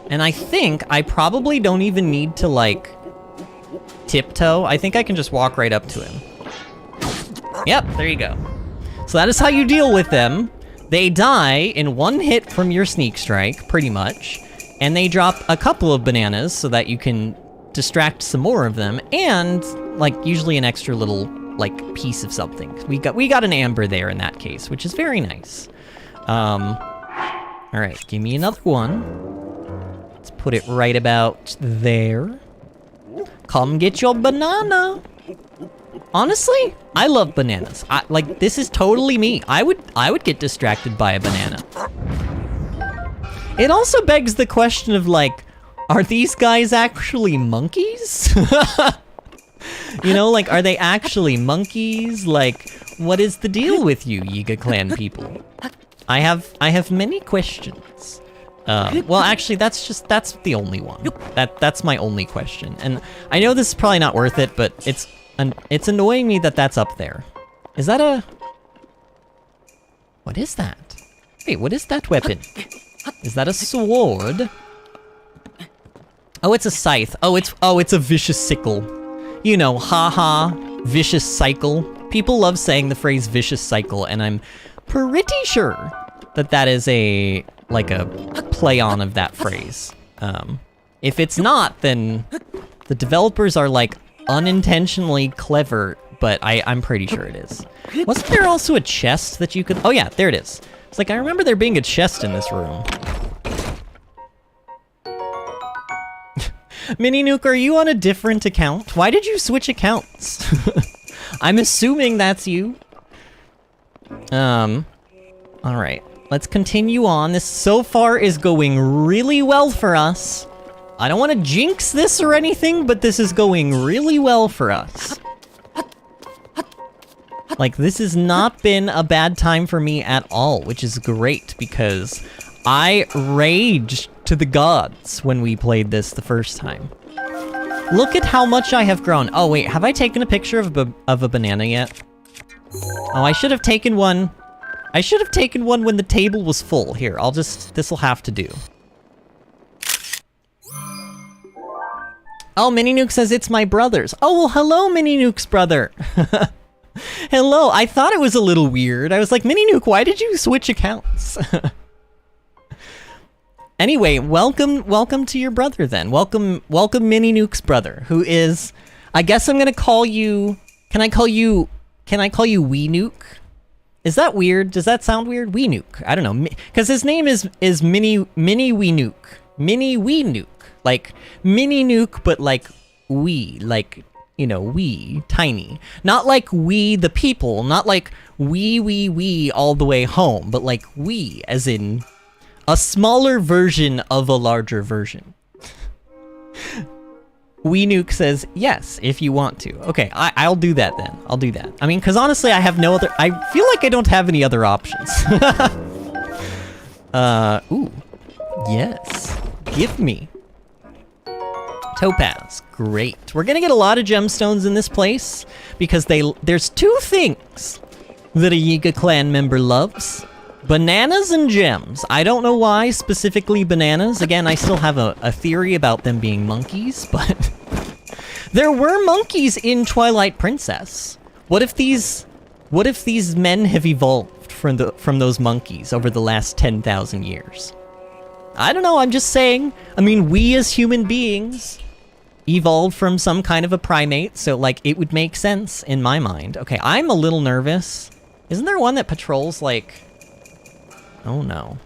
And I think I probably don't even need to, like, tiptoe. I think I can just walk right up to him. Yep, there you go. So that is how you deal with them. They die in 1 hit from your sneak strike, pretty much. And they drop a couple of bananas so that you can distract some more of them. And, like, usually an extra little, like, piece of something. We got an amber there in that case, which is very nice. Alright, give me another one. Let's put it right about there. Come get your banana. Honestly, I love bananas. Like, this is totally me. I would get distracted by a banana. It also begs the question of, like, are these guys actually monkeys? You know, like, are they actually monkeys? Like, what is the deal with you, Yiga clan people? I have many questions. Well, actually, that's the only one. That's my only question. And I know this is probably not worth it, but it's annoying me that that's up there. Is that a... What is that? Wait, what is that weapon? Is that a sword? Oh, it's a scythe. Oh, it's a vicious sickle. You know, haha, vicious cycle. People love saying the phrase vicious cycle, and I'm pretty sure that is a play on of that phrase. If it's not, then the developers are like unintentionally clever, but I'm pretty sure it is. Wasn't there also a chest that you could... Oh yeah, there it is. It's like, I remember there being a chest in this room. Mini Nuke, are you on a different account? Why did you switch accounts? I'm assuming that's you. Alright. Let's continue on. This so far is going really well for us. I don't want to jinx this or anything, but this is going really well for us. Like, this has not been a bad time for me at all, which is great, because I raged to the gods when we played this the first time. Look at how much I have grown. Oh, wait, have I taken a picture of a banana yet? Oh, I should have taken one. I should have taken one when the table was full. Here, this'll have to do. Oh, Mini Nuke says it's my brother's. Oh, well, hello, Mini Nuke's brother. Hello, I thought it was a little weird. I was like, Mini Nuke, why did you switch accounts? Anyway, welcome to your brother then. Welcome Mini Nuke's brother, who is, I guess I'm gonna call you, can I call you Wee Nuke? Is that weird? Does that sound weird? Wee Nuke. I don't know, because his name is Mini Wee Nuke. Mini Wee Nuke. Like, Mini Nuke, but like wee, like, you know, wee, tiny. Not like we the people, not like we all the way home, but like we, as in a smaller version of a larger version. Wee Nuke says, yes, if you want to. Okay, I'll do that then. I'll do that. I mean, because honestly, I have no other... I feel like I don't have any other options. Ooh. Yes. Give me. Topaz. Great. We're gonna get a lot of gemstones in this place, because there's two things that a Yiga clan member loves. Bananas and gems. I don't know why specifically bananas. Again, I still have a theory about them being monkeys, but there were monkeys in Twilight Princess. What if these men have evolved from those monkeys over the last 10,000 years? I don't know, I'm just saying. I mean, we as human beings evolved from some kind of a primate, so like it would make sense in my mind. Okay, I'm a little nervous. Isn't there one that patrols like... Oh no.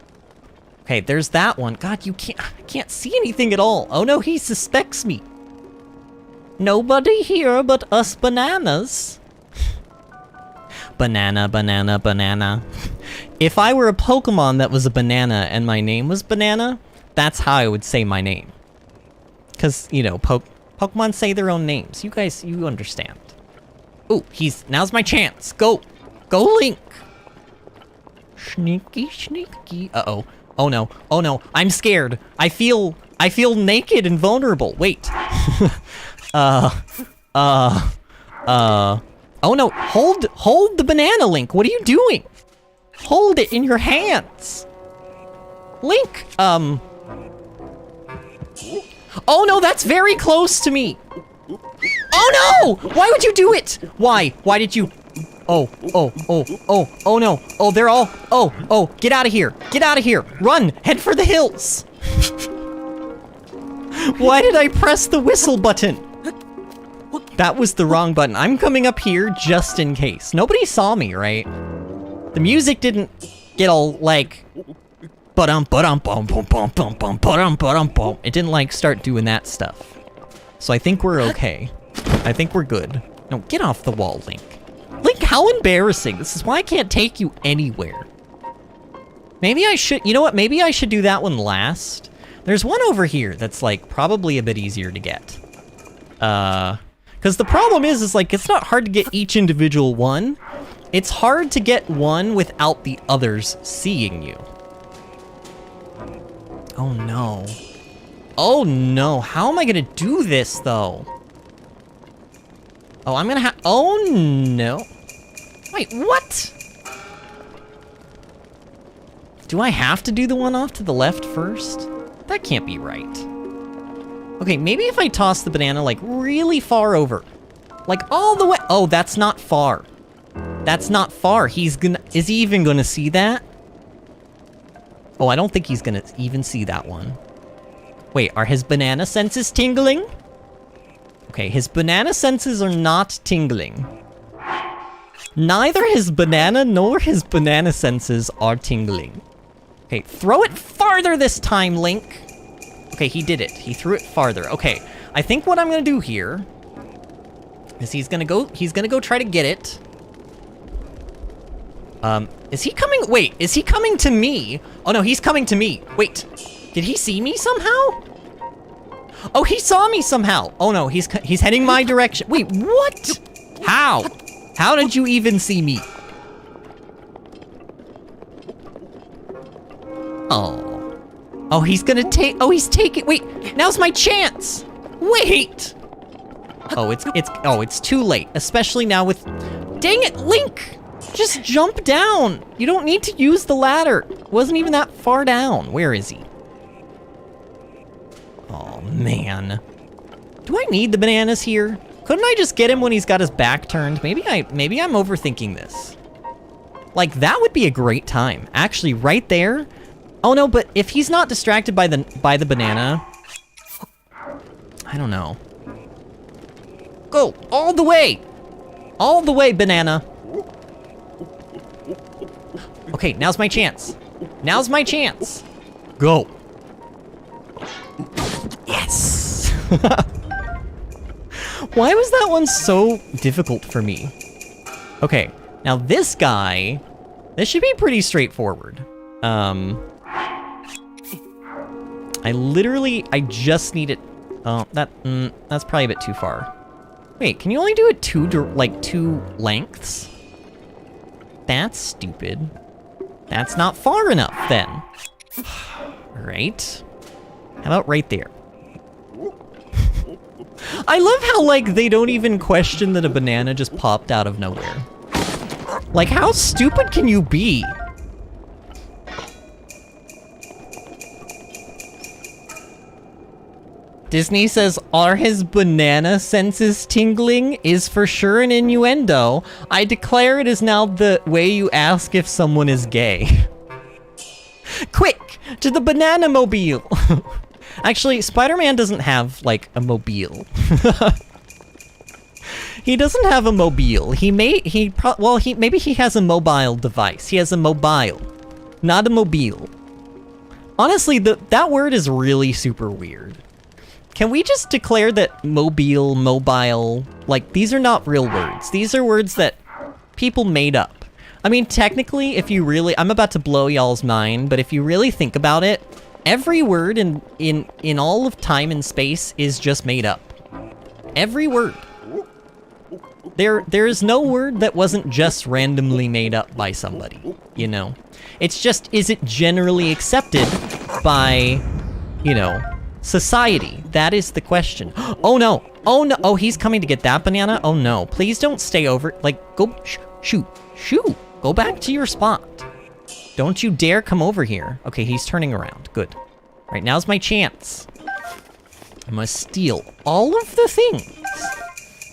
Okay, there's that one. God, I can't see anything at all. Oh no, he suspects me. Nobody here but us bananas. Banana, banana, banana. If I were a Pokemon that was a banana and my name was Banana, that's how I would say my name. Because, you know, Pokemon say their own names. You guys, you understand. Ooh, now's my chance. Go. Go, Link. Sneaky, sneaky. Uh-oh. Oh no. Oh no. I'm scared. I feel naked and vulnerable. Wait. Oh no. Hold the banana, Link. What are you doing? Hold it in your hands. Link, Oh no, that's very close to me. Oh no! Why would you do it? Why? Why did you... Oh no. Oh, they're all... Oh, get out of here. Get out of here. Run, head for the hills. Why did I press the whistle button? That was the wrong button. I'm coming up here just in case. Nobody saw me, right? The music didn't get all, like... It didn't, like, start doing that stuff. So I think we're okay. I think we're good. No, get off the wall, Link. Link, how embarrassing. This is why I can't take you anywhere. Maybe I should... You know what? Maybe I should do that one last. There's one over here that's, like, probably a bit easier to get. Because the problem is, like, it's not hard to get each individual one. It's hard to get one without the others seeing you. Oh no. Oh no, how am I gonna do this though? Oh, I'm gonna have, oh no. Wait, what? Do I have to do the one off to the left first? That can't be right. Okay, maybe if I toss the banana like really far over. Like all the way, oh, that's not far. That's not far. Is he even gonna see that? Oh, I don't think he's gonna even see that one. Wait, are his banana senses tingling? Okay, his banana senses are not tingling. Neither his banana nor his banana senses are tingling. Okay, throw it farther this time, Link. Okay, he did it. He threw it farther. Okay, I think what I'm gonna do here is he's gonna go try to get it. Is he coming? Wait, is he coming to me? Oh no, he's coming to me. Wait, did he see me somehow? Oh, he saw me somehow. Oh no, he's heading my direction. Wait, what? How? How did you even see me? Oh. Oh, he's gonna take, oh, he's taking, wait, now's my chance. Wait. Oh, it's too late, especially now with, dang it, Link. Just jump down. You don't need to use the ladder. It wasn't even that far down. Where is he? Oh, man. Do I need the bananas here? Couldn't I just get him when he's got his back turned? Maybe I'm overthinking this. Like, that would be a great time. Actually, right there. Oh no, but if he's not distracted by the banana, I don't know. Go all the way. All the way, banana. Okay, now's my chance. Now's my chance. Go. Yes. Why was that one so difficult for me? Okay, now this guy, this should be pretty straightforward. I just need it. Oh, that's probably a bit too far. Wait, can you only do it two lengths? That's stupid. That's not far enough, then. Right. How about right there? I love how, like, they don't even question that a banana just popped out of nowhere. Like, how stupid can you be? Disney says, are his banana senses tingling? Is for sure an innuendo. I declare it is now the way you ask if someone is gay. Quick, to the banana mobile. Actually, Spider-Man doesn't have, like, a mobile. He doesn't have a mobile. Maybe he has a mobile device. He has a mobile, not a mobile. Honestly, that word is really super weird. Can we just declare that mobile, like, these are not real words. These are words that people made up. I mean, technically, if you really, I'm about to blow y'all's mind, but if you really think about it, every word in all of time and space is just made up. Every word. There is no word that wasn't just randomly made up by somebody, you know? It's just, is it generally accepted by, you know, society? That is the question. Oh no, oh he's coming to get that banana? Oh no, please don't stay over, like, go, shoot, go back to your spot. Don't you dare come over here. Okay, he's turning around, good. Right, now's my chance. I must steal all of the things.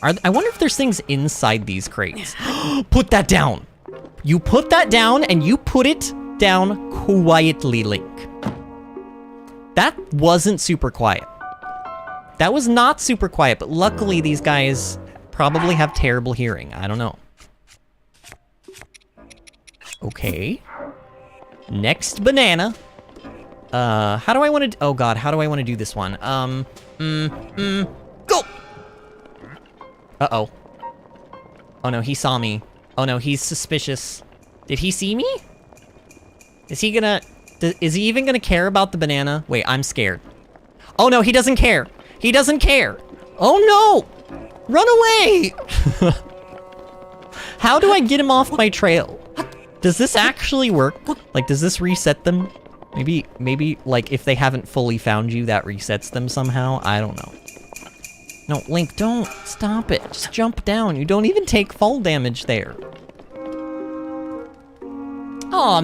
I wonder if there's things inside these crates. Put that down. You put that down, and you put it down quietly, Link. That wasn't super quiet. That was not super quiet, but luckily these guys probably have terrible hearing. I don't know. Okay. Next banana. How do I want to... Oh god, how do I want to do this one? Go! Uh-oh. Oh no, he saw me. Oh no, he's suspicious. Did he see me? Is he gonna... Is he even gonna care about the banana? Wait, I'm scared. Oh no, he doesn't care. He doesn't care. Oh no! Run away! How do I get him off my trail? Does this actually work? Like, does this reset them? Maybe, like, if they haven't fully found you, that resets them somehow? I don't know. No, Link, don't. Stop it. Just jump down. You don't even take fall damage there. Aw,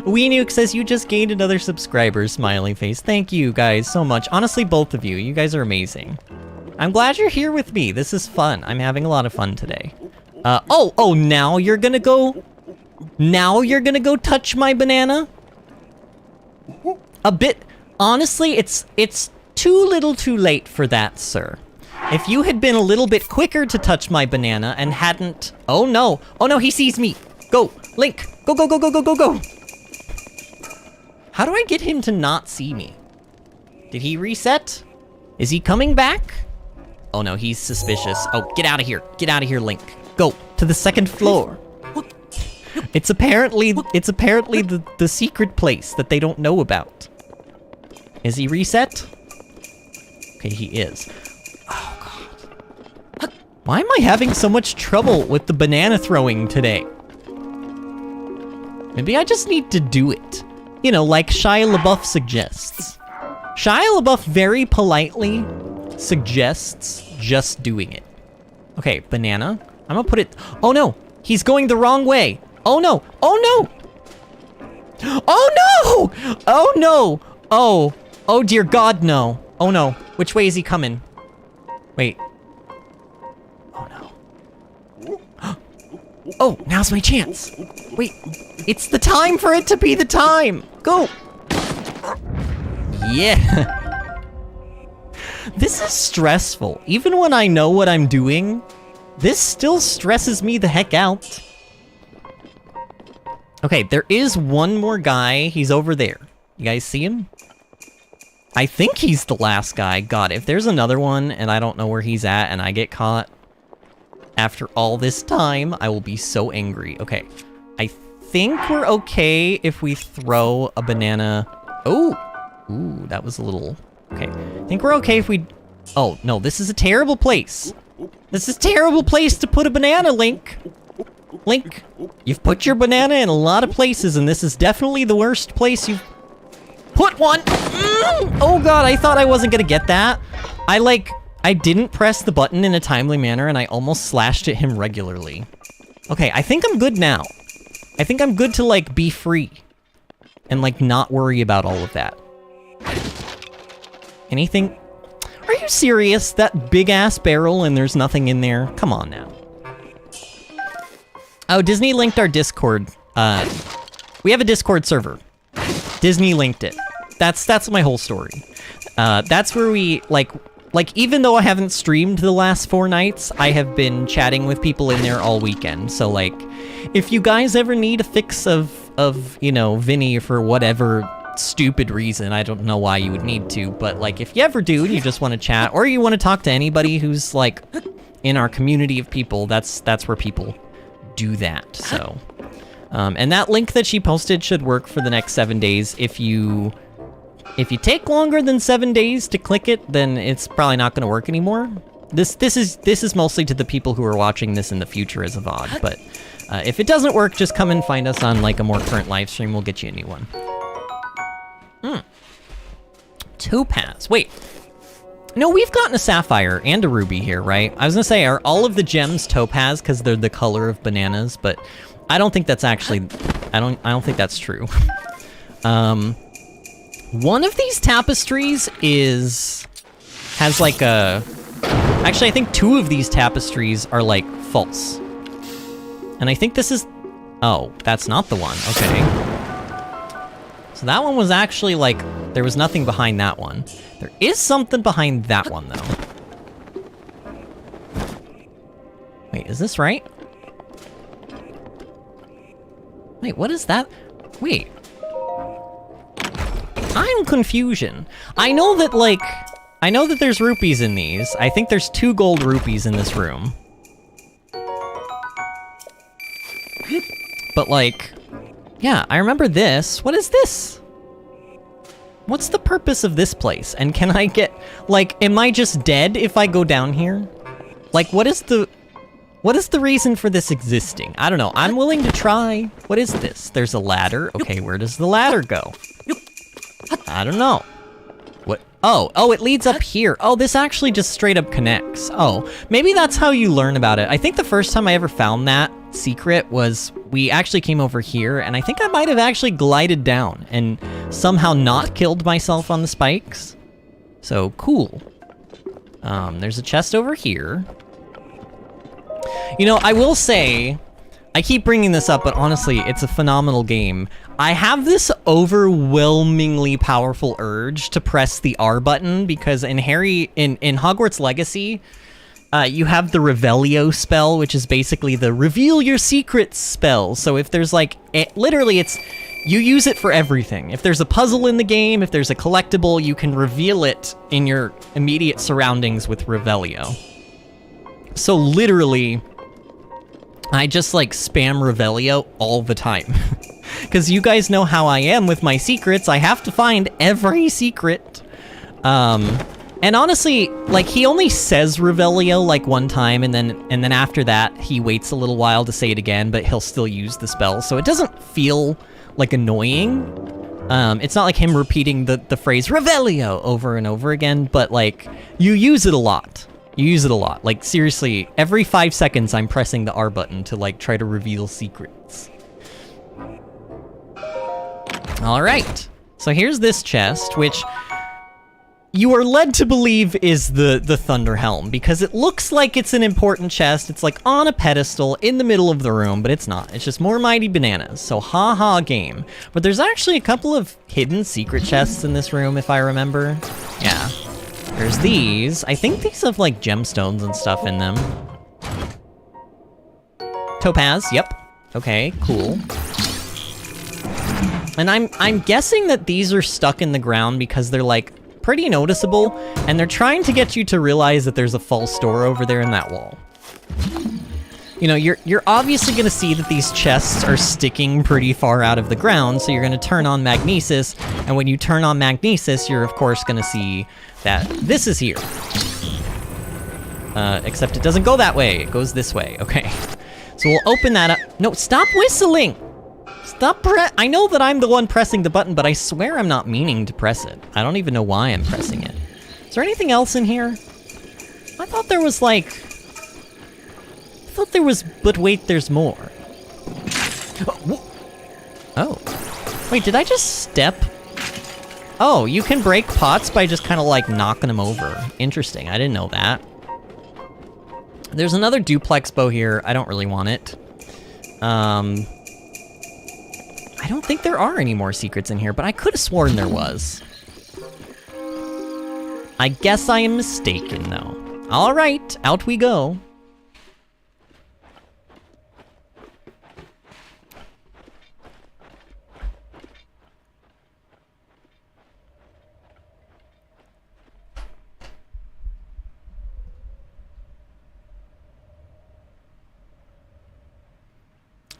Weenuke says you just gained another subscriber, smiley face. Thank you guys so much. Honestly, both of you. You guys are amazing. I'm glad you're here with me. This is fun. I'm having a lot of fun today. Oh, now you're gonna go... Now you're gonna go touch my banana? A bit... Honestly, it's too little too late for that, sir. If you had been a little bit quicker to touch my banana and hadn't... Oh no! Oh no, he sees me! Go! Link! Go, go, go, go, go, go, go! How do I get him to not see me? Did he reset? Is he coming back? Oh no, he's suspicious. Oh, get out of here. Get out of here, Link. Go to the second floor. It's apparently the secret place that they don't know about. Is he reset? Okay, he is. Oh god. Why am I having so much trouble with the banana throwing today? Maybe I just need to do it. You know, like Shia LaBeouf suggests. Shia LaBeouf very politely suggests just doing it. Okay, banana. I'm gonna put it... Oh no! He's going the wrong way! Oh no! Oh no! Oh no! Oh no! Oh. Oh dear god, no. Oh no. Which way is he coming? Wait. Oh no. Oh, now's my chance. Wait. It's the time for it to be the time! Go! Yeah! This is stressful. Even when I know what I'm doing, this still stresses me the heck out. Okay, there is one more guy. He's over there. You guys see him? I think he's the last guy. God, if there's another one and I don't know where he's at and I get caught after all this time, I will be so angry. Okay, I think we're okay if we throw a banana. Oh! Ooh, that was a little... Okay, I think we're okay if we... Oh, no, this is a terrible place. This is a terrible place to put a banana, Link. Link, you've put your banana in a lot of places, and this is definitely the worst place you've put one. Oh god, I thought I wasn't gonna get that. I didn't press the button in a timely manner, and I almost slashed at him regularly. Okay, I think I'm good now. I think I'm good to, like, be free. And, like, not worry about all of that. Anything? Are you serious? That big-ass barrel and there's nothing in there? Come on now. Oh, Disney linked our Discord. We have a Discord server. Disney linked it. That's my whole story. That's where we, like, even though I haven't streamed the last 4 nights, I have been chatting with people in there all weekend. So, like, if you guys ever need a fix of you know, Vinny for whatever stupid reason, I don't know why you would need to, but, like, if you ever do and you just want to chat, or you want to talk to anybody who's, like, in our community of people, that's where people do that, so. And that link that she posted should work for the next 7 days. If you take longer than 7 days to click it, then it's probably not going to work anymore. This is mostly to the people who are watching this in the future as a VOD, but if it doesn't work, just come and find us on, like, a more current live stream. We'll get you a new one. Topaz. Wait. No, we've gotten a sapphire and a ruby here, right? I was gonna say, are all of the gems topaz because they're the color of bananas, but I don't think that's actually... I don't think that's true. One of these tapestries has like a... Actually, I think 2 of these tapestries are, like, false. And I think this is... Oh, that's not the one. Okay. So that one was actually, like, there was nothing behind that one. There is something behind that one, though. Wait, is this right? Wait, what is that? Wait. I'm confusion. I know that there's rupees in these. I think there's 2 gold rupees in this room. But, like, yeah, I remember this. What is this? What's the purpose of this place? And can I get, like, am I just dead if I go down here? Like, what is the reason for this existing? I don't know. I'm willing to try. What is this? There's a ladder. Okay, where does the ladder go? I don't know. What? Oh, it leads up here. Oh, this actually just straight up connects. Oh, maybe that's how you learn about it. I think the first time I ever found that secret was we actually came over here, and I think I might have actually glided down and somehow not killed myself on the spikes. So, cool. There's a chest over here. You know, I will say, I keep bringing this up, but honestly, it's a phenomenal game. I have this overwhelmingly powerful urge to press the R button because in Hogwarts Legacy, you have the Revelio spell, which is basically the reveal your secrets spell. So if there's like, literally you use it for everything. If there's a puzzle in the game, if there's a collectible, you can reveal it in your immediate surroundings with Revelio. So literally, I just like spam Revelio all the time. Because you guys know how I am with my secrets. I have to find every secret. And honestly, like, he only says Revelio like one time, and then after that, he waits a little while to say it again, but he'll still use the spell. So it doesn't feel like annoying. It's not like him repeating the phrase Revelio over and over again, but like, you use it a lot. You use it a lot. Like, seriously, every 5 seconds I'm pressing the R button to, like, try to reveal secrets. Alright. So here's this chest, which you are led to believe is the Thunder Helm, because it looks like it's an important chest. It's, like, on a pedestal in the middle of the room, but it's not. It's just more mighty bananas. So, ha-ha game. But there's actually a couple of hidden secret chests in this room, if I remember. Yeah. There's these. I think these have like gemstones and stuff in them. Topaz, yep. Okay, cool. And I'm guessing that these are stuck in the ground because they're like pretty noticeable, and they're trying to get you to realize that there's a false door over there in that wall. You know, you're obviously gonna see that these chests are sticking pretty far out of the ground, so you're gonna turn on Magnesis, and when you turn on Magnesis, you're of course gonna see that this is here. Except it doesn't go that way, it goes this way, okay. So we'll open that up. No, stop whistling! Stop I know that I'm the one pressing the button, but I swear I'm not meaning to press it. I don't even know why I'm pressing it. Is there anything else in here? I thought there was like... but wait, there's more. Oh. Wait, did I just step? Oh, you can break pots by just kind of like knocking them over. Interesting, I didn't know that. There's another duplex bow here. I don't really want it. I don't think there are any more secrets in here, but I could have sworn there was. I guess I am mistaken, though. All right, out we go.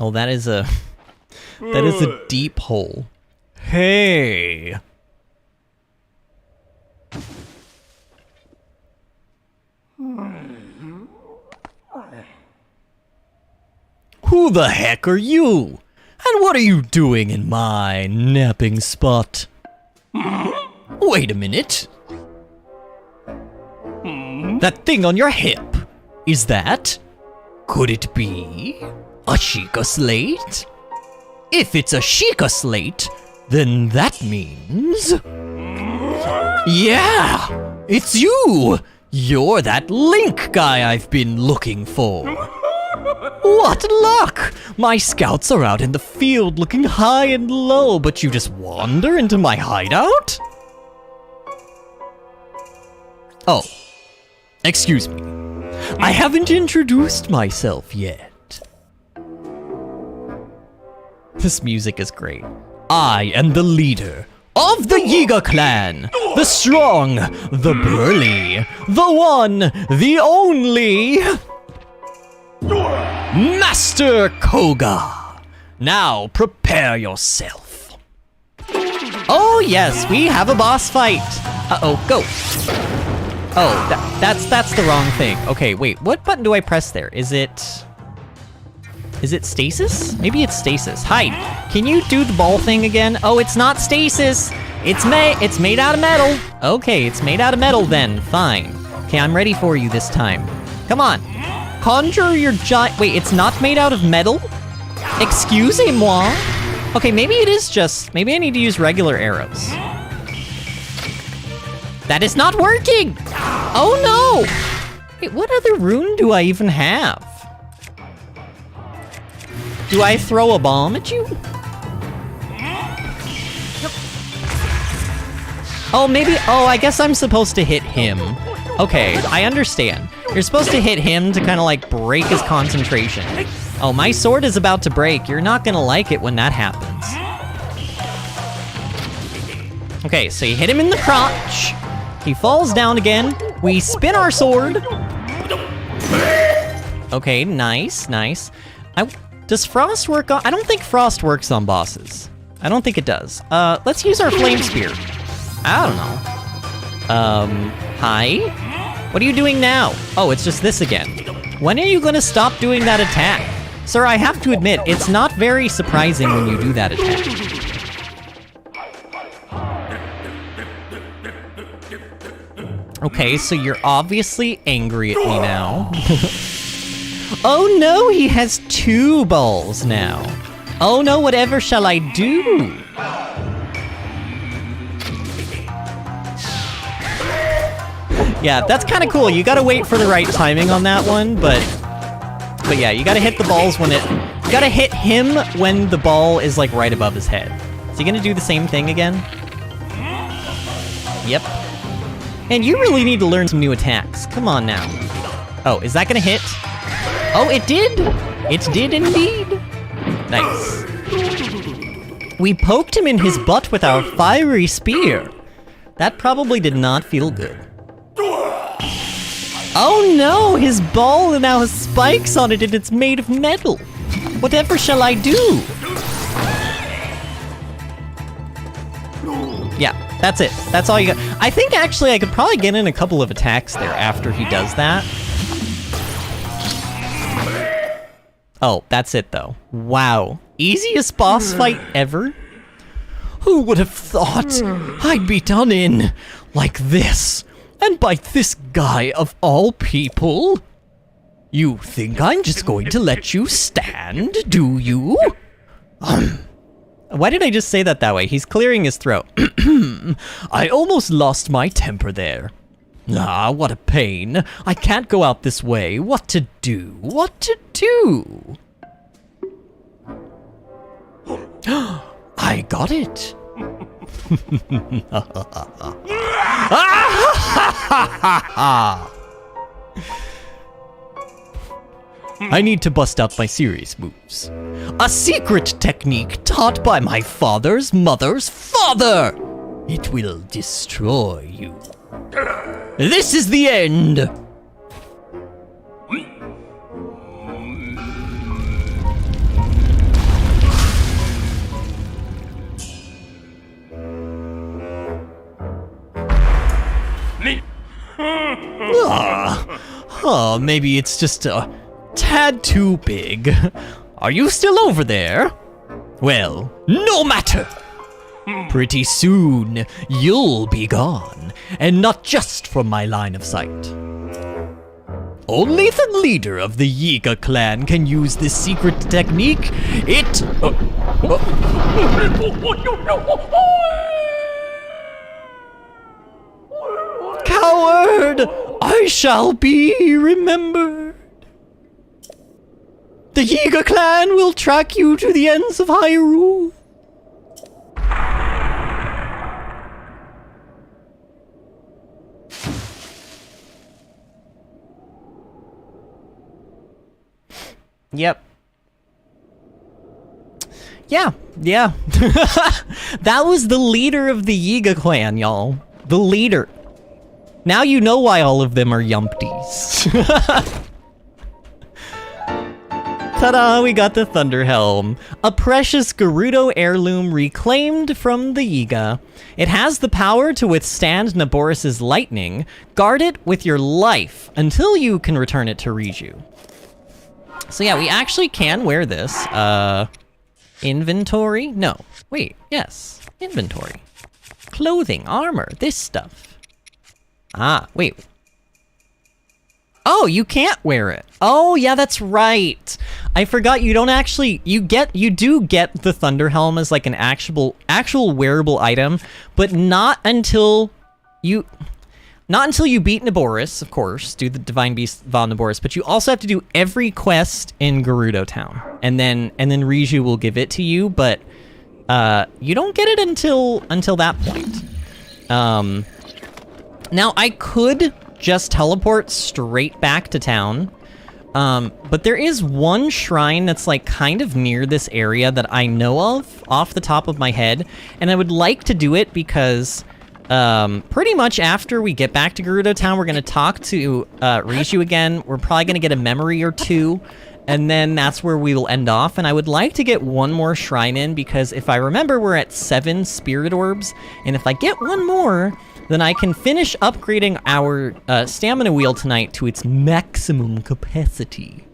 Oh, that is a deep hole. Hey. Who the heck are you? And what are you doing in my napping spot? Wait a minute. That thing on your hip, is that? Could it be a Sheikah slate? If it's a Sheikah slate, then that means... Yeah! It's you! You're that Link guy I've been looking for. What luck! My scouts are out in the field looking high and low, but you just wander into my hideout? Oh. Excuse me. I haven't introduced myself yet. This music is great. I am the leader of the Yiga clan. The strong, the burly, the one, the only... Master Koga. Now prepare yourself. Oh yes, we have a boss fight. Uh-oh, go. Oh, that's the wrong thing. Okay, wait, what button do I press there? Is it stasis? Maybe it's stasis. Hide. Can you do the ball thing again? Oh, it's not stasis. It's made out of metal. Okay, it's made out of metal then. Fine. Okay, I'm ready for you this time. Come on. Conjure your giant... Wait, it's not made out of metal? Excusez-moi. Okay, maybe it is just... Maybe I need to use regular arrows. That is not working! Oh no! Wait, what other rune do I even have? Do I throw a bomb at you? Oh, maybe, oh, I guess I'm supposed to hit him. Okay, I understand. You're supposed to hit him to kind of like break his concentration. Oh, my sword is about to break. You're not gonna like it when that happens. Okay, so you hit him in the crotch. He falls down again. We spin our sword. Okay, nice, nice. Does frost work on, I don't think frost works on bosses. I don't think it does. Let's use our flame spear. I don't know. Hi? What are you doing now? Oh, it's just this again. When are you gonna stop doing that attack? Sir, I have to admit, it's not very surprising when you do that attack. Okay, so you're obviously angry at me now. Oh no, he has 2 balls now. Oh no, whatever shall I do? Yeah, that's kind of cool. You gotta wait for the right timing on that one, but yeah, you gotta hit the balls when you gotta hit him when the ball is like right above his head. Is he gonna do the same thing again? Yep. And you really need to learn some new attacks. Come on now. Oh, is that gonna hit? Oh, it did! It did indeed. Nice. We poked him in his butt with our fiery spear. That probably did not feel good. Oh no, his ball now has spikes on it and it's made of metal. Whatever shall I do? Yeah, that's it. That's all you got. I think actually I could probably get in a couple of attacks there after he does that. Oh, that's it though. Wow. Easiest boss fight ever? Who would have thought I'd be done in like this? And by this guy of all people? You think I'm just going to let you stand, do you? Why did I just say that way? He's clearing his throat. I almost lost my temper there. Ah, what a pain. I can't go out this way. What to do? What to do? I got it. I need to bust out my serious moves. A secret technique taught by my father's mother's father! It will destroy you. This is the end! Oh, maybe it's just a tad too big. Are you still over there? Well, no matter. Pretty soon, you'll be gone, and not just from my line of sight. Only the leader of the Yiga clan can use this secret technique. Coward! I shall be remembered. The Yiga clan will track you to the ends of Hyrule. Yep. Yeah. That was the leader of the Yiga clan, y'all. The leader. Now you know why all of them are yumpties. Ta-da, we got the Thunder Helm. A precious Gerudo heirloom reclaimed from the Yiga. It has the power to withstand Naboris' lightning. Guard it with your life until you can return it to Riju. So yeah, we actually can wear this. Inventory? No. Wait, yes. Inventory. Clothing, armor, this stuff. Ah, wait. Oh, you can't wear it. Oh, yeah, that's right. I forgot you don't actually, you do get the Thunder Helm as like an actual wearable item, but not until you Not until you beat Naboris, of course, do the Divine Beast Vah Naboris, but you also have to do every quest in Gerudo Town. And then Riju will give it to you, but you don't get it until that point. Now, I could just teleport straight back to town, but there is one shrine that's like kind of near this area that I know of off the top of my head, and I would like to do it because pretty much after we get back to Gerudo Town, we're going to talk to Riju again. We're probably going to get a memory or two, and then that's where we will end off. And I would like to get one more shrine in, because if I remember, we're at 7 spirit orbs, and if I get one more, then I can finish upgrading our stamina wheel tonight to its maximum capacity.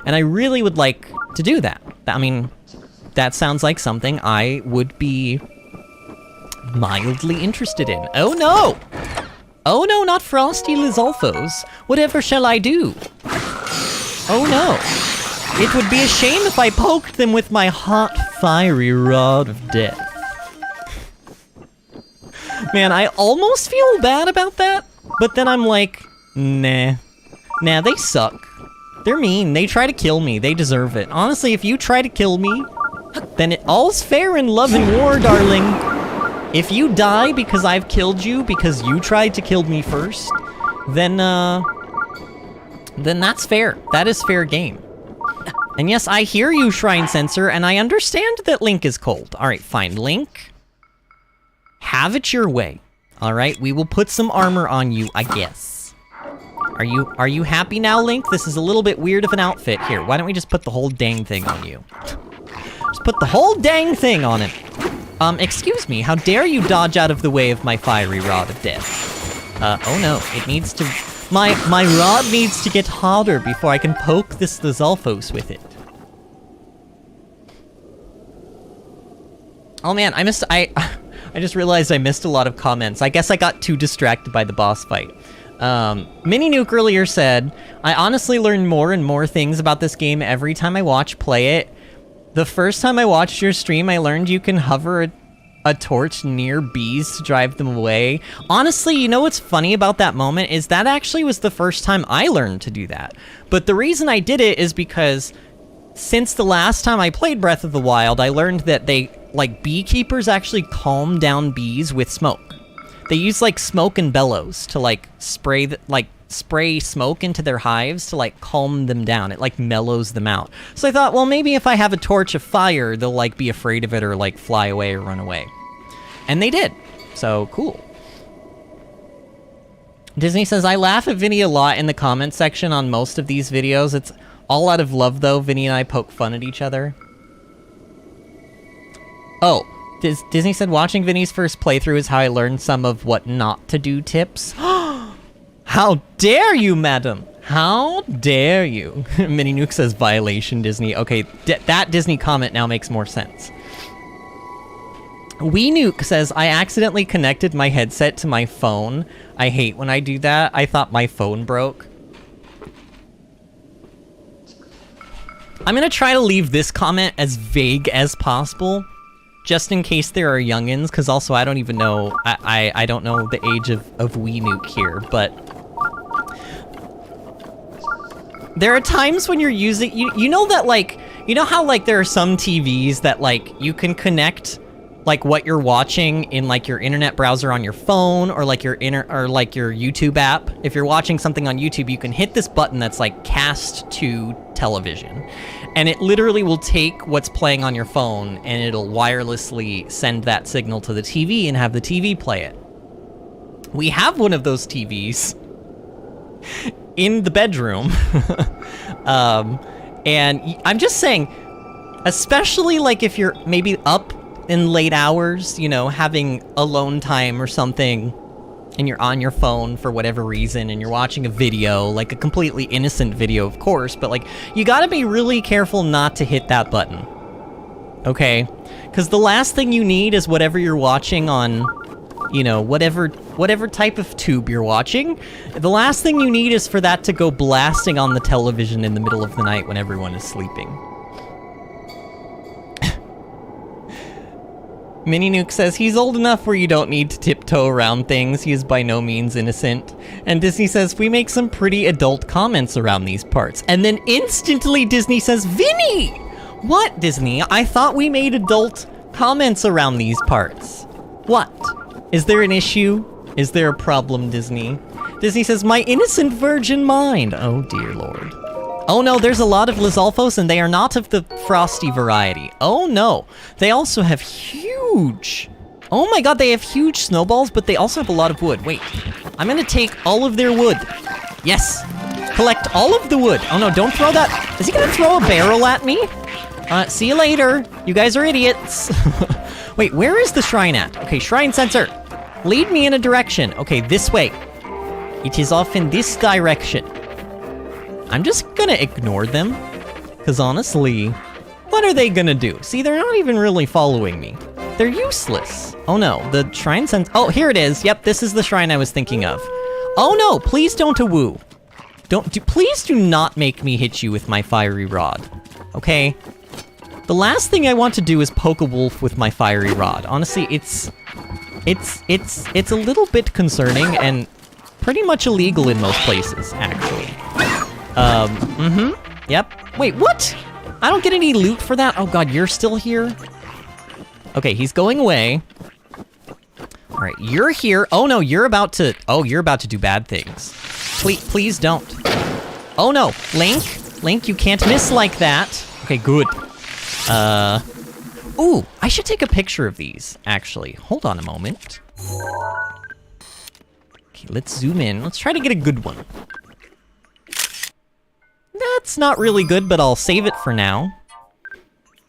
And I really would like to do that. I mean, that sounds like something I would be mildly interested in. Oh no! Oh no, not Frosty Lizalfos. Whatever shall I do? Oh no. It would be a shame if I poked them with my hot, fiery rod of death. Man, I almost feel bad about that, but then I'm like, nah. Nah, they suck. They're mean. They try to kill me. They deserve it. Honestly, if you try to kill me, then all's fair in love and war, darling. If you die because I've killed you because you tried to kill me first, then that's fair. That is fair game. And yes, I hear you, Shrine Sensor, and I understand that Link is cold. All right, fine. Link, have it your way. All right, we will put some armor on you, I guess. Are you happy now, Link? This is a little bit weird of an outfit. Here, why don't we just put the whole dang thing on you? Just put the whole dang thing on it. Excuse me, how dare you dodge out of the way of my fiery rod of death? Oh no, it needs to... My rod needs to get hotter before I can poke this Lizalfos with it. Oh man, I just realized I missed a lot of comments. I guess I got too distracted by the boss fight. Mini Nuke earlier said, I honestly learn more and more things about this game every time I play it. The first time I watched your stream, I learned you can hover a torch near bees to drive them away. Honestly, you know what's funny about that moment is that actually was the first time I learned to do that. But the reason I did it is because since the last time I played Breath of the Wild, I learned that beekeepers actually calm down bees with smoke. They use smoke and bellows to spray smoke into their hives to calm them down. It mellows them out. So I thought, well, maybe if I have a torch of fire, they'll be afraid of it or fly away or run away. And they did. So cool. Disney says, I laugh at Vinny a lot in the comments section on most of these videos. It's all out of love though. Vinny and I poke fun at each other. Oh, Disney said, watching Vinny's first playthrough is how I learned some of what not to do tips. How dare you, madam? How dare you? Mini Nuke says violation, Disney. Okay, that Disney comment now makes more sense. Wee Nuke says, I accidentally connected my headset to my phone. I hate when I do that. I thought my phone broke. I'm gonna try to leave this comment as vague as possible, just in case there are youngins, because also I don't even know, I don't know the age of Wee Nuke here, but there are times when you're using, you know that you know how there are some TVs that you can connect what you're watching in your internet browser on your phone or your your YouTube app. If you're watching something on YouTube, you can hit this button that's cast to television, and it literally will take what's playing on your phone and it'll wirelessly send that signal to the TV and have the TV play it. We have one of those TVs in the bedroom. And I'm just saying, especially if you're maybe up in late hours, you know, having alone time or something, and you're on your phone for whatever reason, and you're watching a video, a completely innocent video, of course, but you gotta be really careful not to hit that button. Okay? Because the last thing you need is whatever you're watching on, you know, whatever type of tube you're watching, the last thing you need is for that to go blasting on the television in the middle of the night when everyone is sleeping. Mini Nuke says he's old enough where you don't need to tiptoe around things. He is by no means innocent. And Disney says we make some pretty adult comments around these parts. And then instantly Disney says, Vinny! What, Disney? I thought we made adult comments around these parts. What? Is there an issue? Is there a problem, Disney? Disney says, my innocent virgin mind. Oh, dear Lord. Oh no, there's a lot of Lizalfos and they are not of the frosty variety. Oh no, they also have huge... Oh my god, they have huge snowballs, but they also have a lot of wood. Wait, I'm gonna take all of their wood. Yes, collect all of the wood. Oh no, don't throw that. Is he gonna throw a barrel at me? See you later. You guys are idiots. Wait, where is the shrine at? Okay, shrine sensor. Lead me in a direction. Okay, this way. It is off in this direction. I'm just gonna ignore them, because honestly, what are they gonna do? See, they're not even really following me. They're useless. Oh no, the shrine sense. Oh, here it is. Yep, this is the shrine I was thinking of. Oh no, please don't woo. Please do not make me hit you with my fiery rod. Okay? The last thing I want to do is poke a wolf with my fiery rod. Honestly, it's a little bit concerning and pretty much illegal in most places, actually. Yep. Wait, what? I don't get any loot for that? Oh god, you're still here? Okay, he's going away. Alright, you're here. Oh no, you're about to do bad things. Please don't. Oh no, Link, you can't miss like that. Okay, good. Ooh, I should take a picture of these, actually. Hold on a moment. Okay, let's zoom in. Let's try to get a good one. That's not really good, but I'll save it for now.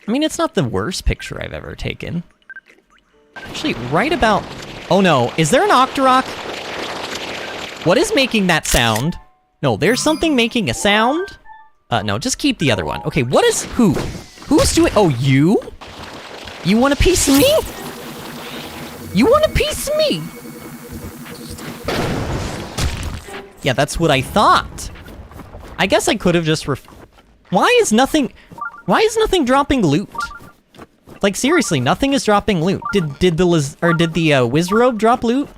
I mean, it's not the worst picture I've ever taken. Actually, right about... Oh no, is there an Octorok? What is making that sound? No, there's something making a sound? No, just keep the other one. Okay, what is... Who? Who's doing... Oh, you? You want a piece of me? You want a piece of me? Yeah, that's what I thought. I guess I could have just Why is nothing dropping loot? Like seriously, nothing is dropping loot. Did the Wizrobe drop loot?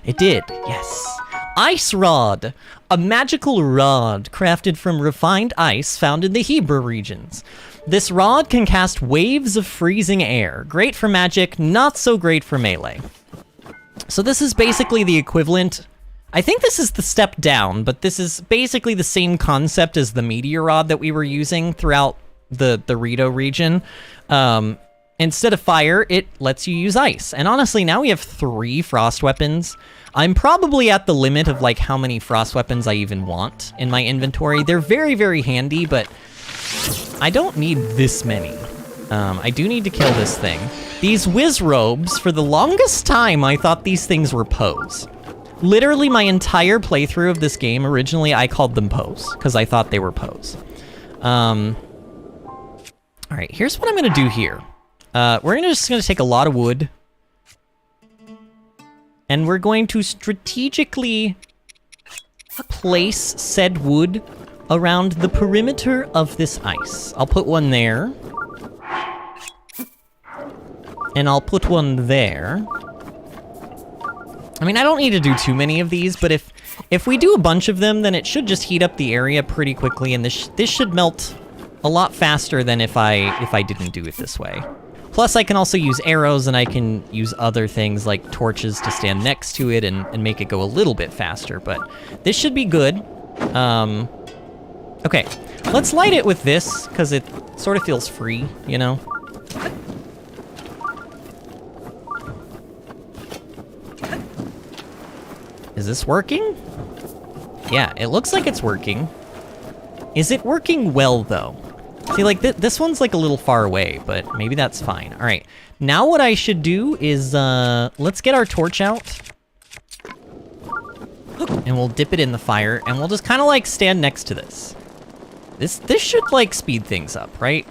It did. Yes. Ice rod, a magical rod crafted from refined ice found in the Hebrew regions. This rod can cast waves of freezing air. Great for magic, not so great for melee. So this is basically the equivalent. I think this is the step down, but this is basically the same concept as the meteor rod that we were using throughout the Rito region. Instead of fire, it lets you use ice. And honestly, now we have 3 frost weapons. I'm probably at the limit of like how many frost weapons I even want in my inventory. They're very, very handy, but I don't need this many. I do need to kill this thing. These Wizrobes, for the longest time, I thought these things were Poes. Literally my entire playthrough of this game, originally I called them Poes, because I thought they were Poes. Alright, here's what I'm gonna do here. We're just gonna take a lot of wood. And we're going to strategically place said wood around the perimeter of this ice. I'll put one there. And I'll put one there. I mean, I don't need to do too many of these, but if we do a bunch of them, then it should just heat up the area pretty quickly, and this should melt a lot faster than if I didn't do it this way. Plus, I can also use arrows, and I can use other things like torches to stand next to it and make it go a little bit faster, but this should be good. Okay, let's light it with this, because it sort of feels free, you know? Is this working? Yeah, it looks like it's working. Is it working well, though? See, like, this one's, like, a little far away, but maybe that's fine. All right, now what I should do is, let's get our torch out. And we'll dip it in the fire, and we'll just kind of, like, stand next to this. This should, like, speed things up, right?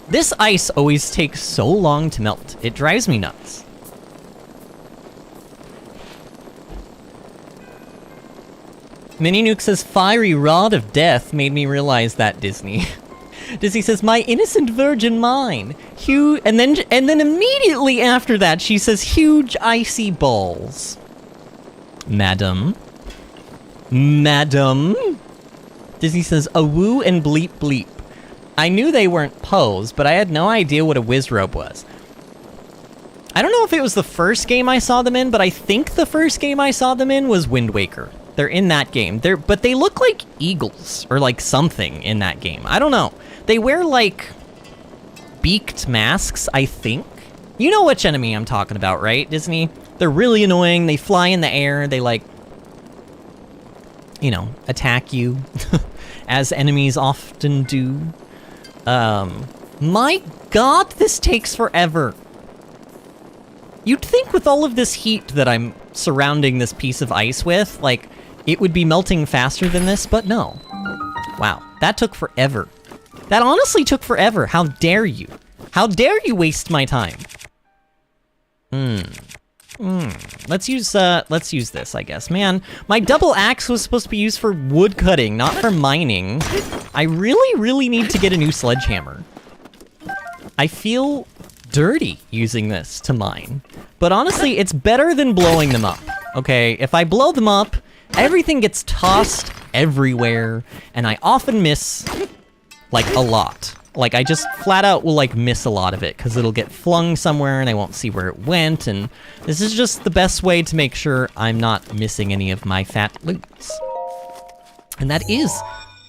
This ice always takes so long to melt. It drives me nuts. Mini Nuke says, Fiery Rod of Death made me realize that, Disney. Dizzy says, my innocent virgin mine. Huge, and then immediately after that, she says, huge icy balls. Madam. Madam. Dizzy says, a woo and bleep bleep. I knew they weren't Poes, but I had no idea what a Wizrobe was. I don't know if it was the first game I saw them in, but I think the first game I saw them in was Wind Waker. They're in that game. But they look like eagles, or like something in that game. I don't know. They wear like beaked masks, I think. You know which enemy I'm talking about, right, Disney? They're really annoying. They fly in the air. They like, you know, attack you, as enemies often do. My God, this takes forever. You'd think with all of this heat that I'm surrounding this piece of ice with, like, it would be melting faster than this, but no. Wow, that took forever. That honestly took forever. How dare you? How dare you waste my time? Let's use this, I guess. Man, my double axe was supposed to be used for wood cutting, not for mining. I really, really need to get a new sledgehammer. I feel dirty using this to mine. But honestly, it's better than blowing them up, okay? If I blow them up, everything gets tossed everywhere, and I often miss, like, a lot. Like, I just flat out will, like, miss a lot of it, because it'll get flung somewhere and I won't see where it went, and this is just the best way to make sure I'm not missing any of my fat loots. And that is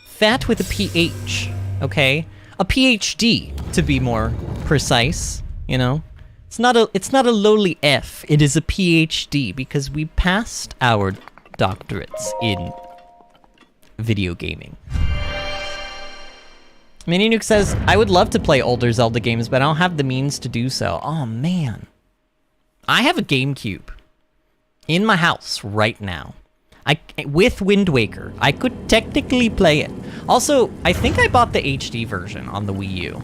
fat with a PH, okay? A PhD, to be more precise, you know? It's not a lowly F, it is a PhD, because we passed our doctorates in video gaming. Mini Nuke says, I would love to play older Zelda games, but I don't have the means to do so. Oh, man. I have a GameCube in my house right now. With Wind Waker. I could technically play it. Also, I think I bought the HD version on the Wii U.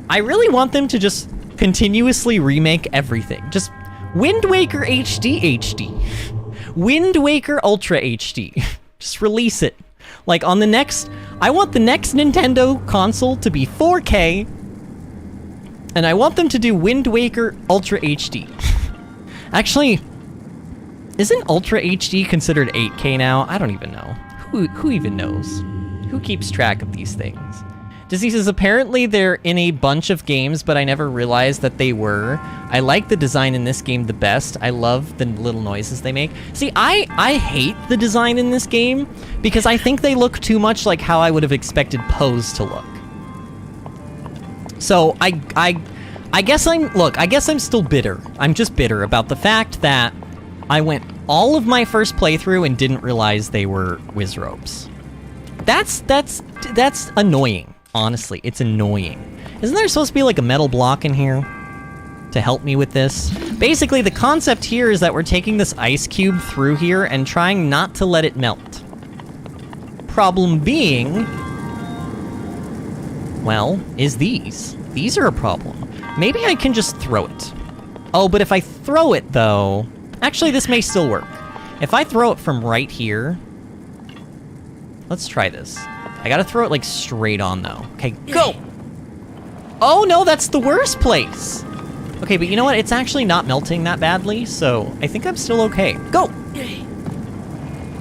I really want them to just continuously remake everything. Just Wind Waker HD. Wind Waker Ultra HD. Just release it. Like, on the next... I want the next Nintendo console to be 4K, and I want them to do Wind Waker Ultra HD. Actually, isn't Ultra HD considered 8K now? I don't even know. Who even knows? Who keeps track of these things? Disney says, apparently they're in a bunch of games, but I never realized that they were. I like the design in this game the best. I love the little noises they make. See, I hate the design in this game because I think they look too much like how I would have expected Pose to look. So I guess I'm still bitter. I'm just bitter about the fact that I went all of my first playthrough and didn't realize they were Wizrobes. That's annoying. Honestly, it's annoying. Isn't there supposed to be like a metal block in here to help me with this? Basically, the concept here is that we're taking this ice cube through here and trying not to let it melt. Problem being, well, is these. These are a problem. Maybe I can just throw it. Oh, but if I throw it, though... Actually, this may still work. If I throw it from right here... Let's try this. I gotta throw it, like, straight on, though. Okay, go! Oh, no, that's the worst place! Okay, but you know what? It's actually not melting that badly, so I think I'm still okay. Go!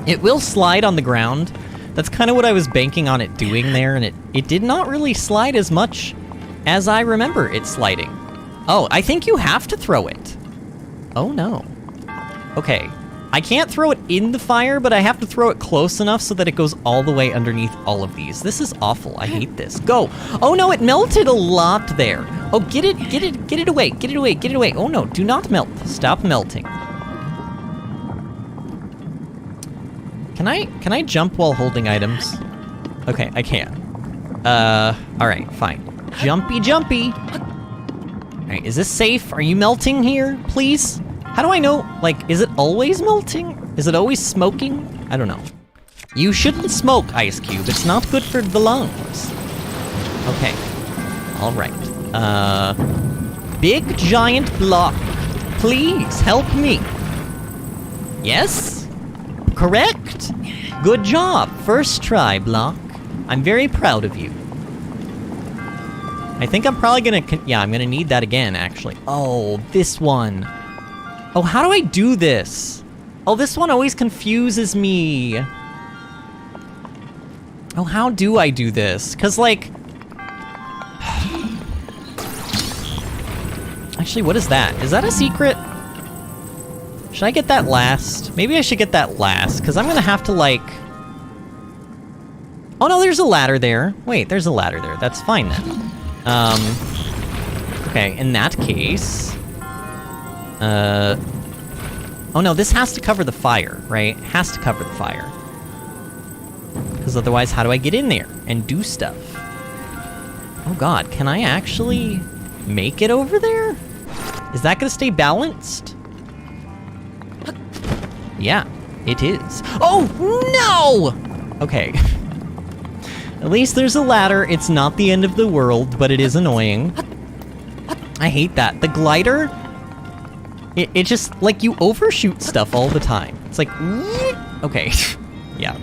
It will slide on the ground. That's kind of what I was banking on it doing there, and it did not really slide as much as I remember it sliding. Oh, I think you have to throw it. Oh, no. Okay. I can't throw it in the fire, but I have to throw it close enough so that it goes all the way underneath all of these. This is awful. I hate this. Go! Oh no, it melted a lot there. Oh, get it away, get it away, get it away. Oh no, do not melt. Stop melting. Can I jump while holding items? Okay, I can. Alright, fine. Jumpy. Alright, is this safe? Are you melting here, please? How do I know, like, is it always melting? Is it always smoking? I don't know. You shouldn't smoke, Ice Cube. It's not good for the lungs. Okay. Alright. Big giant block. Please, help me. Yes? Correct? Good job. First try, block. I'm very proud of you. I think I'm probably gonna... Yeah, I'm gonna need that again, actually. Oh, this one. Oh, how do I do this? Oh, this one always confuses me. Oh, how do I do this? Because, like... Actually, what is that? Is that a secret? Should I get that last? Maybe I should get that last, because I'm gonna have to, like... Oh, no, there's a ladder there. Wait, there's a ladder there. That's fine, then. Okay, in that case... Oh, no, this has to cover the fire, right? Has to cover the fire. Because otherwise, how do I get in there and do stuff? Oh, God, can I actually make it over there? Is that gonna stay balanced? Yeah, it is. Oh, no! Okay. At least there's a ladder. It's not the end of the world, but it is annoying. I hate that. The glider, it just, like, you overshoot stuff all the time. It's like, okay. Yeah.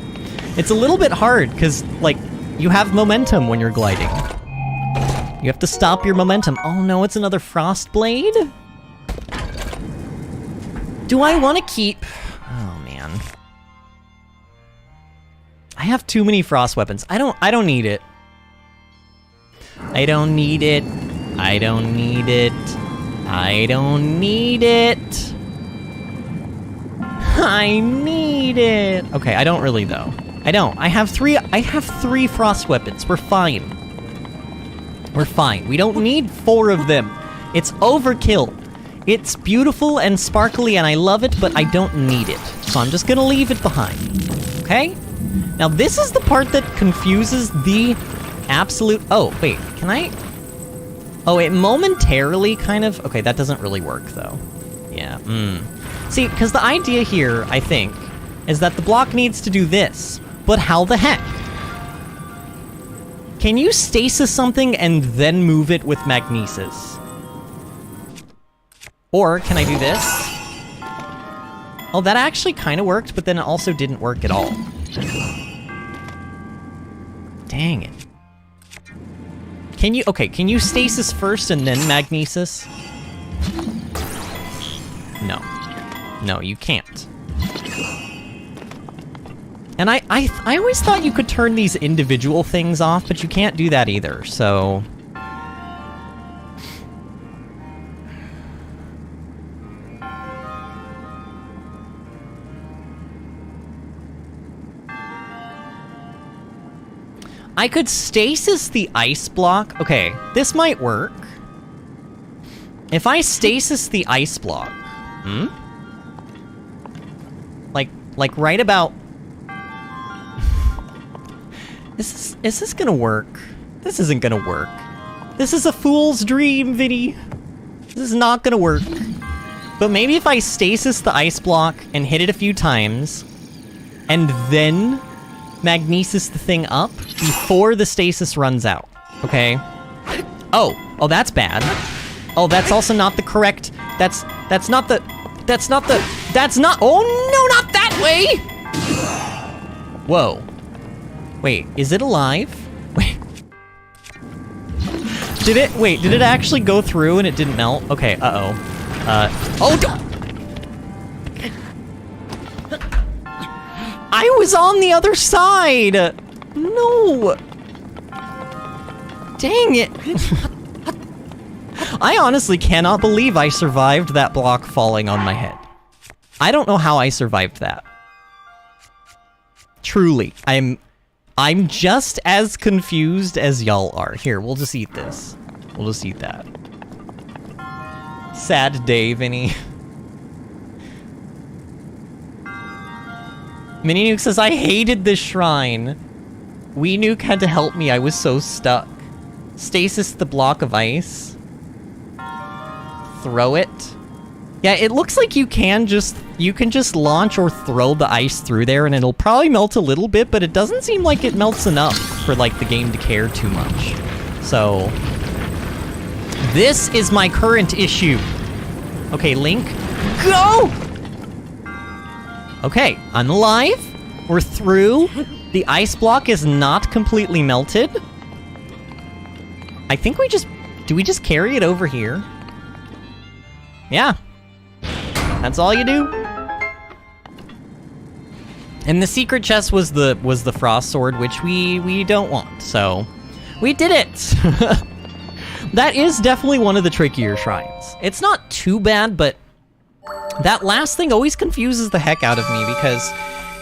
It's a little bit hard, because, like, you have momentum when you're gliding. You have to stop your momentum. Oh no, it's another frost blade? Do I want to keep... Oh man. I have too many frost weapons. I don't need it. I don't need it. I don't need it. I don't need it. I need it. Okay, I don't really though. I don't. I have three frost weapons. We're fine. We're fine. We don't need 4 of them. It's overkill. It's beautiful and sparkly and I love it, but I don't need it. So I'm just gonna leave it behind. Okay? Now this is the part that confuses the absolute... Oh, wait. Can I... Oh, it momentarily kind of... Okay, that doesn't really work, though. Yeah, See, because the idea here, I think, is that the block needs to do this. But how the heck? Can you stasis something and then move it with magnesis? Or can I do this? Oh, that actually kind of worked, but then it also didn't work at all. Dang it. Can you... Okay, can you stasis first and then magnesis? No. No, you can't. And I always thought you could turn these individual things off, but you can't do that either, so... I could stasis the ice block. Okay, this might work. If I stasis the ice block... Like right about... Is this gonna work? This isn't gonna work. This is a fool's dream, Vinny. This is not gonna work. But maybe if I stasis the ice block and hit it a few times, and then magnesis the thing up before the stasis runs out. Okay? Oh, that's bad. Oh, that's also not the correct... That's not... Oh, no, not that way! Whoa. Wait, is it alive? Wait. Did it actually go through and it didn't melt? Okay, oh, I was on the other side! No! Dang it! I honestly cannot believe I survived that block falling on my head. I don't know how I survived that. Truly, I'm just as confused as y'all are. Here, we'll just eat this. We'll just eat that. Sad day, Vinny. Mininuke says, I hated this shrine. Wee Nuke had to help me, I was so stuck. Stasis the block of ice. Throw it. Yeah, it looks like you can just launch or throw the ice through there and it'll probably melt a little bit, but it doesn't seem like it melts enough for like the game to care too much. So, this is my current issue. Okay, Link, go! Okay, I'm alive. We're through. The ice block is not completely melted. I think do we just carry it over here? Yeah. That's all you do. And the secret chest was the frost sword, which we don't want, so we did it. That is definitely one of the trickier shrines. It's not too bad, but that last thing always confuses the heck out of me because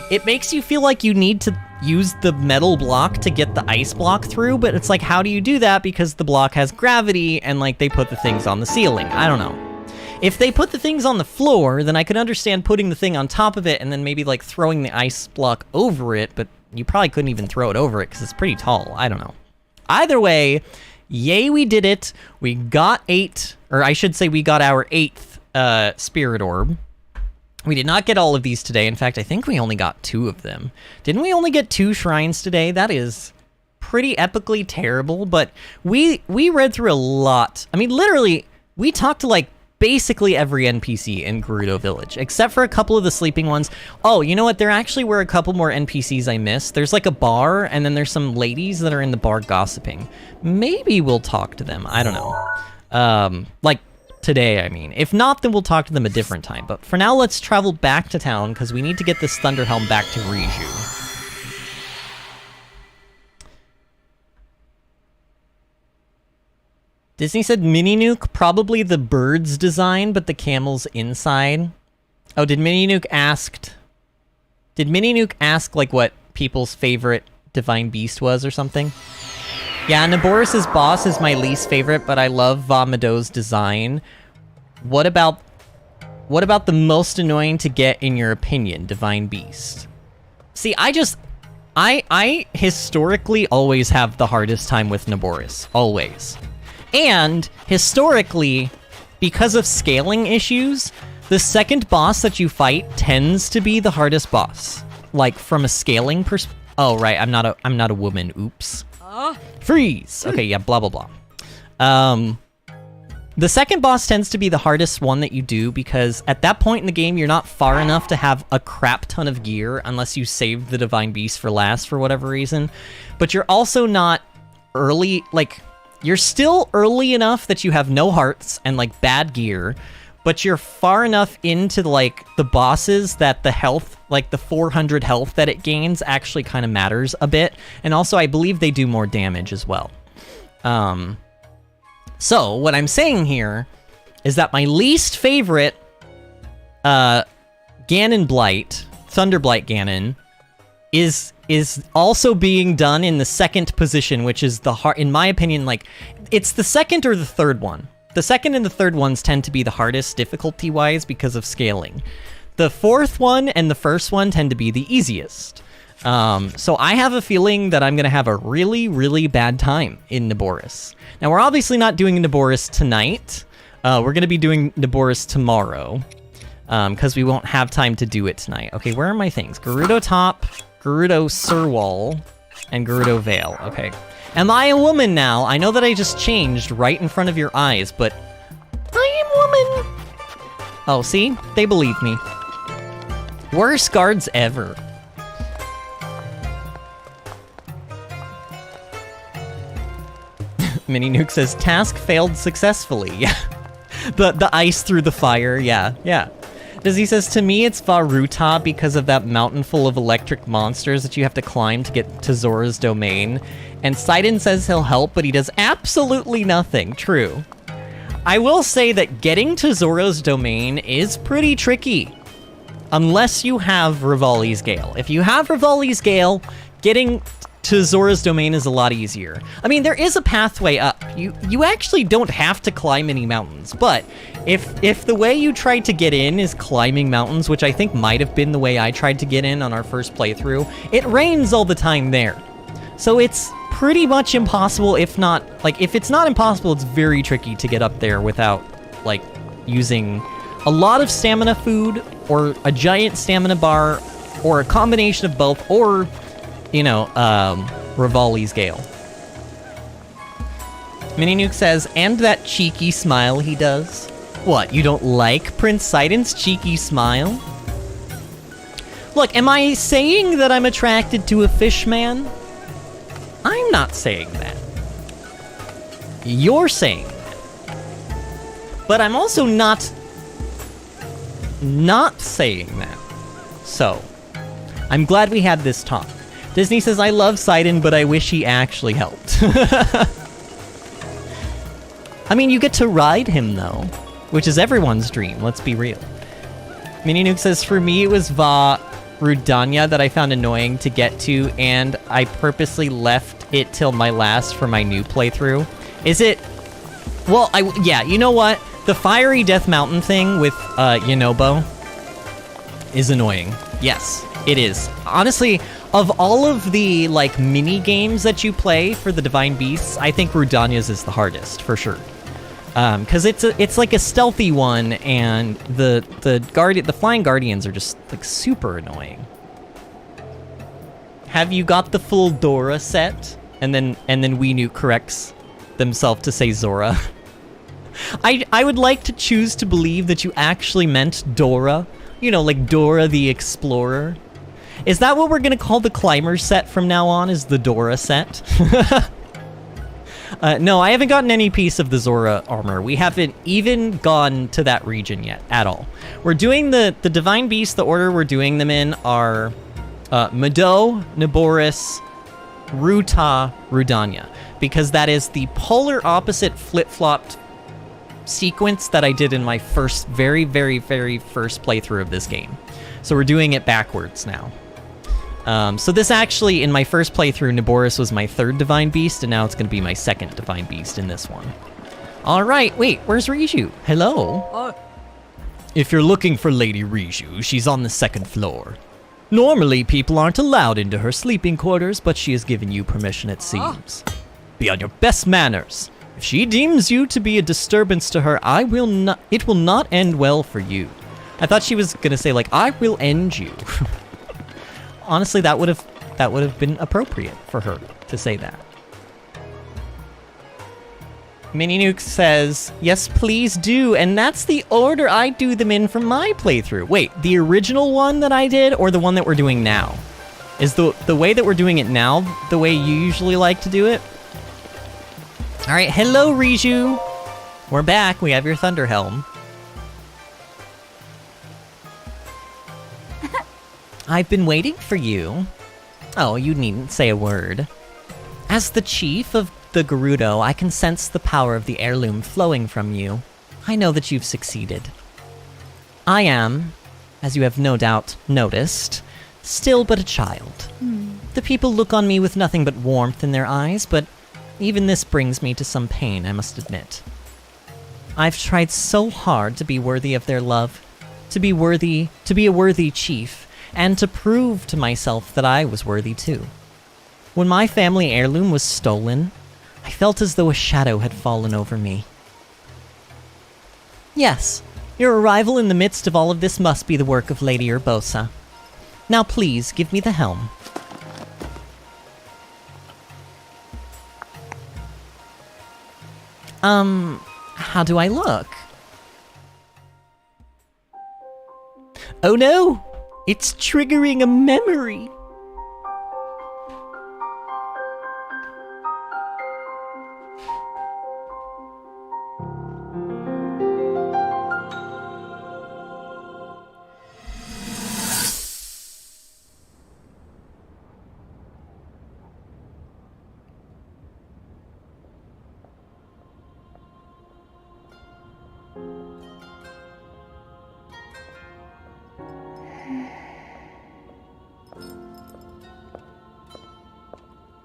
it makes you feel like you need to use the metal block to get the ice block through, but it's like, how do you do that? Because the block has gravity and like they put the things on the ceiling. I don't know. If they put the things on the floor, then I could understand putting the thing on top of it and then maybe like throwing the ice block over it, but you probably couldn't even throw it over it because it's pretty tall. I don't know. Either way, yay, we did it. We got we got our 8th spirit orb. We did not get all of these today. In fact, I think we only got 2 of them. Didn't we only get 2 shrines today? That is pretty epically terrible, but we read through a lot. I mean, literally, we talked to like basically every NPC in Gerudo Village, except for a couple of the sleeping ones. Oh, you know what? There actually were a couple more NPCs I missed. There's like a bar, and then there's some ladies that are in the bar gossiping. Maybe we'll talk to them. I don't know. Like today, I mean. If not, then we'll talk to them a different time. But for now, let's travel back to town, because we need to get this Thunder Helm back to Riju. Disney said Mini Nuke, probably the bird's design, but the camel's inside. Oh, did Mini Nuke ask like what people's favorite Divine Beast was or something? Yeah, Naboris' boss is my least favorite, but I love Vah Naboris' design. What about the most annoying to get in your opinion, Divine Beast? See, I historically always have the hardest time with Naboris. Always. And, historically, because of scaling issues, the second boss that you fight tends to be the hardest boss. Like, from a scaling oh, right, I'm not a woman, oops. Freeze! Okay, yeah, blah, blah, blah. The second boss tends to be the hardest one that you do, because at that point in the game, you're not far enough to have a crap ton of gear, unless you save the Divine Beast for last for whatever reason. But you're also not early, like... You're still early enough that you have no hearts and, like, bad gear, but you're far enough into, like, the bosses that the health, like, the 400 health that it gains actually kind of matters a bit. And also, I believe they do more damage as well. So, what I'm saying here is that my least favorite Ganon Blight, Thunderblight Ganon, is also being done in the second position, which is in my opinion, like, it's the second or the third one. The second and the third ones tend to be the hardest difficulty-wise because of scaling. The fourth one and the first one tend to be the easiest. So I have a feeling that I'm going to have a really, really bad time in Naboris. Now, we're obviously not doing Naboris tonight. We're going to be doing Naboris tomorrow, because we won't have time to do it tonight. Okay, where are my things? Gerudo Top... Gerudo Surwall, and Gerudo Vale. Okay. Am I a woman now? I know that I just changed right in front of your eyes, but I am woman. Oh, see? They believe me. Worst guards ever. Mini Nuke says, task failed successfully. Yeah. The ice through the fire. Yeah, yeah. Dizzy says, to me, it's Varuta because of that mountain full of electric monsters that you have to climb to get to Zora's domain. And Sidon says he'll help, but he does absolutely nothing. True. I will say that getting to Zora's domain is pretty tricky. Unless you have Rivali's Gale. If you have Rivali's Gale, getting to Zora's domain is a lot easier. I mean, there is a pathway up. You actually don't have to climb any mountains, but if the way you tried to get in is climbing mountains, which I think might have been the way I tried to get in on our first playthrough, it rains all the time there. So it's pretty much impossible, if not, like, if it's not impossible, it's very tricky to get up there without, like, using a lot of stamina food, or a giant stamina bar, or a combination of both, or... you know, Rivali's Gale. Mini Nuke says, and that cheeky smile he does. What, you don't like Prince Sidon's cheeky smile? Look, am I saying that I'm attracted to a fish man? I'm not saying that. You're saying that. But I'm also not saying that. So, I'm glad we had this talk. Disney says, I love Sidon, but I wish he actually helped. I mean, you get to ride him, though, which is everyone's dream, let's be real. Mini Nuke says, for me, it was Vah Rudanya that I found annoying to get to, and I purposely left it till my last for my new playthrough. Is it... Well, yeah, you know what? The Fiery Death Mountain thing with Yonobo is annoying. Yes, it is. Honestly, of all of the, like, mini-games that you play for the Divine Beasts, I think Rudanya's is the hardest, for sure. Because it's like a stealthy one, and the Flying Guardians are just, like, super annoying. Have you got the full Dora set? And then Wii corrects themselves to say Zora. I would like to choose to believe that you actually meant Dora. You know, like Dora the Explorer. Is that what we're gonna call the Climber set from now on, is the Dora set? No, I haven't gotten any piece of the Zora armor. We haven't even gone to that region yet, at all. We're doing the Divine Beast, the order we're doing them in are Mado, Naboris, Ruta, Rudanya. Because that is the polar opposite flip-flopped sequence that I did in my very, very, very first playthrough of this game. So we're doing it backwards now. So this actually, in my first playthrough, Naboris was my third Divine Beast, and now it's going to be my second Divine Beast in this one. Alright, wait, where's Riju? Hello? If you're looking for Lady Riju, she's on the second floor. Normally, people aren't allowed into her sleeping quarters, but she has given you permission, it seems. Be on your best manners. If she deems you to be a disturbance to her, it will not end well for you. I thought she was gonna say, like, I will end you. Honestly, that would have been appropriate for her to say that. Mini Nuke says, yes, please do, and that's the order I do them in from my playthrough. Wait, the original one that I did, or the one that we're doing now? Is the way that we're doing it now the way you usually like to do it? Alright, hello, Riju! We're back, we have your Thunder Helm. I've been waiting for you. Oh, you needn't say a word. As the chief of the Gerudo, I can sense the power of the heirloom flowing from you. I know that you've succeeded. I am, as you have no doubt noticed, still but a child. The people look on me with nothing but warmth in their eyes, but even this brings me to some pain, I must admit. I've tried so hard to be worthy of their love, to be a worthy chief, and to prove to myself that I was worthy too. When my family heirloom was stolen, I felt as though a shadow had fallen over me. Yes, your arrival in the midst of all of this must be the work of Lady Urbosa. Now please, give me the helm. How do I look? Oh no! It's triggering a memory!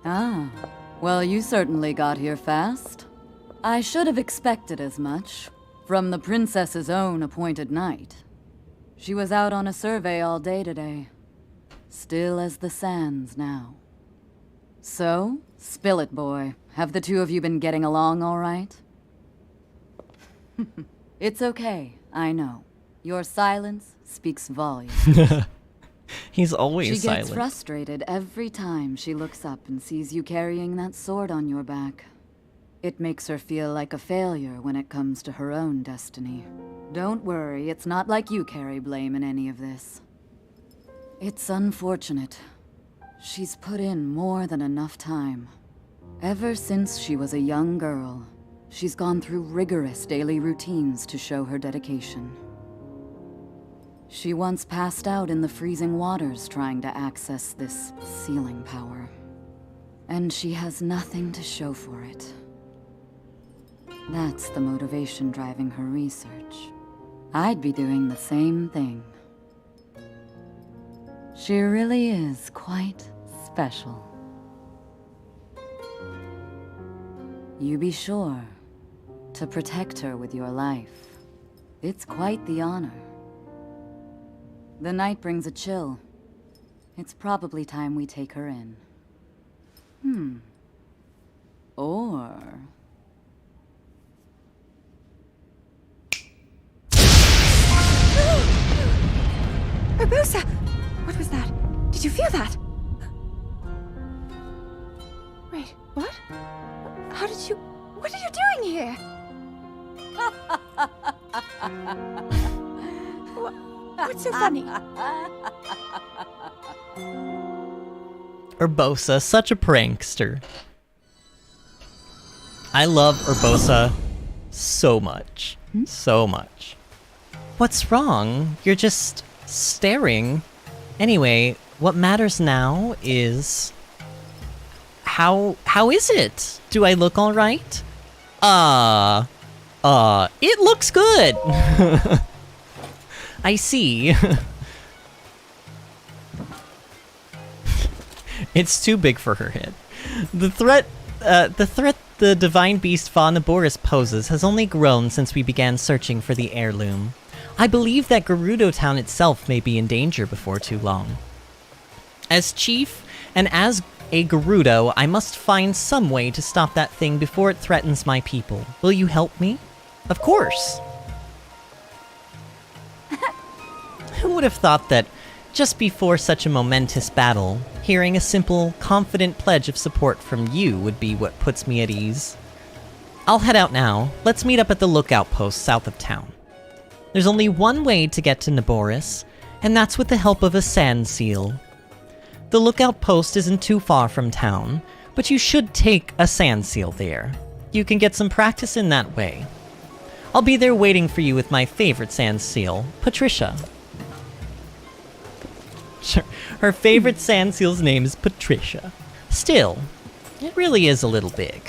Ah, well, you certainly got here fast. I should have expected as much, from the princess's own appointed knight. She was out on a survey all day today. Still as the sands now. So, spill it, boy. Have the two of you been getting along all right? It's okay, I know. Your silence speaks volumes. He's always silent. She gets frustrated every time she looks up and sees you carrying that sword on your back. It makes her feel like a failure when it comes to her own destiny. Don't worry, it's not like you carry blame in any of this. It's unfortunate. She's put in more than enough time. Ever since she was a young girl, She's gone through rigorous daily routines to show her dedication. She once passed out in the freezing waters trying to access this sealing power. And she has nothing to show for it. That's the motivation driving her research. I'd be doing the same thing. She really is quite special. You be sure to protect her with your life. It's quite the honor. The night brings a chill. It's probably time we take her in. Or... Urbosa! What was that? Did you feel that? Wait, what? How did you... What are you doing here? What's so funny? Urbosa, such a prankster. I love Urbosa so much. So much. What's wrong? You're just staring. Anyway, what matters now is... How is it? Do I look alright? It looks good! I see. It's too big for her head. The threat the Divine Beast Vah Naboris poses has only grown since we began searching for the heirloom. I believe that Gerudo Town itself may be in danger before too long. As chief, and as a Gerudo, I must find some way to stop that thing before it threatens my people. Will you help me? Of course! Who would have thought that, just before such a momentous battle, hearing a simple, confident pledge of support from you would be what puts me at ease? I'll head out now. Let's meet up at the lookout post south of town. There's only one way to get to Naboris, and that's with the help of a sand seal. The lookout post isn't too far from town, but you should take a sand seal there. You can get some practice in that way. I'll be there waiting for you with my favorite sand seal, Patricia. Sure, her favorite sand seal's name is Patricia. Still, it really is a little big.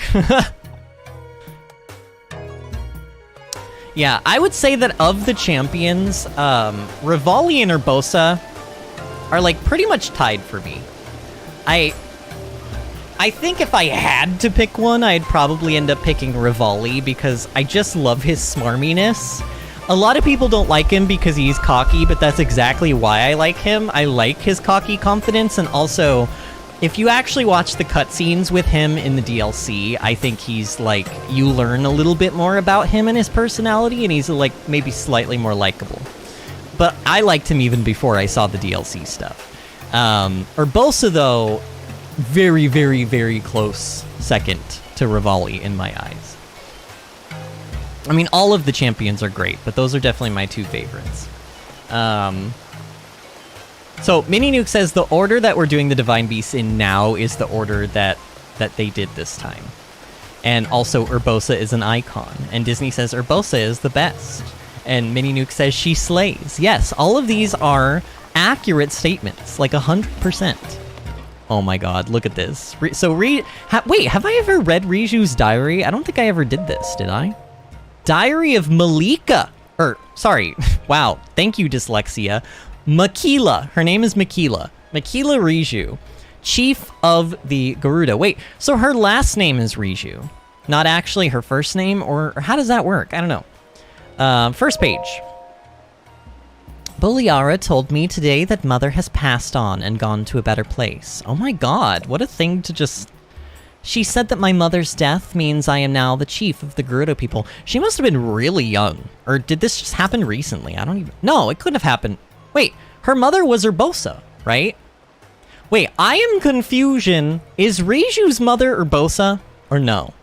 Yeah, I would say that of the champions, Revali and Urbosa are like pretty much tied for me. I think if I had to pick one, I'd probably end up picking Revali because I just love his smarminess. A lot of people don't like him because he's cocky, but that's exactly why I like him. I like his cocky confidence, and also, if you actually watch the cutscenes with him in the DLC, I think he's like, you learn a little bit more about him and his personality, and he's like maybe slightly more likable. But I liked him even before I saw the DLC stuff. Urbosa, though, very, very, very close second to Revali in my eyes. I mean, all of the champions are great, but those are definitely my two favorites. So, Mini Nuke says the order that we're doing the Divine Beasts in now is the order that they did this time. And also, Urbosa is an icon. And Disney says Urbosa is the best. And Mini Nuke says she slays. Yes, all of these are accurate statements, like 100%. Oh my god, look at this. Wait, have I ever read Riju's diary? I don't think I ever did this, did I? Diary of Malika. Sorry. Wow, thank you, dyslexia. Makila. Her name is Makila. Makila Riju. Chief of the Gerudo. Wait, so her last name is Riju. Not actually her first name? Or how does that work? I don't know. First page. Boliara told me today that Mother has passed on and gone to a better place. Oh my god, what a thing to just... She said that my mother's death means I am now the chief of the Gerudo people. She must have been really young. Or did this just happen recently? I don't even... No, it couldn't have happened. Wait, her mother was Urbosa, right? Wait, I am confusion. Is Riju's mother Urbosa? Or no?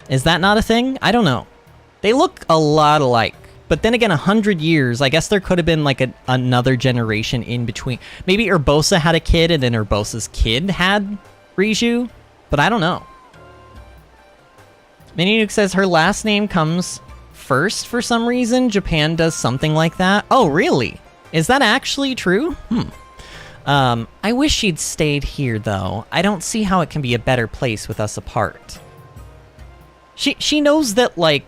Is that not a thing? I don't know. They look a lot alike. But then again, 100 years, I guess there could have been like another generation in between. Maybe Urbosa had a kid and then Urbosa's kid had Riju? But I don't know. Mininuke says her last name comes first for some reason. Japan does something like that. Oh, really? Is that actually true? I wish she'd stayed here, though. I don't see how it can be a better place with us apart. She knows that, like,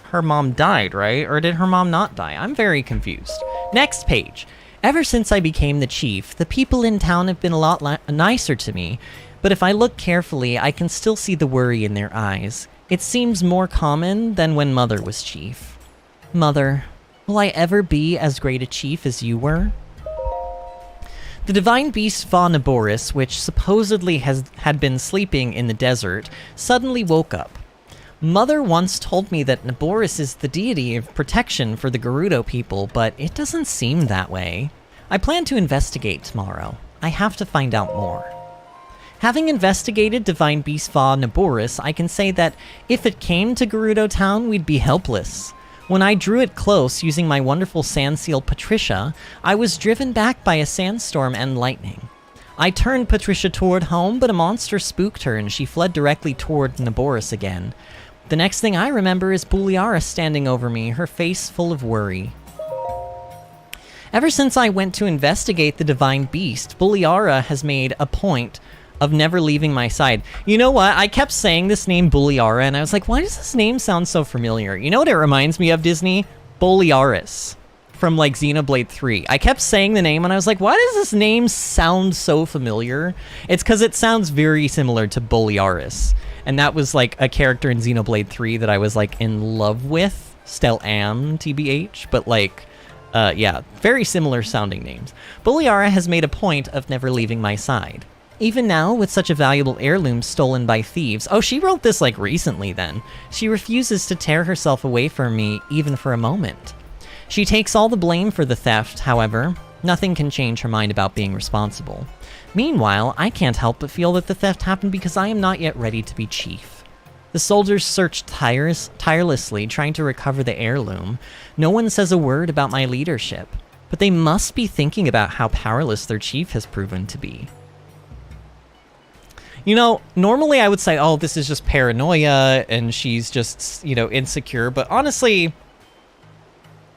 her mom died, right? Or did her mom not die? I'm very confused. Next page. Ever since I became the chief, the people in town have been a lot nicer to me, but if I look carefully, I can still see the worry in their eyes. It seems more common than when Mother was chief. Mother, will I ever be as great a chief as you were? The Divine Beast Vah Naboris, which supposedly had been sleeping in the desert, suddenly woke up. Mother once told me that Naboris is the deity of protection for the Gerudo people, but it doesn't seem that way. I plan to investigate tomorrow. I have to find out more. Having investigated Divine Beast Vah Naboris, I can say that if it came to Gerudo Town, we'd be helpless. When I drew it close using my wonderful sand seal Patricia, I was driven back by a sandstorm and lightning. I turned Patricia toward home, but a monster spooked her and she fled directly toward Naboris again. The next thing I remember is Buliara standing over me, her face full of worry. Ever since I went to investigate the Divine Beast, Buliara has made a point of never leaving my side. You know what? I kept saying this name Buliara, and I was like, why does this name sound so familiar? You know what it reminds me of, Disney? Boliaris from, like, Xenoblade 3. I kept saying the name, and I was like, why does this name sound so familiar? It's because it sounds very similar to Boliaris. And that was, like, a character in Xenoblade 3 that I was, like, in love with. Still am, TBH. But, like, yeah, very similar sounding names. Buliara has made a point of never leaving my side. Even now, with such a valuable heirloom stolen by thieves... Oh, she wrote this, like, recently, then. She refuses to tear herself away from me, even for a moment. She takes all the blame for the theft, however. Nothing can change her mind about being responsible. Meanwhile, I can't help but feel that the theft happened because I am not yet ready to be chief. The soldiers search tirelessly, trying to recover the heirloom. No one says a word about my leadership, but they must be thinking about how powerless their chief has proven to be. You know, normally I would say, oh, this is just paranoia, and she's just, you know, insecure, but honestly,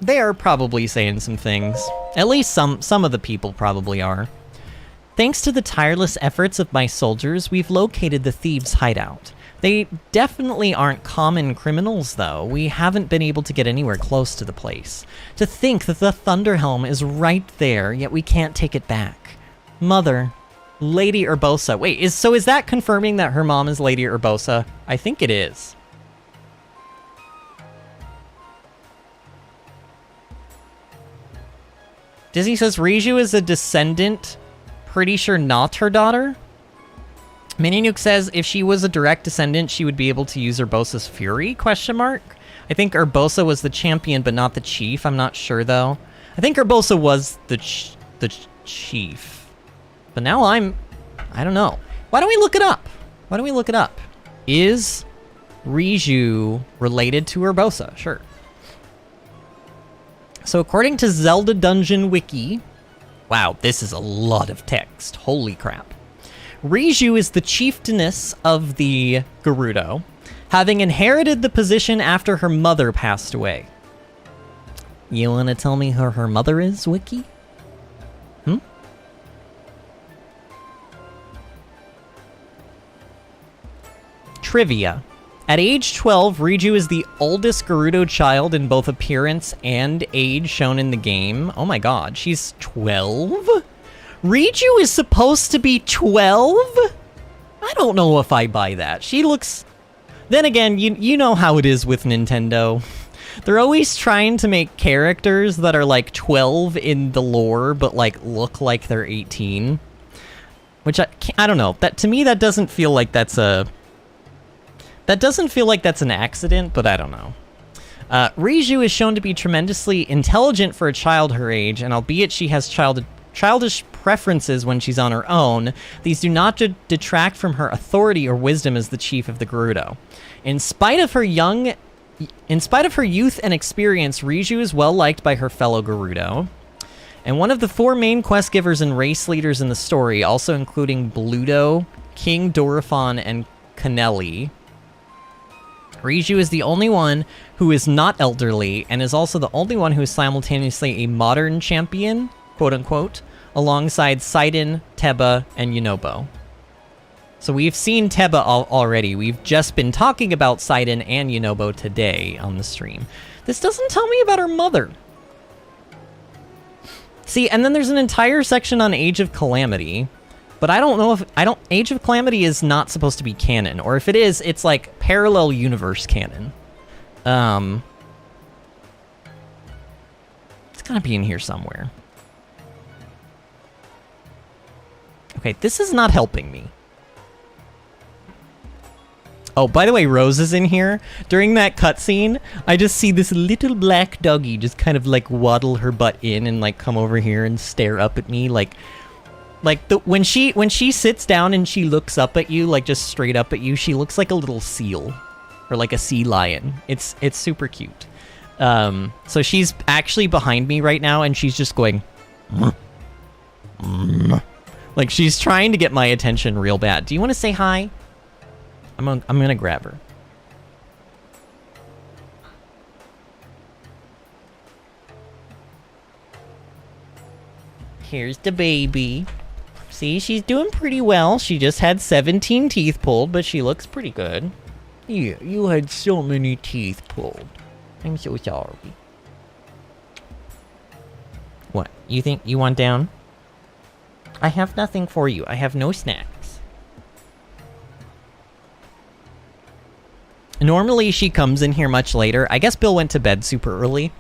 they are probably saying some things. At least some of the people probably are. Thanks to the tireless efforts of my soldiers, we've located the thieves' hideout. They definitely aren't common criminals, though. We haven't been able to get anywhere close to the place. To think that the Thunderhelm is right there, yet we can't take it back. Mother, Lady Urbosa. Wait, is that confirming that her mom is Lady Urbosa? I think it is. Disney says Riju is a descendant. Pretty sure not her daughter. Mininuke says if she was a direct descendant, she would be able to use Urbosa's Fury? Question mark. I think Urbosa was the champion, but not the chief. I'm not sure though. I think Urbosa was the chief. But now I don't know. Why don't we look it up? Why don't we look it up? Is Riju related to Urbosa? Sure. So according to Zelda Dungeon Wiki, wow, this is a lot of text. Holy crap. Riju is the chieftainess of the Gerudo, having inherited the position after her mother passed away. You want to tell me who her mother is, Wiki? Trivia. At age 12, Riju is the oldest Gerudo child in both appearance and age shown in the game. Oh my god, she's 12? Riju is supposed to be 12? I don't know if I buy that. She looks... Then again, you know how it is with Nintendo. They're always trying to make characters that are like 12 in the lore, but like look like they're 18. Which I don't know. That to me, that doesn't feel like that's a... That doesn't feel like that's an accident, but I don't know. Riju is shown to be tremendously intelligent for a child her age, and albeit she has childish preferences when she's on her own, these do not detract from her authority or wisdom as the chief of the Gerudo. In spite of her youth and experience, Riju is well liked by her fellow Gerudo. And one of the 4 main quest givers and race leaders in the story, also including Bluto, King Dorifon, and Canelli. Riju is the only one who is not elderly, and is also the only one who is simultaneously a modern champion, quote-unquote, alongside Sidon, Teba, and Yunobo. So we've seen Teba already. We've just been talking about Sidon and Yunobo today on the stream. This doesn't tell me about her mother. See, and then there's an entire section on Age of Calamity, but I don't know if... Age of Calamity is not supposed to be canon, or if it is, it's like parallel universe canon. It's gotta be in here somewhere. Okay, this is not helping me. Oh, by the way, Rose is in here. During that cutscene, I just see this little black doggy just kind of like waddle her butt in and like come over here and stare up at me like when she sits down and she looks up at you, like just straight up at you, she looks like a little seal or like a sea lion. It's super cute. So she's actually behind me right now and she's just going like she's trying to get my attention real bad. Do you want to say hi? I'm gonna grab her. Here's the baby. See, she's doing pretty well. She just had 17 teeth pulled, but she looks pretty good. Yeah, you had so many teeth pulled. I'm so sorry. What? You think you want down? I have nothing for you. I have no snacks. Normally she comes in here much later. I guess Bill went to bed super early.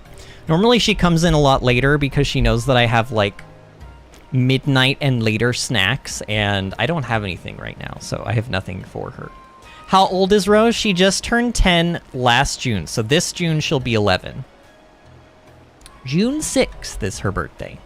Normally she comes in a lot later because she knows that I have like midnight and later snacks, and I don't have anything right now, so I have nothing for her. How old is Rose? She just turned 10 last June, so this June she'll be 11. June 6th is her birthday.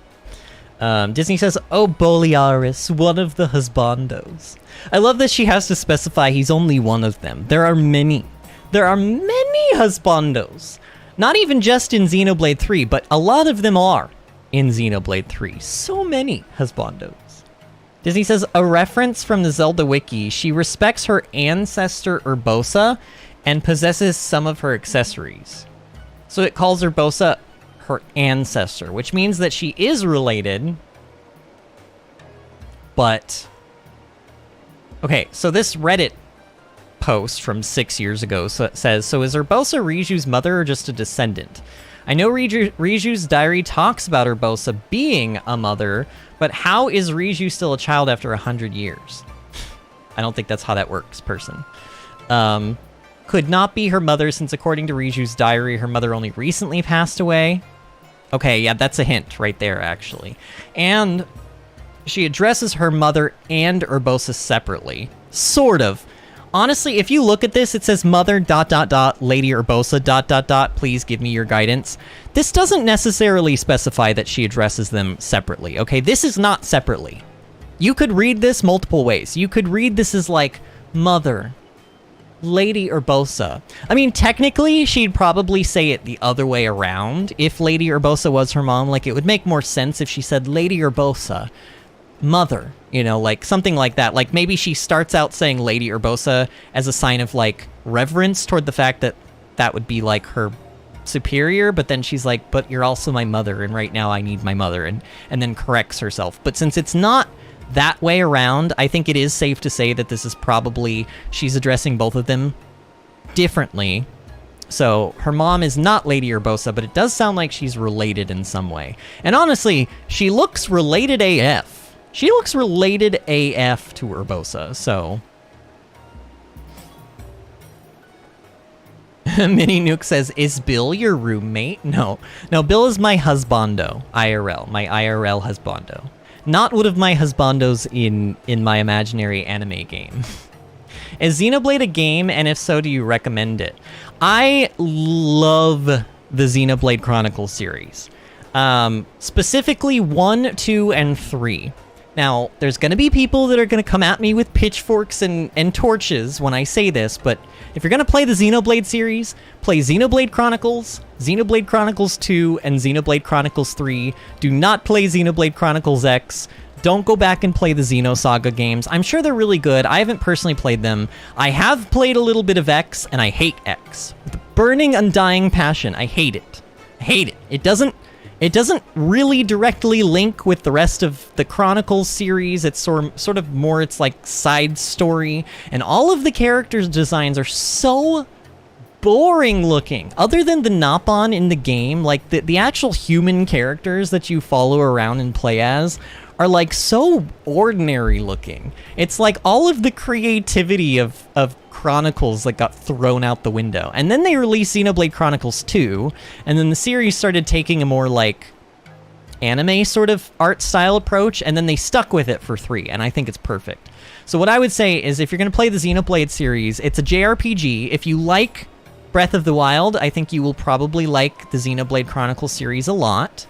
Disney says, "Oh, Borealis, one of the husbandos." I love that she has to specify he's only one of them. There are many. There are many husbandos. Not even just in Xenoblade 3, but a lot of them are in Xenoblade 3. So many husbandos. Disney says, a reference from the Zelda wiki. She respects her ancestor Urbosa and possesses some of her accessories. So it calls Urbosa her ancestor, which means that she is related, but... Okay, so this Reddit post from 6 years ago says, so is Urbosa Riju's mother or just a descendant? I know Riju's diary talks about Urbosa being a mother, but how is Riju still a child after 100 years? I don't think that's how that works, person. Could not be her mother since according to Riju's diary, her mother only recently passed away. Okay, yeah, that's a hint right there, actually. And she addresses her mother and Urbosa separately. Sort of. Honestly, if you look at this, it says mother ... Lady Urbosa ... Please give me your guidance. This doesn't necessarily specify that she addresses them separately, okay? This is not separately. You could read this multiple ways. You could read this as like, mother, Lady Urbosa. I mean, technically, she'd probably say it the other way around. If Lady Urbosa was her mom, like, it would make more sense if she said Lady Urbosa, mother, you know, like, something like that. Like, maybe she starts out saying Lady Urbosa as a sign of, like, reverence toward the fact that that would be, like, her superior, but then she's like, but you're also my mother, and right now I need my mother, and then corrects herself. But since it's not that way around, I think it is safe to say that this is probably, she's addressing both of them differently. So her mom is not Lady Urbosa, but it does sound like she's related in some way. And honestly, she looks related AF. She looks related AF to Urbosa, so... Mini Nuke says, is Bill your roommate? No. No, Bill is my husbando, IRL. My IRL husbando. Not one of my husbandos in my imaginary anime game. Is Xenoblade a game, and if so, do you recommend it? I love the Xenoblade Chronicles series. Specifically 1, 2, and 3. Now, there's going to be people that are going to come at me with pitchforks and torches when I say this, but if you're going to play the Xenoblade series, play Xenoblade Chronicles 2, and Xenoblade Chronicles 3. Do not play Xenoblade Chronicles X. don't go back and play the Xenosaga games. I'm sure they're really good. I haven't personally played them. I have played a little bit of X, and I hate X. With a burning, undying passion. I hate it. I hate it. It doesn't really directly link with the rest of the Chronicles series. It's sort of more, it's like side story. And all of the characters' designs are so boring looking. Other than the Napon in the game, like the actual human characters that you follow around and play as are like so ordinary looking. It's like all of the creativity of Chronicles like got thrown out the window. And then they released Xenoblade Chronicles 2, and then the series started taking a more like anime sort of art style approach, and then they stuck with it for 3, and I think it's perfect. So what I would say is if you're going to play the Xenoblade series, it's a JRPG. If you like Breath of the Wild, I think you will probably like the Xenoblade Chronicles series a lot.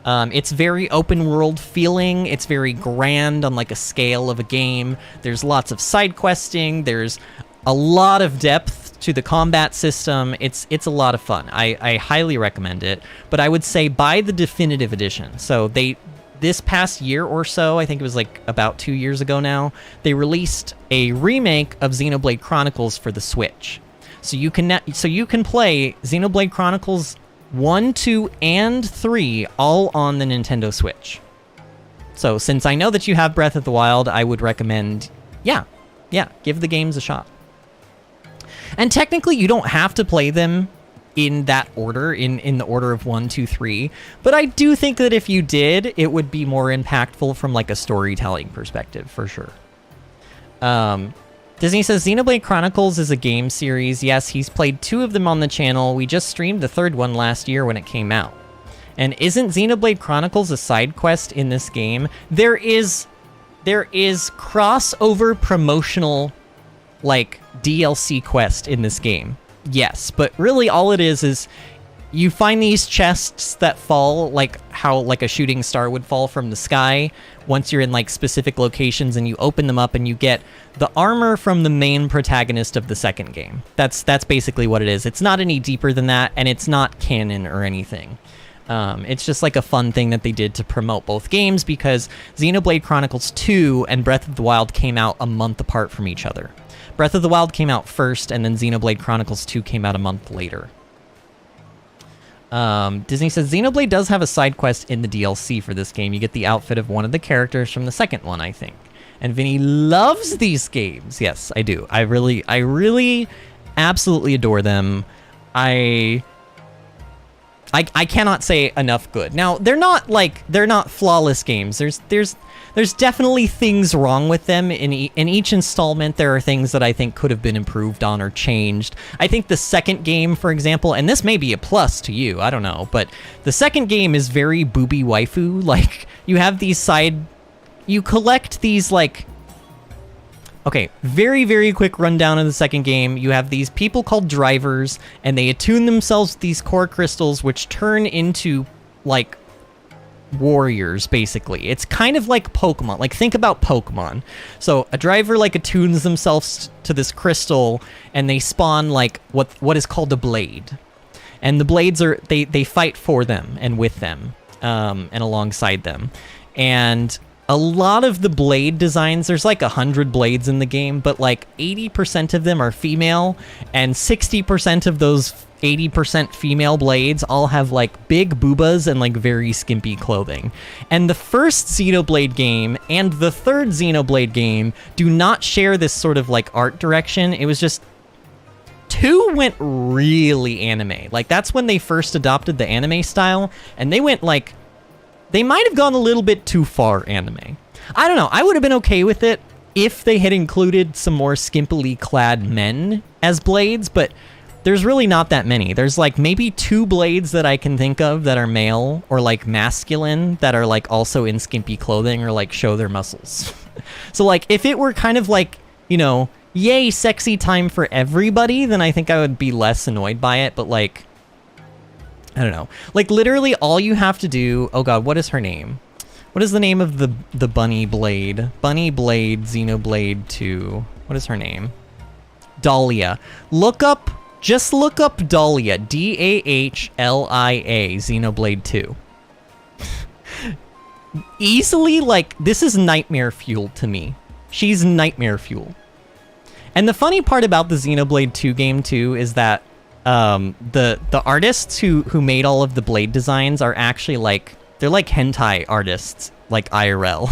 It's very open world feeling. It's very grand on like a scale of a game. There's lots of side questing. There's a lot of depth to the combat system. It's a lot of fun. I highly recommend it, but I would say buy the definitive edition. So this past year or so, I think it was like about 2 years ago now, they released a remake of Xenoblade Chronicles for the Switch. So you can play Xenoblade Chronicles 1, 2, and 3 all on the Nintendo Switch. So since I know that you have Breath of the Wild, I would recommend, yeah, give the games a shot. And technically, you don't have to play them in that order, in the order of 1, 2, 3. But I do think that if you did, it would be more impactful from like a storytelling perspective, for sure. Disney says, Xenoblade Chronicles is a game series. Yes, he's played 2 of them on the channel. We just streamed the 3rd one last year when it came out. And isn't Xenoblade Chronicles a side quest in this game? There is crossover promotional, like, DLC quest in this game. Yes, but really all it is you find these chests that fall like how like a shooting star would fall from the sky once you're in like specific locations, and you open them up and you get the armor from the main protagonist of the second game. That's basically what it is. It's not any deeper than that, and it's not canon or anything. It's just like a fun thing that they did to promote both games, because Xenoblade Chronicles 2 and Breath of the Wild came out a month apart from each other. Breath of the Wild came out first, and then Xenoblade Chronicles 2 came out a month later. Disney says, Xenoblade does have a side quest in the DLC for this game. You get the outfit of one of the characters from the second one, I think. And Vinny loves these games. Yes, I do. I really absolutely adore them. I cannot say enough good. Now, they're not flawless games. There's definitely things wrong with them. In each installment, there are things that I think could have been improved on or changed. I think the second game, for example, and this may be a plus to you, I don't know, but the second game is very booby waifu. Like, you have these you collect these, like... Okay, very, very quick rundown of the second game. You have these people called drivers, and they attune themselves with these core crystals, which turn into, like, warriors, basically. It's kind of like Pokemon. Like, think about Pokemon. So a driver, like, attunes themselves to this crystal, and they spawn, like, what is called a blade. And the blades are, they fight for them and with them, and alongside them. And a lot of the blade designs, there's like 100 blades in the game, but like 80% of them are female, and 60% of those 80% female blades all have like big boobas and like very skimpy clothing. And the first Xenoblade game and the third Xenoblade game do not share this sort of like art direction. It was just 2 went really anime. Like, that's when they first adopted the anime style, and they went like, they might have gone a little bit too far anime. I don't know. I would have been okay with it if they had included some more skimpily clad men as blades, but there's really not that many. There's like maybe 2 blades that I can think of that are male or like masculine that are like also in skimpy clothing or like show their muscles. So like if it were kind of like, you know, yay, sexy time for everybody, then I think I would be less annoyed by it, but like, I don't know. Like, literally all you have to do... Oh god, what is her name? What is the name of the bunny blade? Bunny Blade, Xenoblade 2. What is her name? Dahlia. Just look up Dahlia. Dahlia, Xenoblade 2. easily, like, this is nightmare fuel to me. She's nightmare fuel. And the funny part about the Xenoblade 2 game, too, is that the artists who made all of the blade designs are actually, like, they're like hentai artists, like IRL.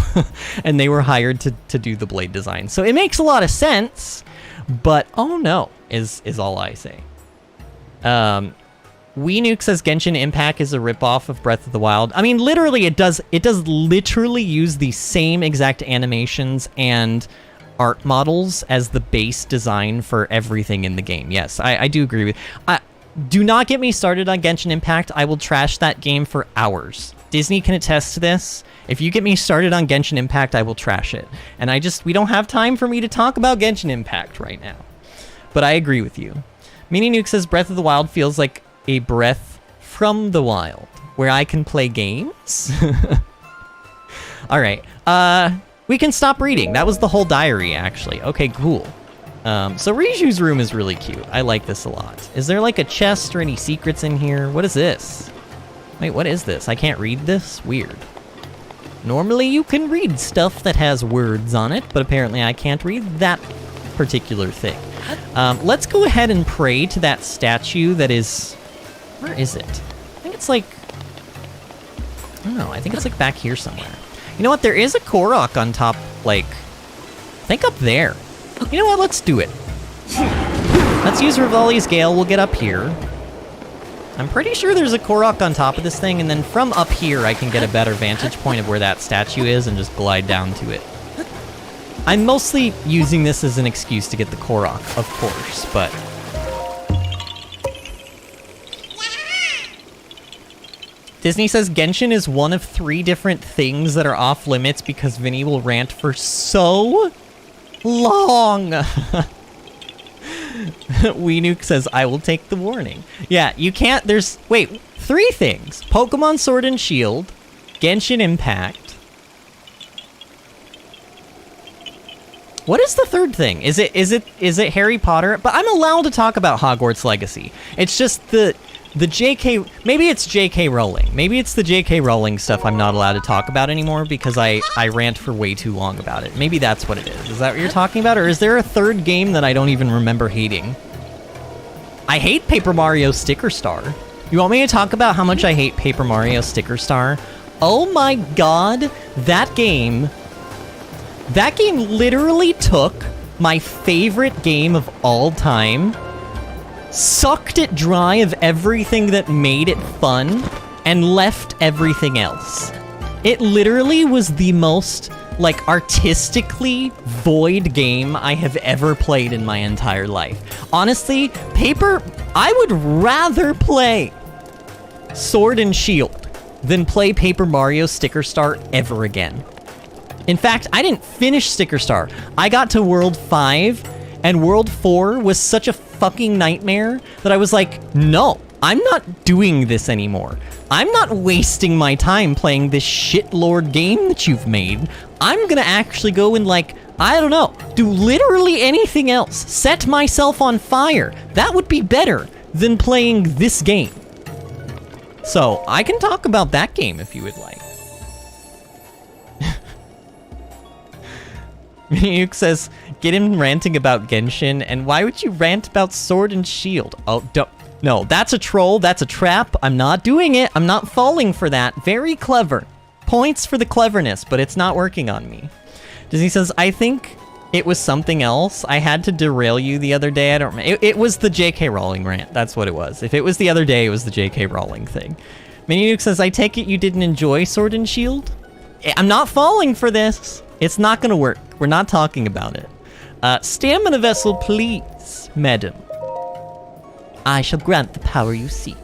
And they were hired to do the blade design. So it makes a lot of sense, but oh no, is all I say. Weenuke says Genshin Impact is a ripoff of Breath of the Wild. I mean, literally, it does literally use the same exact animations and art models as the base design for everything in the game. Yes, I do agree with. Do not get me started on Genshin Impact. I will trash that game for hours. Disney can attest to this. If you get me started on Genshin Impact, I will trash it. And we don't have time for me to talk about Genshin Impact right now. But I agree with you. MiniNuke says Breath of the Wild feels like a breath from the wild, where I can play games. All right, we can stop reading. That was the whole diary, actually. Okay, cool. So Riju's room is really cute. I like this a lot. Is there like a chest or any secrets in here? What is this? Wait, what is this? I can't read this? Weird. Normally you can read stuff that has words on it, but apparently I can't read that particular thing. Let's go ahead and pray to that statue that is... Where is it? I think it's like... I don't know. I think it's like back here somewhere. You know what? There is a Korok on top, like... I think up there. You know what? Let's do it. Let's use Rivali's Gale. We'll get up here. I'm pretty sure there's a Korok on top of this thing, and then from up here I can get a better vantage point of where that statue is and just glide down to it. I'm mostly using this as an excuse to get the Korok, of course, but... Disney says Genshin is one of 3 different things that are off limits because Vinny will rant for so long. Weenuke says, I will take the warning. Yeah, you can't, wait, 3 things. Pokemon Sword and Shield, Genshin Impact. What is the third thing? Is it Harry Potter? But I'm allowed to talk about Hogwarts Legacy. It's just the JK, maybe it's JK Rowling. Maybe it's the JK Rowling stuff I'm not allowed to talk about anymore because I rant for way too long about it. Maybe that's what it is. Is that what you're talking about? Or is there a third game that I don't even remember hating? I hate Paper Mario Sticker Star. You want me to talk about how much I hate Paper Mario Sticker Star? Oh my god, that game literally took my favorite game of all time, sucked it dry of everything that made it fun, and left everything else. It literally was the most, like, artistically void game I have ever played in my entire life. Honestly, I would rather play Sword and Shield than play Paper Mario Sticker Star ever again. In fact, I didn't finish Sticker Star. I got to World 5, and World 4 was such a fucking nightmare that I was like, no, I'm not doing this anymore. I'm not wasting my time playing this shitlord game that you've made. I'm gonna actually go and, like, I don't know, do literally anything else. Set myself on fire. That would be better than playing this game. So, I can talk about that game if you would like. Miyuke says, get him ranting about Genshin, and why would you rant about Sword and Shield? Oh, don't. No, that's a troll, that's a trap. I'm not doing it. I'm not falling for that. Very clever. Points for the cleverness, but it's not working on me. Disney says, I think it was something else. I had to derail you the other day. I don't remember. It was the JK Rowling rant. That's what it was. If it was the other day, it was the JK Rowling thing. Mininuke says, I take it you didn't enjoy Sword and Shield? I'm not falling for this. It's not gonna work. We're not talking about it. Stamina vessel, please, madam. I shall grant the power you seek.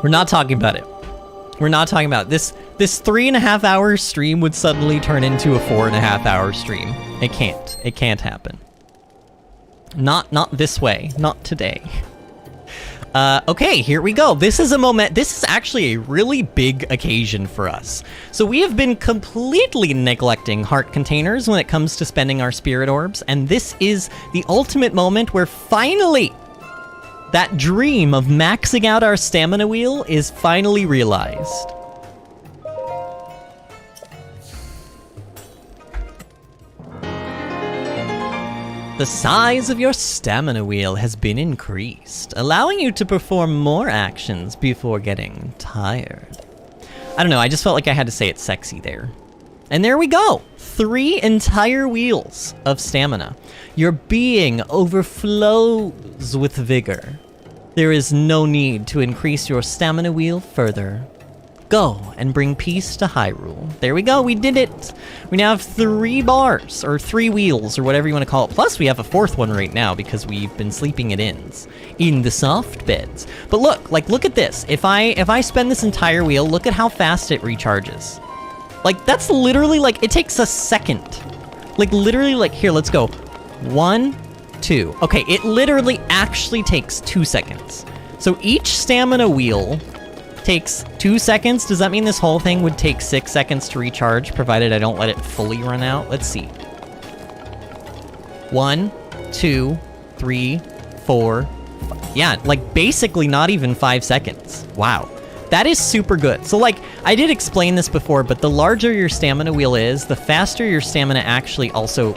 We're not talking about it. We're not talking about it. This 3.5 hour stream would suddenly turn into a 4.5 hour stream. It can't. It can't happen. Not this way. Not today. Okay, here we go. This is a moment. This is actually a really big occasion for us. So we have been completely neglecting heart containers when it comes to spending our spirit orbs, and this is the ultimate moment where finally that dream of maxing out our stamina wheel is finally realized. The size of your stamina wheel has been increased, allowing you to perform more actions before getting tired. I don't know, I just felt like I had to say it sexy there. And there we go! 3 entire wheels of stamina. Your being overflows with vigor. There is no need to increase your stamina wheel further. Go and bring peace to Hyrule. There we go, we did it! We now have 3 bars, or 3 wheels, or whatever you want to call it. Plus, we have a 4th one right now because we've been sleeping at inns. In the soft beds. But look, like, look at this. If I spend this entire wheel, look at how fast it recharges. Like, that's literally, like, it takes a second. Like, literally, like, here, let's go. 1, 2. Okay, it literally actually takes 2 seconds. So each stamina wheel takes 2 seconds. Does that mean this whole thing would take 6 seconds to recharge, provided I don't let it fully run out? Let's see. 1, 2, 3, 4, 5. Yeah, like basically not even 5 seconds. Wow. That is super good. So like, I did explain this before, but the larger your stamina wheel is, the faster your stamina actually also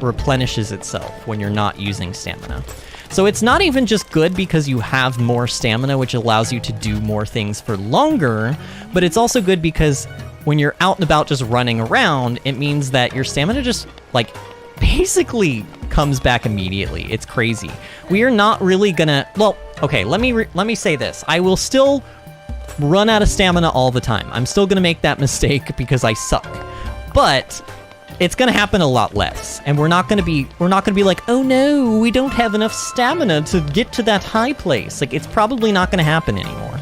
replenishes itself when you're not using stamina. So it's not even just good because you have more stamina, which allows you to do more things for longer, but it's also good because when you're out and about just running around, it means that your stamina just, like, basically comes back immediately. It's crazy. We are not really gonna... Well, okay, let me say this. I will still run out of stamina all the time. I'm still gonna make that mistake because I suck. But it's gonna happen a lot less, and we're not gonna be like, oh no, we don't have enough stamina to get to that high place. Like, it's probably not gonna happen anymore.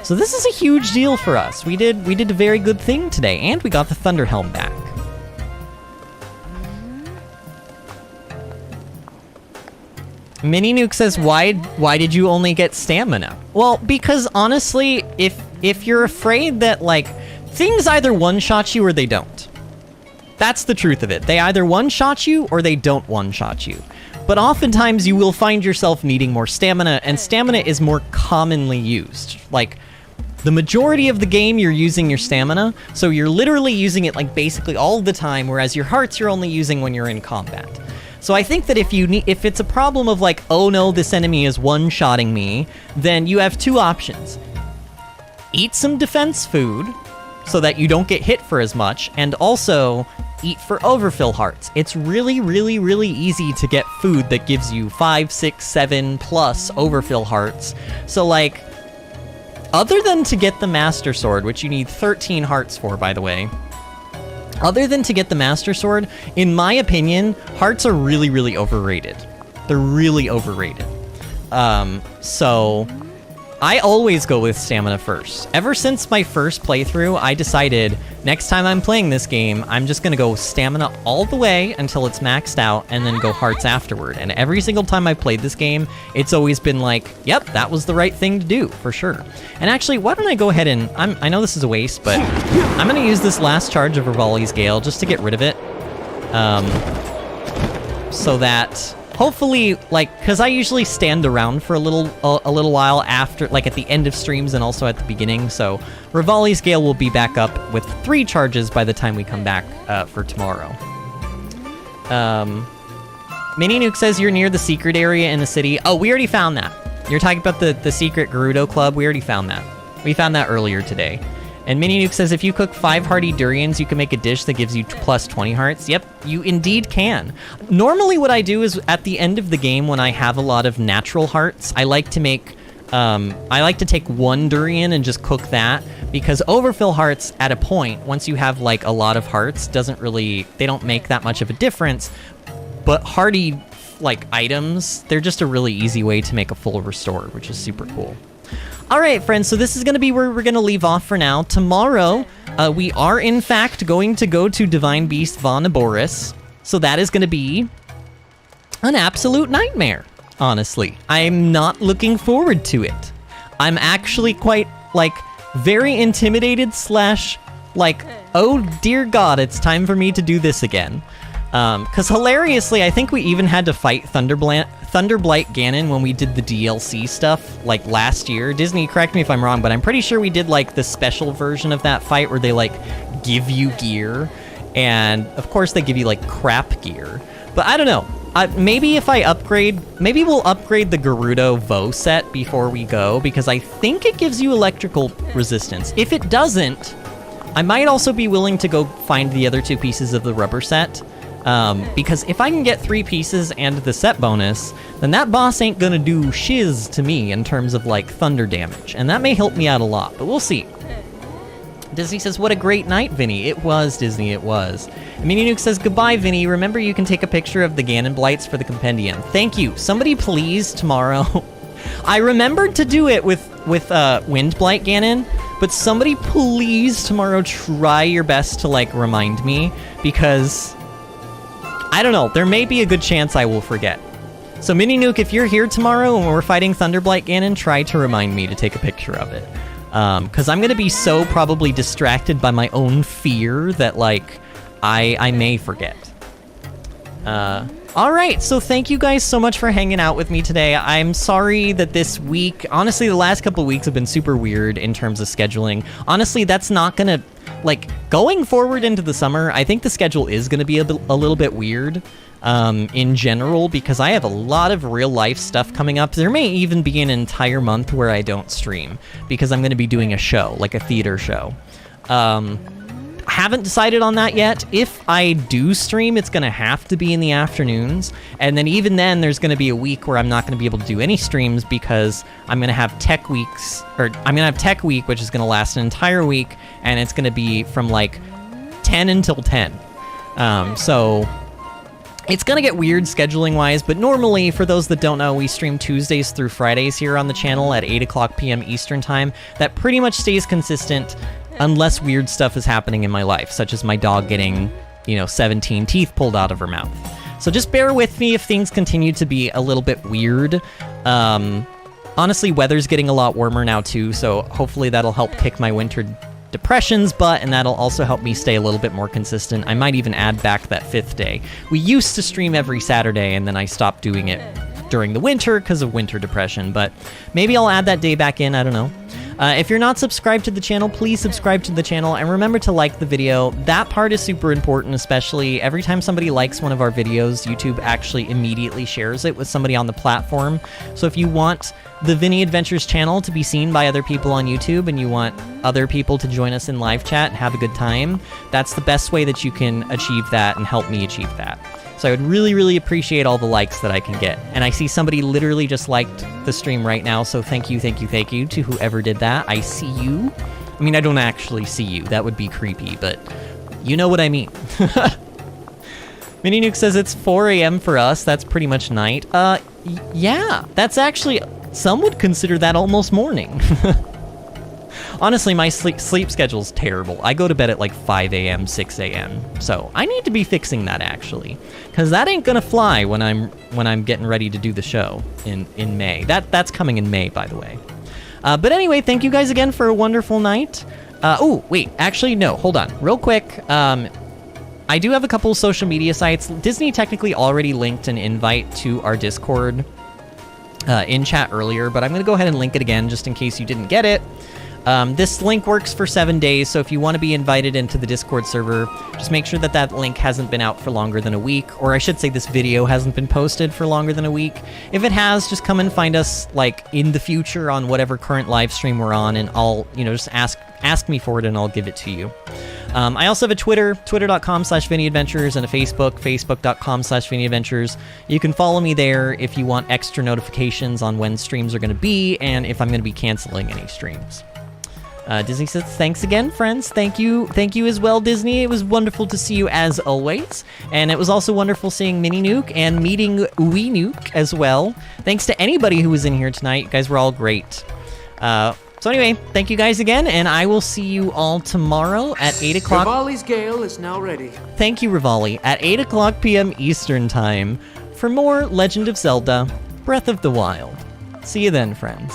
So this is a huge deal for us. We did a very good thing today, and we got the Thunder Helm back. Mini Nuke says, why did you only get stamina? Well, because honestly, if you're afraid that, like, things either one-shot you or they don't. That's the truth of it. They either one-shot you or they don't one-shot you. But oftentimes you will find yourself needing more stamina, and stamina is more commonly used. Like, the majority of the game you're using your stamina, so you're literally using it like basically all the time, whereas your hearts you're only using when you're in combat. So I think that if it's a problem of like, oh no, this enemy is one-shotting me, then you have 2 options. Eat some defense food, so that you don't get hit for as much, and also eat for overfill hearts. It's really, really, really easy to get food that gives you 5, 6, 7 plus overfill hearts. So like, other than to get the Master Sword, which you need 13 hearts for, by the way, other than to get the Master Sword, in my opinion, hearts are really, really overrated. They're really overrated. So I always go with stamina first. Ever since my first playthrough, I decided next time I'm playing this game, I'm just gonna go stamina all the way until it's maxed out and then go hearts afterward. And every single time I've played this game, it's always been like, yep, that was the right thing to do, for sure. And actually, why don't I go ahead and, I know this is a waste, but I'm gonna use this last charge of Rivali's Gale just to get rid of it. So that hopefully, like, because I usually stand around for a little while after, like, at the end of streams and also at the beginning, so Rivali's Gale will be back up with 3 charges by the time we come back for tomorrow. Mini Nuke says you're near the secret area in the city. Oh, we already found that. You're talking about the secret Gerudo Club? We already found that. We found that earlier today. And Mini Nuke says, if you cook 5 hearty durians, you can make a dish that gives you plus 20 hearts. Yep, you indeed can. Normally what I do is, at the end of the game, when I have a lot of natural hearts, I like to make, I like to take 1 durian and just cook that, because overfill hearts, at a point, once you have, like, a lot of hearts, they don't make that much of a difference. But hearty, like, items, they're just a really easy way to make a full restore, which is super cool. All right, friends, so this is going to be where we're going to leave off for now. Tomorrow, we are, in fact, going to go to Divine Beast Vah Naboris. So that is going to be an absolute nightmare, honestly. I'm not looking forward to it. I'm actually quite, like, very intimidated / like, oh, dear God, it's time for me to do this again. Because hilariously, I think we even had to fight Thunderblight Ganon when we did the DLC stuff, like, last year. Disney, correct me if I'm wrong, but I'm pretty sure we did, like, the special version of that fight where they, like, give you gear. And, of course, they give you, like, crap gear. But I don't know. Maybe if I upgrade... Maybe we'll upgrade the Gerudo Vo set before we go, because I think it gives you electrical resistance. If it doesn't, I might also be willing to go find the other 2 pieces of the rubber set. Because if I can get 3 pieces and the set bonus, then that boss ain't gonna do shiz to me in terms of, like, thunder damage. And that may help me out a lot, but we'll see. Disney says, what a great night, Vinny. It was, Disney, it was. Mini Nuke says, goodbye, Vinny. Remember, you can take a picture of the Ganon Blights for the compendium. Thank you. Somebody please, tomorrow. I remembered to do it with Wind Blight Ganon, but somebody please, tomorrow, try your best to, like, remind me, because... I don't know, there may be a good chance I will forget. So Mini Nuke, if you're here tomorrow and we're fighting Thunderblight Ganon, try to remind me to take a picture of it. Because I'm going to be so probably distracted by my own fear that, like, I may forget. Alright, so thank you guys so much for hanging out with me today. I'm sorry that this week, honestly, the last couple of weeks have been super weird in terms of scheduling. Honestly, that's not going to... Like, going forward into the summer, I think the schedule is going to be a little bit weird in general, because I have a lot of real-life stuff coming up. There may even be an entire month where I don't stream, because I'm going to be doing a show, like a theater show. I haven't decided on that yet. If I do stream, it's going to have to be in the afternoons, and then even then, there's going to be a week where I'm not going to be able to do any streams because I'm going to have Tech Weeks, or I'm going to have Tech Week, which is going to last an entire week, and it's going to be from like 10 until 10. So it's going to get weird scheduling-wise, but normally, for those that don't know, we stream Tuesdays through Fridays here on the channel at 8 o'clock p.m. Eastern Time. That pretty much stays consistent unless weird stuff is happening in my life, such as my dog getting, 17 teeth pulled out of her mouth. So just bear with me if things continue to be a little bit weird. Honestly, weather's getting a lot warmer now too, so hopefully that'll help kick my winter depression's butt, and that'll also help me stay a little bit more consistent. I might even add back that 5th day. We used to stream every Saturday, and then I stopped doing it during the winter because of winter depression, but maybe I'll add that day back in, I don't know. If you're not subscribed to the channel, please subscribe to the channel, and remember to like the video. That part is super important, especially every time somebody likes one of our videos, YouTube actually immediately shares it with somebody on the platform. So if you want the VinnyAdventures channel to be seen by other people on YouTube, and you want other people to join us in live chat and have a good time, that's the best way that you can achieve that and help me achieve that. So I would really, really appreciate all the likes that I can get. And I see somebody literally just liked the stream right now, so thank you to whoever did that. I see you. I mean, I don't actually see you. That would be creepy, but you know what I mean. Mini Nuke says it's 4 a.m. for us. That's pretty much night. Yeah, that's actually... Some would consider that almost morning. Honestly, my sleep schedule's terrible. I go to bed at like 5 a.m., 6 a.m. So I need to be fixing that, actually, because that ain't gonna fly when I'm getting ready to do the show in May. That's coming in May, by the way. But anyway, thank you guys again for a wonderful night. Oh, wait, actually, no, hold on, real quick. I do have a couple of social media sites. Disney technically already linked an invite to our Discord in chat earlier, but I'm gonna go ahead and link it again just in case you didn't get it. This link works for 7 days, so if you want to be invited into the Discord server, just make sure that that link hasn't been out for longer than a week, or I should say this video hasn't been posted for longer than a week. If it has, just come and find us, like, in the future on whatever current live stream we're on, and I'll, just ask me for it and I'll give it to you. I also have a Twitter, twitter.com/VinnyAdventures, and a Facebook, facebook.com/VinnyAdventures. You can follow me there if you want extra notifications on when streams are going to be, and if I'm going to be canceling any streams. Disney says, thanks again, friends. Thank you as well, Disney. It was wonderful to see you as always. And it was also wonderful seeing Mini Nuke and meeting Wee Nuke as well. Thanks to anybody who was in here tonight. You guys were all great. So anyway, thank you guys again, and I will see you all tomorrow at 8 o'clock. Rivali's Gale is now ready. Thank you, Rivali. At 8 o'clock p.m. Eastern Time for more Legend of Zelda Breath of the Wild. See you then, friends.